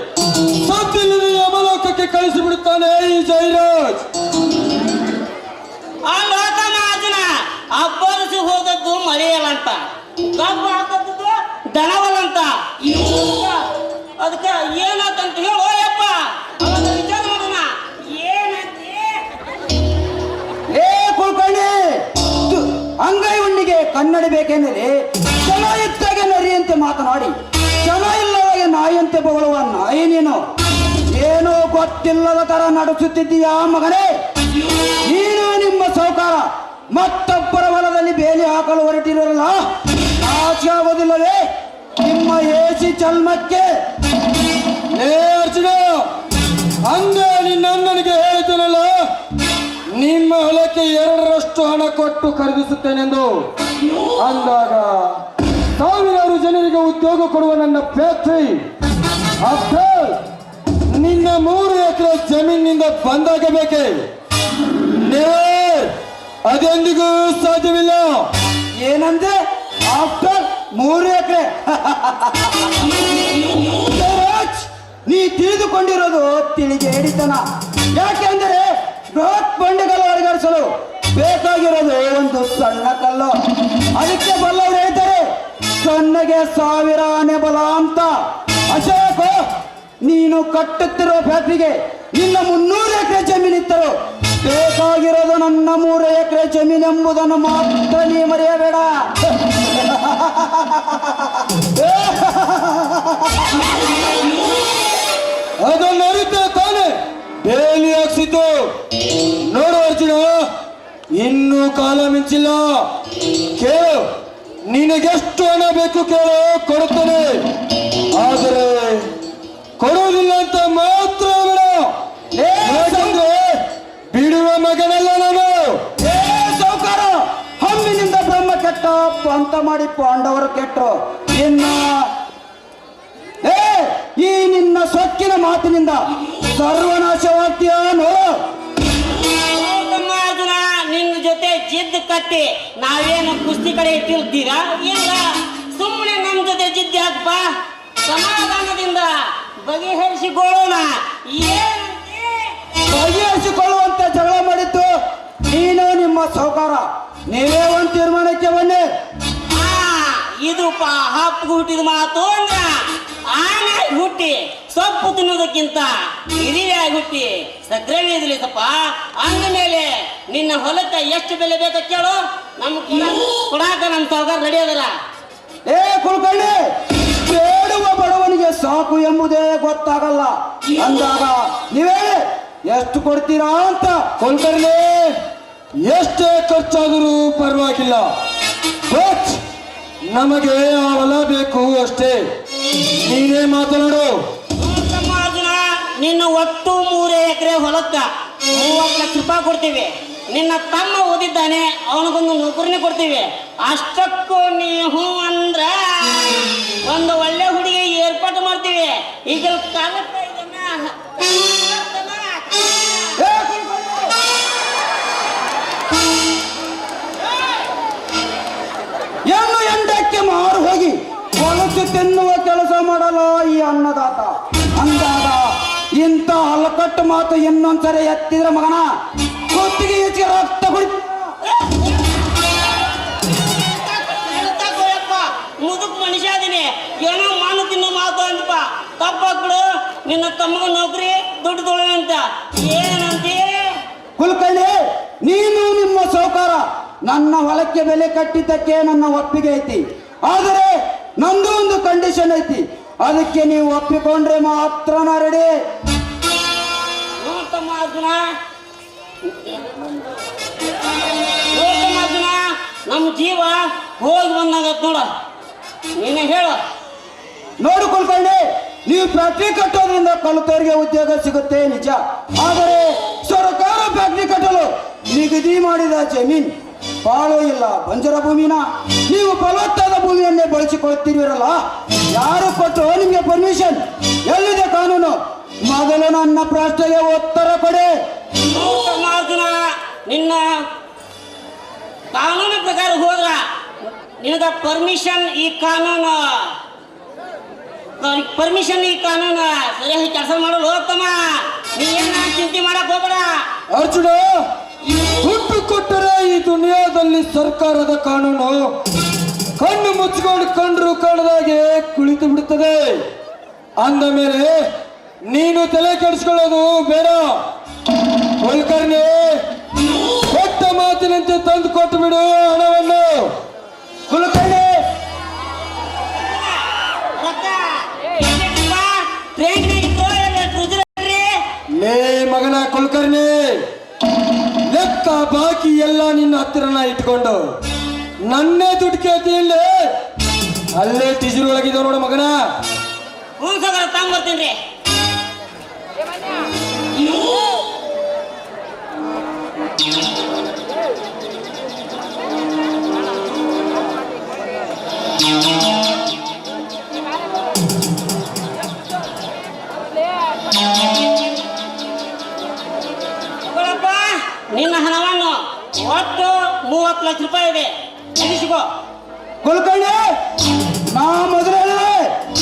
ಸದ್ದಿಲ್ಲದೆ ಯಮಲೋಕಕ್ಕೆ ಕಳಿಸಿಬಿಡುತ್ತಾನೆ ಈ ಜಯರಾಜ್. ಆ ಲೋಕನ ಅರ್ಜುನ ಅಬ್ಬರಿಸಿ ಹೋದದ್ದು ಮಳೆಯಲ್ಲಂತ, ಕಬ್ಬು ಹಾಕದ್ದು ದನವಲ್ಲಂತ. ಅದಕ್ಕೆ ಏನಾತಂತ ಹೇಳೋ ಯಪ್ಪ, ಅವನ ವಿಚಾರ ಮಾಡೋಣ. ಏನಂತೆ? ಕುಲಕರ್ಣಿ, ಅಂಗೈ ಉಣ್ಣಿಗೆ ಕನ್ನಡಿ ಬೇಕೆಂದರೆ ಜನ ಇದ್ದಾಗೆ ನರಿಯಂತೆ ಮಾತನಾಡಿ ಜನ ಇಲ್ಲವಾಗೆ ನಾಯಿಯಂತೆ ಬೊಗಳುವ ನಾಯಿ ನೀನು. ಏನೋ ಗೊತ್ತಿಲ್ಲದ ತರ ನಡೆಸುತ್ತಿದ್ದೀಯಾ ಮಗನೇ? ನೀನು ನಿಮ್ಮ ಸೌಕಾರ ಮತ್ತೊಬ್ಬರ ಹೊಲದಲ್ಲಿ ಬೇಲಿ ಹಾಕಲು ಹೊರಟಿರಲ್ಲ, ನಾಚಿಕೆ ಆಗೋದಿಲ್ಲವೇ ನಿಮ್ಮ ಏಸಿ ಚಲ್ಮಕ್ಕೆ? ಅರ್ಜುನ, ಹಂಗೆ ನಿನ್ನಣ್ಣನಿಗೆ ಹೇಳಿದ್ದೇನಲ್ಲ, ನಿಮ್ಮ ಹೊಲಕ್ಕೆ 2ರಷ್ಟು ಹಣ ಕೊಟ್ಟು ಖರೀದಿಸುತ್ತೇನೆಂದು. ಅಂದಾಗ ಸಾವಿರಾರು ಜನರಿಗೆ ಉದ್ಯೋಗ ಕೊಡುವ ನನ್ನ ಫ್ಯಾಕ್ಟರಿ ಆಫ್ಟರ್ ನಿನ್ನ 3 ಎಕರೆ ಜಮೀನಿನಿಂದ ಬಂದಾಗಬೇಕೆ? ಅದೆಂದಿಗೂ ಸಾಧ್ಯವಿಲ್ಲ. ಏನಂದ್ರೆ ಆಫ್ಟರ್ 3 ಎಕರೆ? ನೀ ತಿಳಿದುಕೊಂಡಿರೋದು ತಿಳಿಗೆ ಹಿಡಿತನ. ಯಾಕೆಂದರೆ ಬೃಹತ್ ಬಂಡೆಗಳು ಅಲುಗಾಡಿಸಲು ಬೇಕಾಗಿರೋದು ಒಂದು ಸಣ್ಣ ಕಲ್ಲು. ಅದಕ್ಕೆ ಬಲ್ಲವರು ಹೇಳ್ತಾರೆ ಸಣ್ಣಗೆ 1000 ಆನೆ ಬಲ ಅಂತ. ಅಶೋಕ, ನೀನು ಕಟ್ಟುತ್ತಿರುವ ಫ್ಯಾಕ್ಟ್ರಿಗೆ ನಿನ್ನ 300 ಎಕರೆ ಜಮೀನಿತ್ತರು, ಬೇಕಾಗಿರೋದು ನನ್ನ 3 ಎಕರೆ ಜಮೀನೆಂಬುದನ್ನು ಮಾತ್ರ ನೀ ಮರೆಯಬೇಡ. ಅದನ್ನು ಅರಿತ ತಾನೆ ಬೇಲಿ ಹಾಕ್ಸಿದ್ದು. ನೋಡು ಅರ್ಜುನ, ಇನ್ನೂ ಕಾಲ ಮಿಂಚಿಲ್ಲ. ಕೇಳು, ನಿನಗೆಷ್ಟು ಹಣ ಬೇಕು ಕೇಳು, ಕೊಡುತ್ತೇನೆ. ಅಂತ ಮಾಡಿ ಪಾಂಡವರು ಕೆಟ್ಟರು. ಈ ನಿನ್ನ ಸೊಕ್ಕಿನ ಮಾತಿನಿಂದ ಸರ್ವನಾಶವಾಗ್ತೀಯ ನೋಡು. ಅರ್ಜುನ, ನಿನ್ನ ಜೊತೆ ಜಿದ್ದು ಕಟ್ಟಿ ನಾವೇನು ಕುಸ್ತಿ ಕಡೆ ಇಟ್ಟಿರ್ತೀರಾ? ಇಲ್ಲ, ಸುಮ್ಮನೆ ನಮ್ಮ ಜೊತೆ ಜಿದ್ದಿ ಹಾಕಪ್ಪ. ಸಮಾಧಾನದಿಂದ ಬಗೆಹರಿಸಿಕೊಳ್ಳೋಣ. ಬಗೆಹರಿಸಿಕೊಳ್ಳುವಂತ ಜಗಳ ಮಾಡಿದ್ದು ನೀನು ನಿಮ್ಮ ಸೌಕಾರ. ನೀವೇ ಒಂದು ತೀರ್ಮಾನಕ್ಕೆ ಬನ್ನಿ. ಇದು ಹಪ್ಪು ಹುಟ್ಟಿದ ಮಾತು ಅಂದ್ರ ಆನಾಗಿ ಹುಟ್ಟಿ ಸೊಪ್ಪು ತಿನ್ನೋದಕ್ಕಿಂತ ಹಿರಿಯಾಗಿ ಹುಟ್ಟಿ ಸಕ್ಕರೆ ಇದ್ಲಿಸಪ್ಪ. ಅಂದ ಮೇಲೆ ನಿನ್ನ ಹೊಲಕ್ಕೆ ಎಷ್ಟು ಬೆಲೆ ಬೇಕ ಕೇಳು, ನಮ್ ಕೊಡಾಕ ನಮ್ ಸೌಕಾರ ರೆಡಿ ಅದರ. ಕುಳ್ಕೊಳ್ಳಿ, ಬೇಡುವ ಬಡವನಿಗೆ ಸಾಕು ಎಂಬುದೇ ಗೊತ್ತಾಗಲ್ಲ ಅಂದಾಗ ನೀವೇ ಎಷ್ಟು ಕೊಡ್ತೀರಾ ಅಂತ. ಕುಲಕರ್ಣಿ, ಎಷ್ಟೇ ಖರ್ಚಾದರೂ ಪರವಾಗಿಲ್ಲ, ಬಟ್ ನಮಗೆ ಆ ಹೊಲ ಬೇಕು ಅಷ್ಟೇ. ನೀನೇ ಮಾತನಾಡು. ಅರ್ಜುನ, ನಿನ್ನ ಒಟ್ಟು 3 ಎಕರೆ ಹೊಲಕ್ಕ 30 ಲಕ್ಷ ರೂಪಾಯಿ ಕೊಡ್ತೀವಿ. ನಿನ್ನ ತಮ್ಮ ಓದಿದ್ದಾನೆ, ಅವನಿಗೊಂದು ನೌಕರಿನೇ ಕೊಡ್ತೀವಿ. ಅಷ್ಟಕ್ಕೂ ನೀವು ಅಂದ್ರ ಒಂದು ಒಳ್ಳೆ ಹುಡುಗಿ ಏರ್ಪಾటు ಮಾಡ್ತೀವಿ. ಈಗ ಹೆಣ್ಣು ಎಂಡಕ್ಕೆ ಮಾರು ಹೋಗಿ ಹೊಲಸು ತಿನ್ನುವ ಕೆಲಸ ಮಾಡಲ್ಲ ಈ ಅನ್ನದಾತ ಅಂದಾಗ ಇಂಥ ಹಲಕಟ್ಟು ಮಾತು ಇನ್ನೊಂದ್ಸರಿ ಎತ್ತಿದ್ರೆ ಮಗನ ಕೊತ್ತಿಗೆ ಹೆಚ್ಚಿಗೆ ರಕ್ತ ಕುಡಿ. ಮುದುಕ್ ಮನುಷ್ಯ ಅದೀನಿ, ಏನೋ ಮಾನು ತಿನ್ನೋ ಮಾತು ಅಂತಪ್ಪ. ತಪ್ಪಾಕ್ಬಿಡು, ನಿನ್ನ ತಮ್ಮಗ ನೌಕರಿ ದುಡ್ಡು ತೊಳೆ ಅಂತ ಏನಂತೀ? ಕುಲಕರ್ಣಿ, ನೀನು ನಿಮ್ಮ ಸೌಕಾರ ನನ್ನ ಹೊಲಕ್ಕೆ ಬೆಲೆ ಕಟ್ಟಿದ್ದಕ್ಕೆ ನನ್ನ ಒಪ್ಪಿಗೆ ಐತಿ. ಆದರೆ ನಂದು ಒಂದು ಕಂಡೀಷನ್ ಐತಿ, ಅದಕ್ಕೆ ನೀವು ಒಪ್ಪಿಕೊಂಡ್ರೆ ಮಾತ್ರ ನಾ ರೆಡಿ. ನೋಡ್ತಮ್ಮ ಅರ್ಜುನ, ನಮ್ಮ ಜೀವ ಹೋಗಿ ಬಂದಾಗತ್ ನೋಡ. ನೀನೇ ಹೇಳು. ನೋಡು ಕುಲಕರ್ಣಿ, ನೀವು ಫ್ಯಾಕ್ಟ್ರಿ ಕಟ್ಟೋದ್ರಿಂದ ಕಲಿತವರಿಗೆ ಉದ್ಯೋಗ ಸಿಗುತ್ತೆ ನಿಜ. ಆದರೆ ಸರ್ಕಾರ ಫ್ಯಾಕ್ಟ್ರಿ ಕಟ್ಟಲು ನಿಗದಿ ಮಾಡಿದ ಜಮೀನ್ ಪಾಳು ಇಲ್ಲ, ಬಂಜರ ಭೂಮಿನ ನೀವು ಫಲವತ್ತಾದ ಭೂಮಿಯನ್ನೇ ಬಳಸಿಕೊಳ್ತಿರುವಿರಲ್ಲ. ಯಾರು ಕೊಟ್ಟರು ನಿಮಗೆ ಪರ್ಮಿಷನ್? ಎಲ್ಲಿದೆ ಕಾನೂನು? ಮೊದಲು ನನ್ನ ಪ್ರಶ್ನೆಗೆ ಉತ್ತರ ಕೊಡಿ. ಅರ್ಜುನ, ನಿನ್ನ ಕಾನೂನು ಪ್ರಕಾರ ಹೋದ್ರ ನಿನಗ ಪರ್ಮಿಷನ್ ಈ ಕಾನೂನು ಸರಿಯಾಗಿ ಕೆಲಸ ಮಾಡಲು ಹೋಗ್ತಮ್ಮ. ನೀ ಏನ ಚಿಂತೆ ಮಾಡಕ್ ಹೋಗ್ಬೇಡ. ಅರ್ಜುನ, ದುಡ್ಡು ಕೊಟ್ಟರೆ ಈ ದುನಿಯಾದಲ್ಲಿ ಸರ್ಕಾರದ ಕಾನೂನು ಕಣ್ಣು ಮುಚ್ಚಿಕೊಂಡು ಕಂಡ್ರು ಕಾಣದಾಗೆ ಕುಳಿತು ಬಿಡುತ್ತದೆ. ಅಂದ ಮೇಲೆ ನೀನು ತಲೆ ಕೆಡಿಸ್ಕೊಳ್ಳೋದು ಬೇಡ. ಕುಲಕರ್ಣಿ, ಕೊಟ್ಟ ಮಾತಿನಂತೆ ತಂದು ಕೊಟ್ಟು ಬಿಡು ಹಣವನ್ನು. ಕುಲಕರ್ಣಿ, ಲೇ ಮಗನ ಕುಲಕರ್ಣಿ, ಲೆಕ್ಕ ಬಾಕಿ ಎಲ್ಲ ನಿನ್ನ ಹತ್ತಿರನ ಇಟ್ಕೊಂಡು ನನ್ನೇ ದುಡ್ಡು ಕೇಳ್ತೀನಿ. ಅಲ್ಲೇ ಟಿಜರು ಒಳಗಿದ ನೋಡು ಮಗನ. ತಂಗ್ ಬರ್ತೀನಿ. ನಿನ್ನ ಹಣವನ್ನು ಒಟ್ಟು 30 ಲಕ್ಷ ರೂಪಾಯಿ ಇದೆ, ಎನಿಸಿಕೋ. ಕುಲಕರ್ಣಿ, ನಾ ಮೊದಲೇ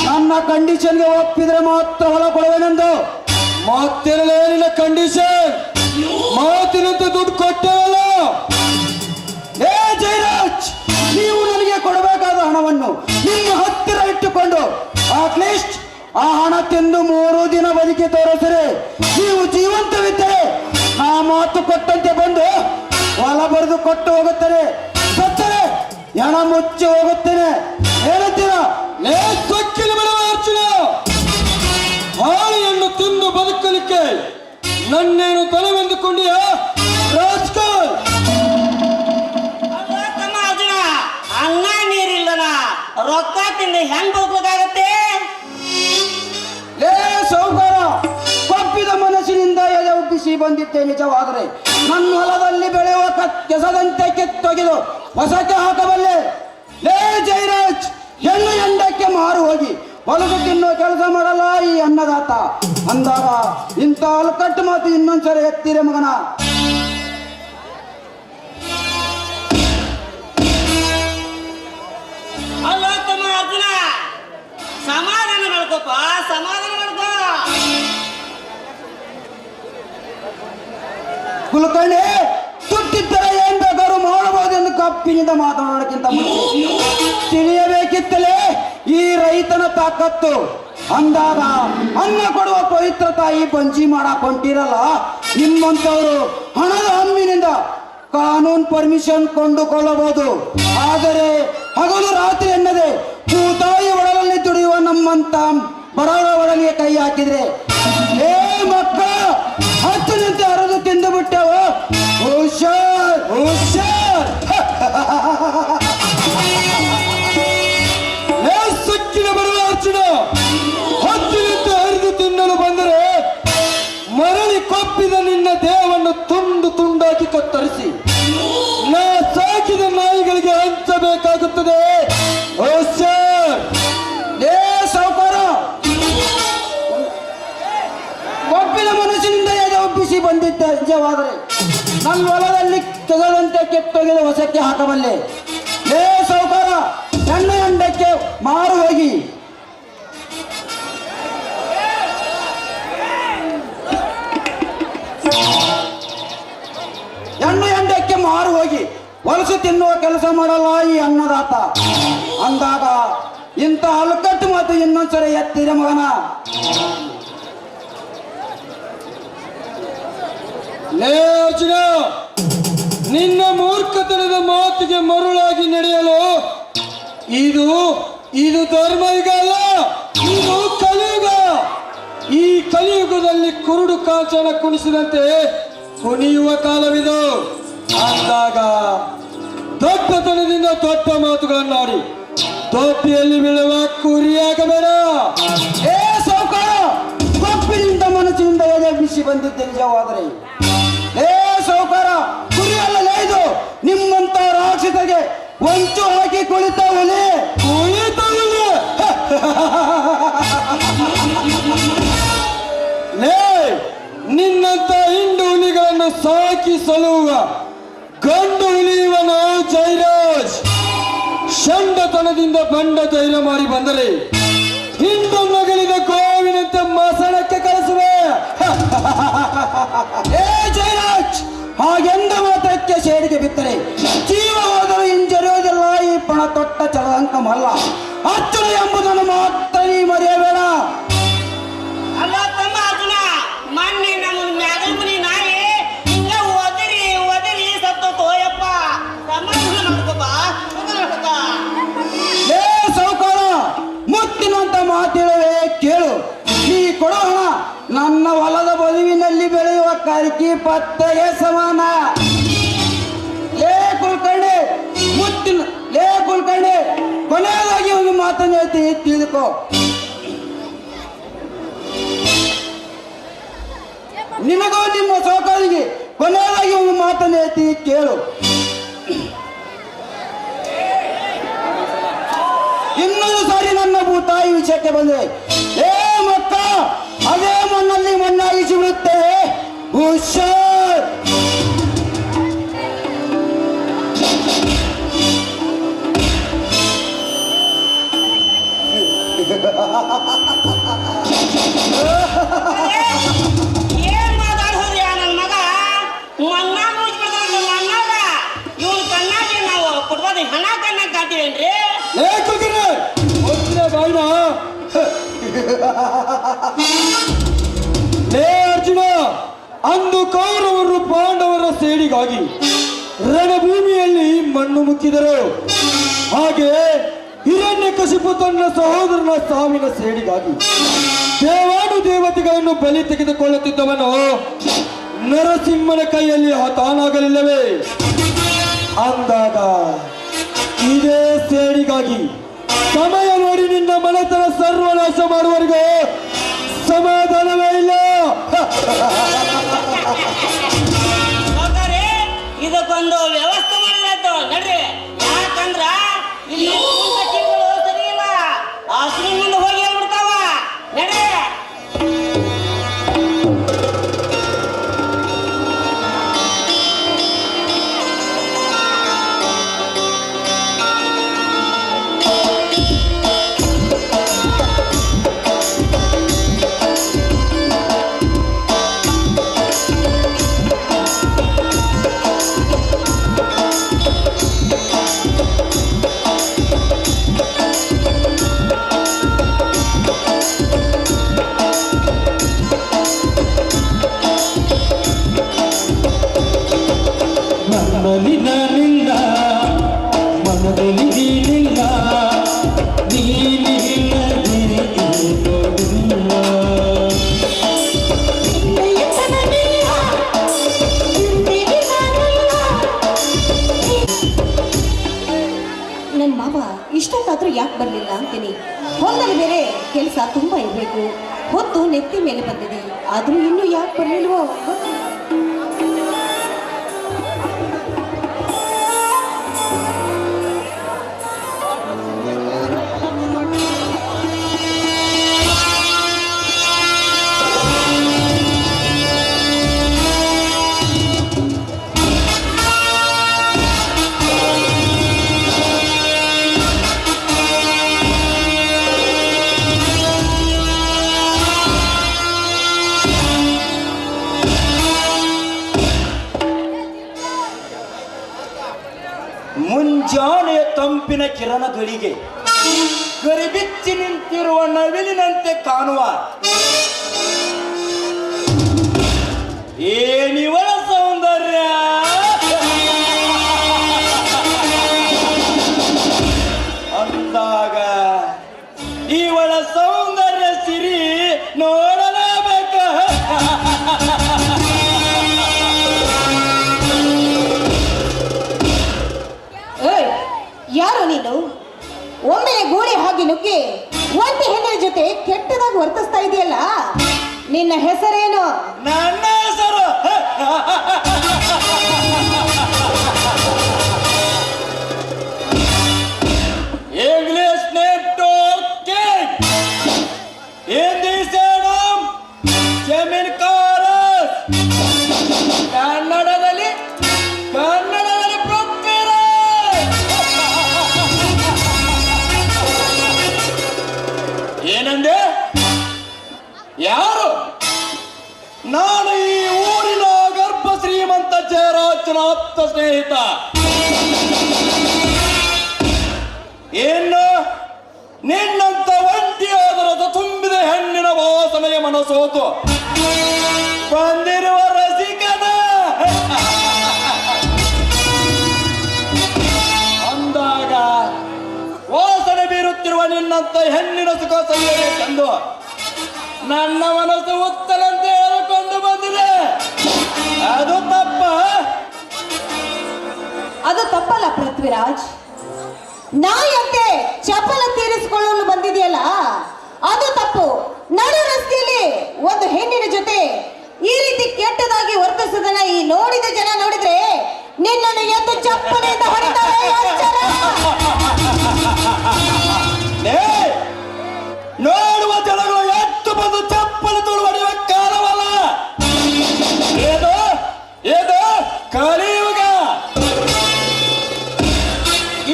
ನನ್ನ ಕಂಡೀಷನ್ಗೆ ಒಪ್ಪಿದ್ರೆ ಮಾತ್ರ ಹೊಲ ಕೊಡುವೆನೆಂದು. ಮಾತಿರಲೇ ನಿನ್ನ ಕಂಡೀಷನ್. ಮಾತಿನಂತೆ ದುಡ್ಡು ಕೊಟ್ಟೇವಲ್ಲ. ಜಯರಾಜ್, ನೀವು ನನಗೆ ಕೊಡಬೇಕಾದ ಹಣವನ್ನು ನಿಮ್ಮ ಹತ್ತಿರ ಇಟ್ಟುಕೊಂಡು ಅಟ್ಲೀಸ್ಟ್ ಆ ಹಣ ತಿಂದು 3 ದಿನ ಬದುಕಿ ತೋರಿಸಿರಿ. ನೀವು ಜೀವಂತವಿದ್ದರೆ ನಾ ಮಾತು ಕೊಟ್ಟಂತೆ ಬಂದು ಹೊಲ ಬರೆದು ಕೊಟ್ಟು ಹೋಗುತ್ತೇನೆ. ಸತ್ತರೆ ಹಣ ಮುಚ್ಚಿ ಹೋಗುತ್ತೇನೆ. ಹೇಳುತ್ತೀರಾ? ಸೊಕ್ಕಿನ ಬರುವ ಅರ್ಜುನ, ಹಾಳೆಯನ್ನು ತಿಂದು ಬದುಕಲಿಕ್ಕೆ ನನ್ನೇನು ತಲೆವೆಂದುಕೊಂಡಿಯ ರಾಜ್ಕುಮಾರ್? ಅರ್ಜುನ, ಅನ್ನ ನೀರಿಲ್ಲನ ರೊಕ್ಕ ತಿಂದು ಹೆಂಗ್ ಬದುಕಬೇಕಾಗತ್ತೆ? ಸೌಕರ ಕೊಪ್ಪಿದ ಮನಸ್ಸಿನಿಂದ ಎದೆ ಉಬ್ಬಿಸಿ ಬಂದಿದ್ದೆ ನಿಜವಾದರೆ ನನ್ನ ಹೊಲದಲ್ಲಿ ಬೆಳೆಯುವ ಕೆಸದಂತೆ ಕಿತ್ತೊಗೆದು ಹೊಸಕ್ಕೆ ಹಾಕಬಲ್ಲೆ. ಲೇ ಜೈರಾಜ್, ಹೆಣ್ಣು ಎಂಡಕ್ಕೆ ಮಾರು ಹೋಗಿ ಹೊಲಸು ತಿನ್ನೋ ಕೆಲಸ ಮಾಡಲ್ಲ ಈ ಅನ್ನದಾತ ಅಂದಾಗ ಇಂಥ ಅಲ್ಕಟ್ಟು ಮಾತು ಇನ್ನೊಂದ್ಸರಿ ಎತ್ತಿರೆ ಮಗನ. ಅಲ್ಲ ತಮ್ಮ ಅರ್ಜುನ, ಸಮಾಧಾನ ಮಾಡ್ಕೋಪ, ಸಮಾಧಾನ ಮಾಡ್ಕೋ. ಕುಲಕರ್ಣಿ, ತುಟ್ಟಿದ್ದರೆ ಏನ್ ಬೇಕಾದ್ರೂ ಮಾಡಬಹುದು ಎಂದು ಕಪ್ಪಿನಿಂದ ಮಾತನಾಡೋಕ್ಕಿಂತ ಮುಂಚೆ ತಿಳಿಯಬೇಕಿತ್ತಲೇ ಈ ರೈತನ ತಾಕತ್ತು. ಅಂದಾಗ ಅನ್ನ ಕೊಡುವ ಪವಿತ್ರ ತಾಯಿ ಬಂಜಿ ಮಾಡಕ್ ಹೊಂಟಿರಲ್ಲ, ನಿಮ್ಮಂತವರು ಹಣದ ಹಮ್ಮಿನಿಂದ ಕಾನೂನು ಪರ್ಮಿಷನ್ ಕೊಂಡುಕೊಳ್ಳಬಹುದು. ಆದರೆ ಹಗಲು ರಾತ್ರಿ ಎನ್ನದೆ ಭೂತಾಯಿ ಒಡಲಲ್ಲಿ ದುಡಿಯುವ ನಮ್ಮಂತ ಬಡವರ ಒಡಲಿಗೆ ಕೈ ಹಾಕಿದ್ರೆ ಏ ಮಕ್ಕ ಹತ್ತು ನಿಂತು ಹರಿದು ತಿಂದು ಬಿಟ್ಟೆವು. ಹುಷಾರ್ ಹುಷಾರ್. ಸಕ್ಕಿನ ಬರುವ ಅರ್ಜುನ, ಹತ್ತು ನಿಂತು ಹರಿದು ತಿನ್ನಲು ಬಂದರೆ ಮರಳಿ ಕೊಪ್ಪಿದ ನಿನ್ನ ದೇಹವನ್ನು ತುಂಡು ತುಂಡಾಕಿ ಕತ್ತರಿಸಿ ನಾ ಸಾಕಿದ ನಾಯಿಗಳಿಗೆ ಹಂಚಬೇಕಾಗುತ್ತದೆ. ಏ ಸಾವುಕಾರ, ಒಪ್ಪಿನ ಮನಸ್ಸಿನಿಂದ ಎದೆ ಒಪ್ಪಿಸಿ ಬಂದಿದ್ದ ನಿಜವಾದರೆ ನನ್ನ ಹೊಲದಲ್ಲಿ ತೆಗೆದಂತೆ ಕೆತ್ತೊಗೆದ ಹೊಸಕ್ಕೆ ಹಾಕಬಲ್ಲೆ. ಏ ಸಾವುಕಾರ, ಹೆಣ್ಣು ಎಂಡಕ್ಕೆ ಮಾರು ಹೋಗಿ ಹೆಣ್ಣು ಎಂಡಕ್ಕೆ ಮಾರು ಹೋಗಿ ಹೊಲಸು ತಿನ್ನುವ ಕೆಲಸ ಮಾಡಲ್ಲ ಈ ಅನ್ನದಾತ ಅಂದಾಗ ಇಂಥ ಹಲಕಟ್ಟು ಮಾತು ಇನ್ನೊಂದ್ಸರಿ ಎತ್ತಿರ ಮಗನ. ಲೇ ಅರ್ಜುನ, ನಿನ್ನ ಮೂರ್ಖತನದ ಮಾತಿಗೆ ಮರುಳಾಗಿ ನಡೆಯಲು ಇದು ಇದು ಧರ್ಮಯುಗ ಅಲ್ಲ, ಇದು ಕಲಿಯುಗ. ಈ ಕಲಿಯುಗದಲ್ಲಿ ಕುರುಡು ಕಾಂಚನ ಕುಣಿಸಿದಂತೆ ಕುಣಿಯುವ ಕಾಲವಿದು. ಅಂದಾಗ ದೊಡ್ಡತನದಿಂದ ದೊಡ್ಡ ಮಾತುಗಳನ್ನಾಡಿ ದೊಡ್ಡಿಯಲ್ಲಿ ಬೀಳುವ ಕುರಿಯಾಗಬೇಡ. ಏ ಸಾವುಕಾರ, ಕೊಪ್ಪಿನಿಂದ ಮನಸ್ಸಿನಿಂದ ಎದೆ ಬಿಸಿ ಬಂದಿದ್ದೆ ನಿಜವಾದರೆ ಏ ಸಾವುಕಾರ, ಕುರಿಯಲ್ಲ ಇದು ನಿಮ್ಮಂತ ರಾಕ್ಷಸರಿಗೆ ಹೊಂಚು ಹಾಕಿ ಕುಳಿತವನೇ ಕುಳಿತವನೇ. ಲೇ, ನಿನ್ನಂತ ಹಿಂಡು ಹುಲಿಗಳನ್ನು ಸಾಕಿ ಸಲುವ ಗಂಡು ಹುಲಿಯವನು ಜೈರಾಜ್. ಷಂಡತನದಿಂದ ಬಂಡ ಧೈರ್ಯ ಮಾಡಿ ಬಂದರೆ ಹಿಂಡು ಮಗಳಿದ ಗೋವಿನಂತೆ ಮಸಣಕ್ಕೆ ಕಳಿಸುವೆ. ಏ ಜಯರಾಜ್, ಹಾಗೆಂದ ಮಾತಕ್ಕೆ ಸೇಡಿಗೆ ಬಿತ್ತರೆ ಜೀವ ಹೋದರೂ ಹಿಂಜರಿಯುವುದಿಲ್ಲ ಈ ಪಣ ತೊಟ್ಟ ಚಲದಂಕಮಲ್ಲ. ಅರ್ಜುನ ಎಂಬುದನ್ನು ಮಾತ್ರ ನೀ ಮರೆಯಬೇಡ. ಅಲ್ಲ ತಮ್ಮ ಅರ್ಜುನ, ಮೊನ್ನೆ ನಮ್ಮ ಮ್ಯಾಗಲ್ ಮನಿ ನಾಯಿ ಹಿಂಗ ಒದರಿ ಒದರಿ ಸತ್ತು ತೋಯಪ್ಪ. ಸಮಾಧಾನ ಮಾಡ್ಕೋಪ, ಸಮಾಧಾನ. ಏ ಸಾವುಕಾರ, ಮುತ್ತಿನಂತ ಮಾತೇಳುವೆ ಕೇಳು. ನೀ ಕೊಡೋ ಹಣ ನನ್ನ ಹೊಲದ ಬದುವಿನಲ್ಲಿ ಬೆಳೆಯುವ ಕರಿಕಿ ಪತ್ತೆಗೆ ಸಮಾನ. ಲೇ ಕುಲಕರ್ಣಿ, ಲೇ ಕುಲಕರ್ಣಿ, ಕೊನೆಯದಾಗಿ ಒಂದು ಮಾತನ್ನು ಹೇಳ್ತೀನಿ, ತಿಳಿದುಕೋ. ನಿನಗೂ ನಿಮ್ಮ ಸಹಕಾರಿಗೆ ಕೊನೆಯದಾಗಿ ಒಂದು ಮಾತನ್ನು ಹೇಳ್ತೀನಿ ಕೇಳು. ಇನ್ನೊಂದು ಸಾರಿ ನನ್ನ ಭೂತಾಯಿ ವಿಷಯಕ್ಕೆ ಬಂದೆ ಏ ಮಕ್ಕ, ಅದೇ ಮಣ್ಣಲ್ಲಿ ಮಣ್ಣಾಗಿಸಿ ಬಿಡುತ್ತೆ. ಹುಷಾರ್. ಏನ್ ಮಾತಾಡೋದ್ಯಾ ನನ್ನ ಮಗ? ಮನ್ನ ಮುಚ್ಬಿಡ್ತಾನ ಮನ್ನಾಗ. ಇವನ್ ಕಣ್ಣಾಗಿ ನಾವು ಕೊಡ್ಬೋದು ಹಣ ಕಣ್ಣಾಗ ಕಾತೀವೇನ್ರಿ? ಲೇ ಕುಲ್ಕರ್ಣಿ, ಒತ್ತಿನ ಬಾಯಿನ. ಲೇ ಅರ್ಜುನ, ಅಂದು ಕೌರವರು ಪಾಂಡವರ ಸೇಡಿಗಾಗಿ ರಣಭೂಮಿಯಲ್ಲಿ ಮಣ್ಣು ಮುಕ್ಕಿದರು. ಹಾಗೆ ಹಿರಣ್ಯಕಶಿಪು ತನ್ನ ಸಹೋದರನ ಸಾವಿನ ಸೇಡಿಗಾಗಿ ದೇವಾನು ದೇವತೆಗಳನ್ನು ಬಲಿ ತೆಗೆದುಕೊಳ್ಳುತ್ತಿದ್ದವನು ನರಸಿಂಹನ ಕೈಯಲ್ಲಿ ಹತಾನಾಗಲಿಲ್ಲವೇ? ಅಂದಾಗ ಇದೇ ಸೇಡಿಗಾಗಿ ಸಮಯ ನೋಡಿ ನಿನ್ನ ಮನೆತನ ಸರ್ವನಾಶ ಮಾಡುವವರೆಗೂ ಸಮಾಧಾನವೇ ಇಲ್ಲ. ಇದಕ್ಕೊಂದು ವ್ಯವಸ್ಥೆ ಮಾಡಲಾಯ್ತು ನಡ್ರಿ. ಯಾಕಂದ್ರ ಇಲ್ಲಿ ಕೆಲಸ ತುಂಬಾ ಇರಬೇಕು. ಹೊತ್ತು ನೆತ್ತಿ ಮೇಲೆ ಬಂದಿದೆ, ಆದ್ರೂ ಇನ್ನೂ ಯಾಕೆ ಬರಲಿಲ್ವೋ? ಮುಂಜಾನೆಯ ತಂಪಿನ ಕಿರಣಗಳಿಗೆ ಕರಿಬಿಚ್ಚಿ ನಿಂತಿರುವ ನವಿಲಿನಂತೆ ಕಾಣುವ ಏನಿವಳ ಸೌಂದರ್ಯ! ಅಂದಾಗ ಇವಳ ಸೌಂದರ್ಯ ಸಿರಿ ನೋಡಲೇಬೇಕ. ಯಾರು ನೀನು? ಒಮ್ಮೆಲೆ ಗೋಡೆ ಹಾಗೆ ನುಗ್ಗಿ ಒಂಟಿ ಹೆಣ್ಣಿನ ಜೊತೆ ಕೆಟ್ಟದಾಗಿ ವರ್ತಿಸ್ತಾ ಇದೆಯಲ್ಲ, ನಿನ್ನ ಹೆಸರೇನು? ನನ್ನ ಹೆಸರು ಇಂಗ್ಲಿಷ್ ನೆಟ್ವರ್ಕ್ ಕಿಂಗ್, ಹಿಂದಿ ಸೇನಂ ಜಮೀನ್ ಕಾರಸ್, ಕನ್ನಡದಲ್ಲಿ ಪೃಥ್ವಿರಾಜ್. ಏನಂದೆ? ಯಾರು? ನಾನು ಈ ಊರಿನ ಗರ್ಭ ಶ್ರೀಮಂತ ಜಯರಾಜನ ಆಪ್ತ ಸ್ನೇಹಿತ. ಏನು ನಿನ್ನಂತ ಒಂಟಿಯಾದರದ ತುಂಬಿದ ಹೆಣ್ಣಿನ ವಾಸನೆಯ ಮನಸೋತು ಬಂದಿರುವ ರಸಿಕನ ಅಂದಾಗ ವಾಸನೆ ಬೀರುತ್ತಿರುವ ನಿನ್ನಂತ ಹೆಣ್ಣಿನ ಸುಖ ಸಂಯೋಗಕ್ಕೆಂದು ನನ್ನ ಮನಸ್ಸು ಉತ್ತರಂತೆ ಹೇಳಿಕೊಂಡು ಬಂದಿದೆ. ಅದು ತಪ್ಪ? ಅದು ತಪ್ಪಲ್ಲ ಪೃಥ್ವಿರಾಜ್. ನಾಯಂತೆ ಚಪಲ ತೀರಿಸಿಕೊಳ್ಳಲು ಬಂದಿದೆಯಲ್ಲ, ಅದು ತಪ್ಪು. ನಡು ರಸ್ತೆಯಲ್ಲಿ ಒಂದು ಹೆಣ್ಣಿನ ಜೊತೆ ಈ ರೀತಿ ಕೆಟ್ಟದಾಗಿ ವರ್ತಿಸುವುದನ್ನ ಈ ನೋಡಿದ ಜನ ನೋಡಿದ್ರೆ ನಿನ್ನನ್ನು ಎದ್ದು ಚಪ್ಪಲಿಯಿಂದ ಹೊಡಿತಾರೆ. ಎಚ್ಚರ! ನೋಡುವ ಜನಗಳು ಎತ್ತು ಬಂದು ಚಪ್ಪಲಿ ತುಳು ಹೊಡೆಯುವ ಕಾಲವಲ್ಲ ಇದು ಕಲಿಯುಗ.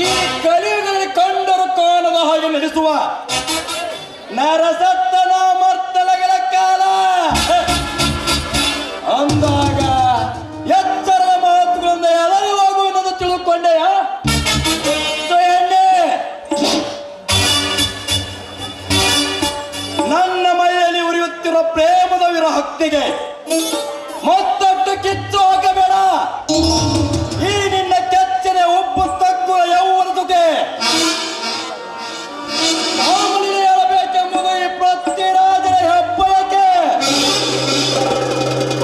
ಈ ಕಲಿಯುಗದಲ್ಲಿ ಕಂಡರು ಕಾಣದ ಹಾಗೆ ನಡೆಸುವ ನರಸತ್ತನ ಮರ್ತಲಗಳ ಕಾಲ. ಅಂದಾಗ ಎಚ್ಚರದ ಮಾತುಗಳಿಂದ ಎಳರಿ ಹೋಗುವುದನ್ನು ತಿಳ್ಕೊಂಡೆಯ ಎಣ್ಣೆ? ನನ್ನ ಮೈಯಲ್ಲಿ ಉರಿಯುತ್ತಿರುವ ಪ್ರೇಮದ ವಿರಹಕ್ತಿಗೆ ಮತ್ತಷ್ಟು ಕಿತ್ತು ಹಾಕಬೇಡ. ಈ ನಿನ್ನ ಕೆಚ್ಚನ ಒಬ್ಬು ತಗ್ಗುವ ಯೌವನ ಜೊತೆ ಮಾಮೂಲಿ ಹೇಳಬೇಕೆಂಬುದು ಈ ಪೃಥ್ವಿರಾಜನ ಹೆಬ್ಬಯಕೆ.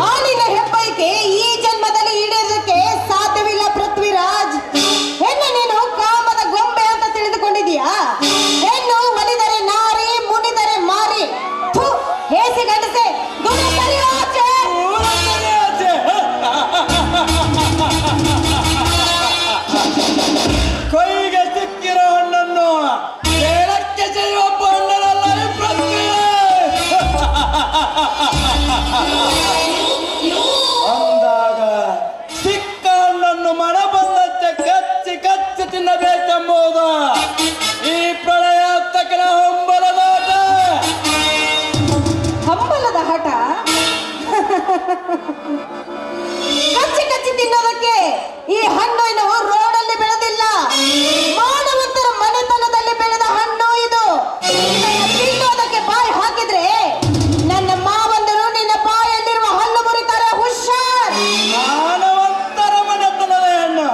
ಆ ನಿನ್ನ ಹೆಬ್ಬಯಕೆ ಈ ಜನ್ಮದಲ್ಲಿ ಈಡೇರೋದಕ್ಕೆ ಸಾಧ್ಯವಿಲ್ಲ ಪೃಥ್ವಿರಾಜ್. ಹೆಣ್ಣು ನೀನು ಕಾಮದ ಗೊಂಬೆ ಅಂತ ತಿಳಿದುಕೊಂಡಿದೀಯಾ? ಹೆಣ್ಣು ಒಲಿದರೆ ನಾರಿ, ಮುನಿದರೆ ಮಾರಿ. ಥು, ಹೇಸಿ ಗಂಡಸೆ, ದೂರ ಸರಿಯು ಆಚೆ. ಕೈಗೆ ಸಿಕ್ಕಿರೋ ಹಣ್ಣನ್ನು ಕೇಳಕ್ಕೆ செய்ಯುವ ಬಣ್ಣನಲ್ಲ ಈ ಪೃಥ್ವಿರಾಜ್. ಅಂದಾಗ ಸಿಕ್ಕ ಹಣ್ಣನ್ನು ಮನ ಬಂದಂತೆ ಕಚ್ಚಿ ಕಚ್ಚಿ ತಿನ್ನಬೇಕೆಂಬುದು ಈ ಪ್ರಳಯಾತ್ಮಕನ ಹಂಬಲದಾಟ. ಹಂಬಲದ ಹಠ ಕಚ್ಚಿ ಕಚ್ಚಿ ತಿನ್ನೋದಕ್ಕೆ ಈ ಹಣ್ಣು ಇನ್ನು ರೋಡಲ್ಲಿ ಬೆಳೆದಿಲ್ಲ, ಮಾನವಂತರ ಮನೆತನದಲ್ಲಿ ಬೆಳೆದ ಹಣ್ಣು ಇದು. ಇದನ್ನ ತಿನ್ನೋದಕ್ಕೆ ಬಾಯಿ ಹಾಕಿದ್ರೆ ನನ್ನ ಮಾವಂದರು ನಿನ್ನ ಬಾಯಲ್ಲಿರುವ ಹಲ್ಲು ಮುರಿತಾರೆ. ಹುಷಾರ್! ಮಾನವಂತರ ಮನೆತನದ ಹೆಣ್ಣು.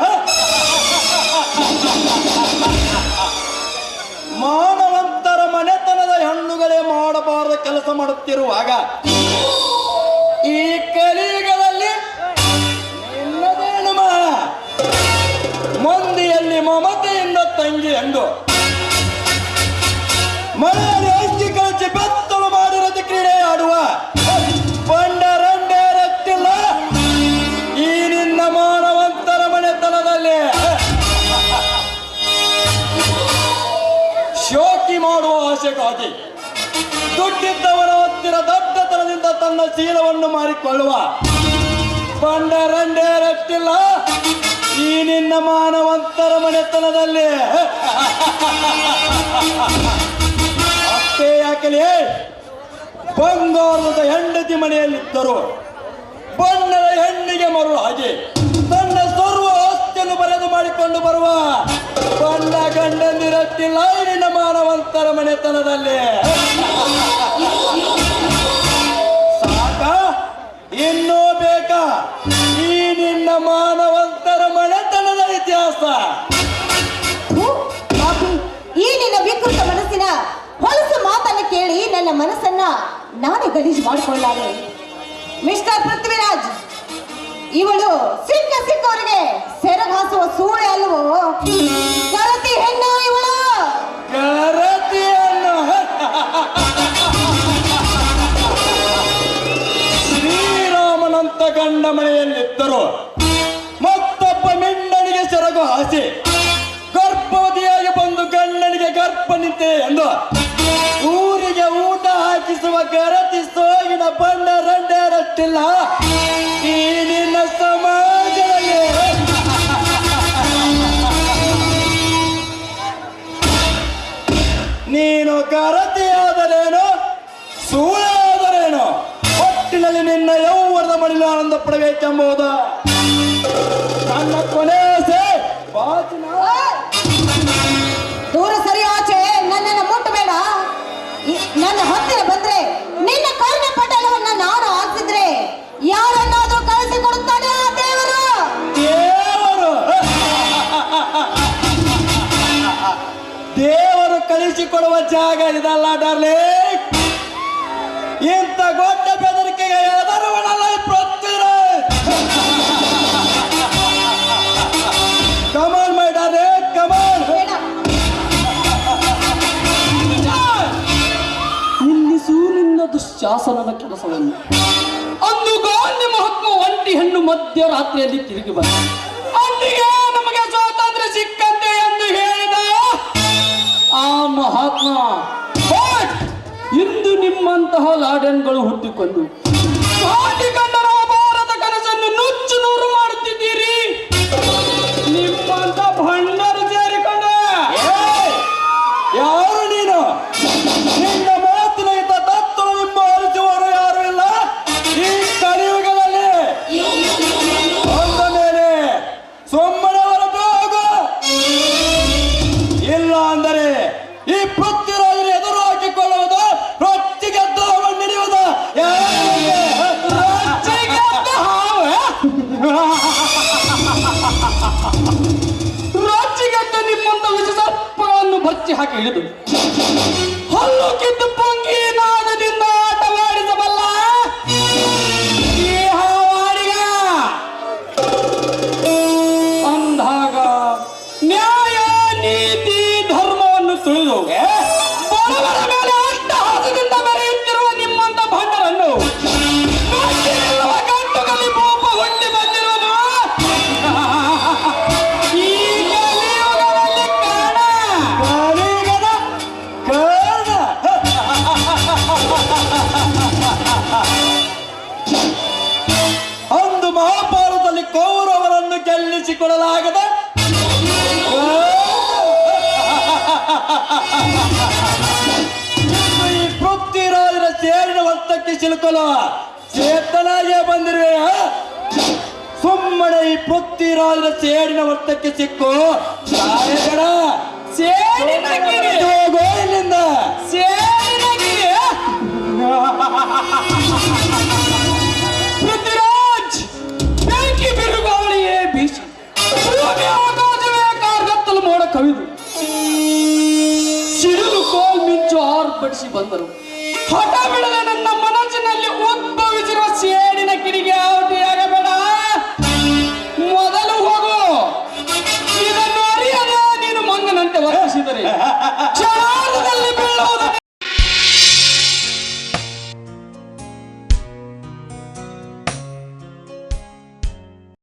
ಮಾನವಂತರ ಮನೆತನದ ಹೆಣ್ಣುಗಳೇ ಮಾಡಬಾರದ ಕೆಲಸ ಮಾಡುತ್ತಿರುವಾಗ ಈ ಕಲಿಯುಗದಲ್ಲಿ ನಿನ್ನದೇನು ಮಂದಿಯಲ್ಲಿ ಮಮತೆಯಿಂದ ತಂಗಿ ಎಂದು ಮನೆಯಲ್ಲಿ ಅಂಗಿ ಕಳಿಸಿ ದುಡ್ಡಿದ್ದವನ ಹತ್ತಿರ ದಡ್ಡತನದಿಂದ ತನ್ನ ಶೀಲವನ್ನು ಮಾರಿಕೊಳ್ಳುವ ಬಂಡರಂಡೇರಷ್ಟಿಲ್ಲ ಈ ನಿನ್ನ ಮಾನವಂತರ ಮನೆತನದಲ್ಲಿ. ಅಷ್ಟೇ ಯಾಕಲೇ ಬಂಗಾರದ ಹೆಂಡತಿ ಮನೆಯಲ್ಲಿದ್ದರು ಬಣ್ಣದ ಹೆಣ್ಣಿಗೆ ಮರು ಹಾಗೆ ತನ್ನ ಸರ್ವ ಆಸ್ತಿಯನ್ನು ಬರೆದು ಮಾಡಿಕೊಂಡು ಬರುವ ಬಣ್ಣ ಗಂಡಂದಿರಷ್ಟಿಲ್ಲ ಈ ನಿನ್ನ ಮಾನವಂತರ ಮನೆತನದಲ್ಲಿ. ಸಾಕ ಇನ್ನೂ ಬೇಕಾ ಈ ನಿನ್ನ ಮಾನವಂತರ ಮನೆತನದ ಇತಿಹಾಸ? ಥು, ಪಾಪಿ, ಈ ನಿನ್ನ ವಿಕೃತ ಮನಸ್ಸಿನ ಹೊಲಸು ಮಾತನ್ನು ಕೇಳಿ ನನ್ನ ಮನಸ್ಸನ್ನ ನಾನೇ ಗಲೀಜು ಮಾಡಿಕೊಳ್ಳಾರೆ. ಮಿಸ್ಟರ್ ಪೃಥ್ವಿರಾಜ್, ಇವಳು ಸಿಕ್ಕವರಿಗೆ ಸೆರಗಾಸುವ ಸೂಳೆ ಅಲ್ವೋ? ಕರತಿ ಹೆಣ್ಣು ಇವಳು. ಕರತಿಯನ್ನು ಶ್ರೀರಾಮನಂತ ಗಂಡ ಮನೆಯಲ್ಲಿದ್ದರು ಮತ್ತೊಬ್ಬ ಮಿಂಡನಿಗೆ ಸೆರಗು ಹಾಸಿ ಗರ್ಭವತಿಯಾಗಿ ಬಂದು ಗಂಡನಿಗೆ ಗರ್ಭ ನಿಂತೆ ಎಂದು ಊರಿಗೆ ಊಟ ಹಾಕಿಸುವ ಗರತಿ ಸೋಗಿನ ಬಣ್ಣ ರಂಡೇರಷ್ಟಿಲ್ಲ ಈ ನಿನ್ನ ಸಮಾಜದಲ್ಲಿ. ನೀನು ಗರತಿಯಾದರೇನು ಸೂಳೆಯಾದರೇನು ಒಟ್ಟಿನಲ್ಲಿ ನಿನ್ನ ಯೌವನದ ಮಡಿಲು ಆನಂದ ಪಡಬೇಕೆಂಬುದು ನನ್ನ ಕೊನೆಸೆ ಬಾಚಿನ. ದೂರ ಸರಿ ಆಚೆ, ನನ್ನನ್ನು ಮುಟ್ಟಬೇಡ. ನನ್ನ ಹತ್ತಿರ ಬಂದ್ರೆ ನಿನ್ನ ಕರ್ಣ ಪಟಲವನ್ನ ನಾನು ಹಾಕಿದ್ರೆ ಯಾರನ್ನಾದ್ರೂ ಕಳಿಸಿಕೊಡುತ್ತಾನೆ ಆ ದೇವರು. ದೇವರು ಕಳಿಸಿಕೊಡುವ ಜಾಗ ಇದಲ್ಲ ಡಾರ್ಲಿಂಗ್. ಇಂಥ ದೊಡ್ಡ ಬೆದರಿಕೆಗೆ ಎದರುವನಲ್ಲ ಈ ಪೃಥ್ವಿರಾಜ್. ಕಮಾನ್ ಮೈ ಡಾರ್ಲಿಂಗ್, ಕಮಾನ್. ನಿಲ್ಲಿಸು ನಿನ್ನ ದುಶ್ಯಾಸನದ ಕೆಲಸವನ್ನು. ಅಂದು ಗಾಂಧಿ ಮಹಾತ್ಮ ಒಂಟಿ ಹೆಣ್ಣು ಮಧ್ಯರಾತ್ರಿಯಲ್ಲಿ ತಿರುಗಿ ಬಂದ ಅಲ್ಲಿಗೆ ನಮಗೆ ಸ್ವಾತಂತ್ರ್ಯ ಸಿಕ್ಕಂತೆ ಎಂದು ಹೇಳಿದ ಆ ಮಹಾತ್ಮ ಬಟ್ ಇಂದು ನಿಮ್ಮಂತಹ ಲಾಡೆನ್ಗಳು ಹುಟ್ಟಿಕೊಂಡು ಗಾಂಧಿ ಗಂಡನ ಭಾರತ ಕನಸನ್ನು ನುಚ್ಚು ನೂರು ಮಾಡುತ್ತಿದ್ದೀರಿ. ನಿಮ್ಮಂತ ಭಂಡರು ಸೇರಿಕೊಂಡು ಯಾರು ನೀನು? ನಿನ್ನ ಮಾತಿನ ಹಿತ ತತ್ವ ನಿಮ್ಮ ಅರಿಸುವವರು ಯಾರು ಇಲ್ಲ ಈ ಕಲಿಯುಗದಲ್ಲಿ. ಅಂದ ಮೇಲೆ ಸುಮ್ಮನೆ ಹೊರಟು ಹೋಗು. ಇಲ್ಲ ಅಂದರೆ ಈ ಪೃಥ್ವಿರಾಜನ ಎದುರು ಹಾಕಿಕೊಳ್ಳುವುದು ರೊಚ್ಚಿಗೆದ್ದ ಹಿಡಿಯುವುದು. ರಾಜ್ಯಗಂತ ನಿಮ್ಮಂತ ವಿಷಸರ್ಪಗಳನ್ನು ಬಚ್ಚಿ ಹಾಕಿ ಹಿಡಿದು ಹಲ್ಲು ಕಿತ್ತು ಪೊಂಗಿ ನಾದದಿಂದ ಆಟವಾಡಿಸಬಲ್ಲ ಈ ಹಾವಾಡಿಗ ಅಂದಾಗ ನ್ಯಾಯ ನೀತಿ ಧರ್ಮವನ್ನು ತುಳಿದು ಬಡವರ ಮೇಲೆ ಅಟ್ಟಹಾಸದಿಂದ ಮೆರೆಯುತ್ತಿರುವ ನಿಮ್ಮಂತ ಭಂಡರನ್ನು ಗಂಟುಗಲ್ಲಿ ಭೂಪ ಹುಟ್ಟಿ ಬಂದಿರುವುದು ಈ ಕಲಿಯುಗದಲ್ಲಿ ಕಾಣ. ಕಲಿಯುಗದ ಕಾರಣ. ಅಂದು ಮಹಾಭಾರತದಲ್ಲಿ ಕೌರವರನ್ನು ಗೆಲ್ಲಿಸಿಕೊಡಲಾಗದ ಈ ಪೃಥ್ವಿರಾಜನ ಸೇರಿನ ವರ್ತಕ್ಕೆ ಸಿಲುಕಲು ಚೇತನಾಗಿಯೇ ಬಂದಿರುವೆ. ಸುಮ್ಮನೆ ಈ ಪೃಥ್ವಿರಾಜನ ಸೇಡಿನ ವರ್ತಕ್ಕೆ ಸಿಕ್ಕು ಸಾಯಬೇಡ. ಸೇಡಿನ ಗಿರಿ. ಹೋಗೋ ಇಲ್ಲಿಂದ. ಸೇಡಿನ ಗಿರಿ. ಪೃಥ್ವಿರಾಜ್ ಬೆಂಕಿ ಬಿರುಗಾಳಿಯೇ ಬೀಸಿ ಭೂಮಿ ಆಕಾಶವೇ ಕಾರ್ಗತ್ತಲು ಮೋಡ ಕವಿದು ಸಿಡಿಲು ಕೋಲ್ ಮಿಂಚು ಆರ್ಭಟಿಸಿ ಬಂದರು. ಹಠ ಬಿಡದೆ ನನ್ನ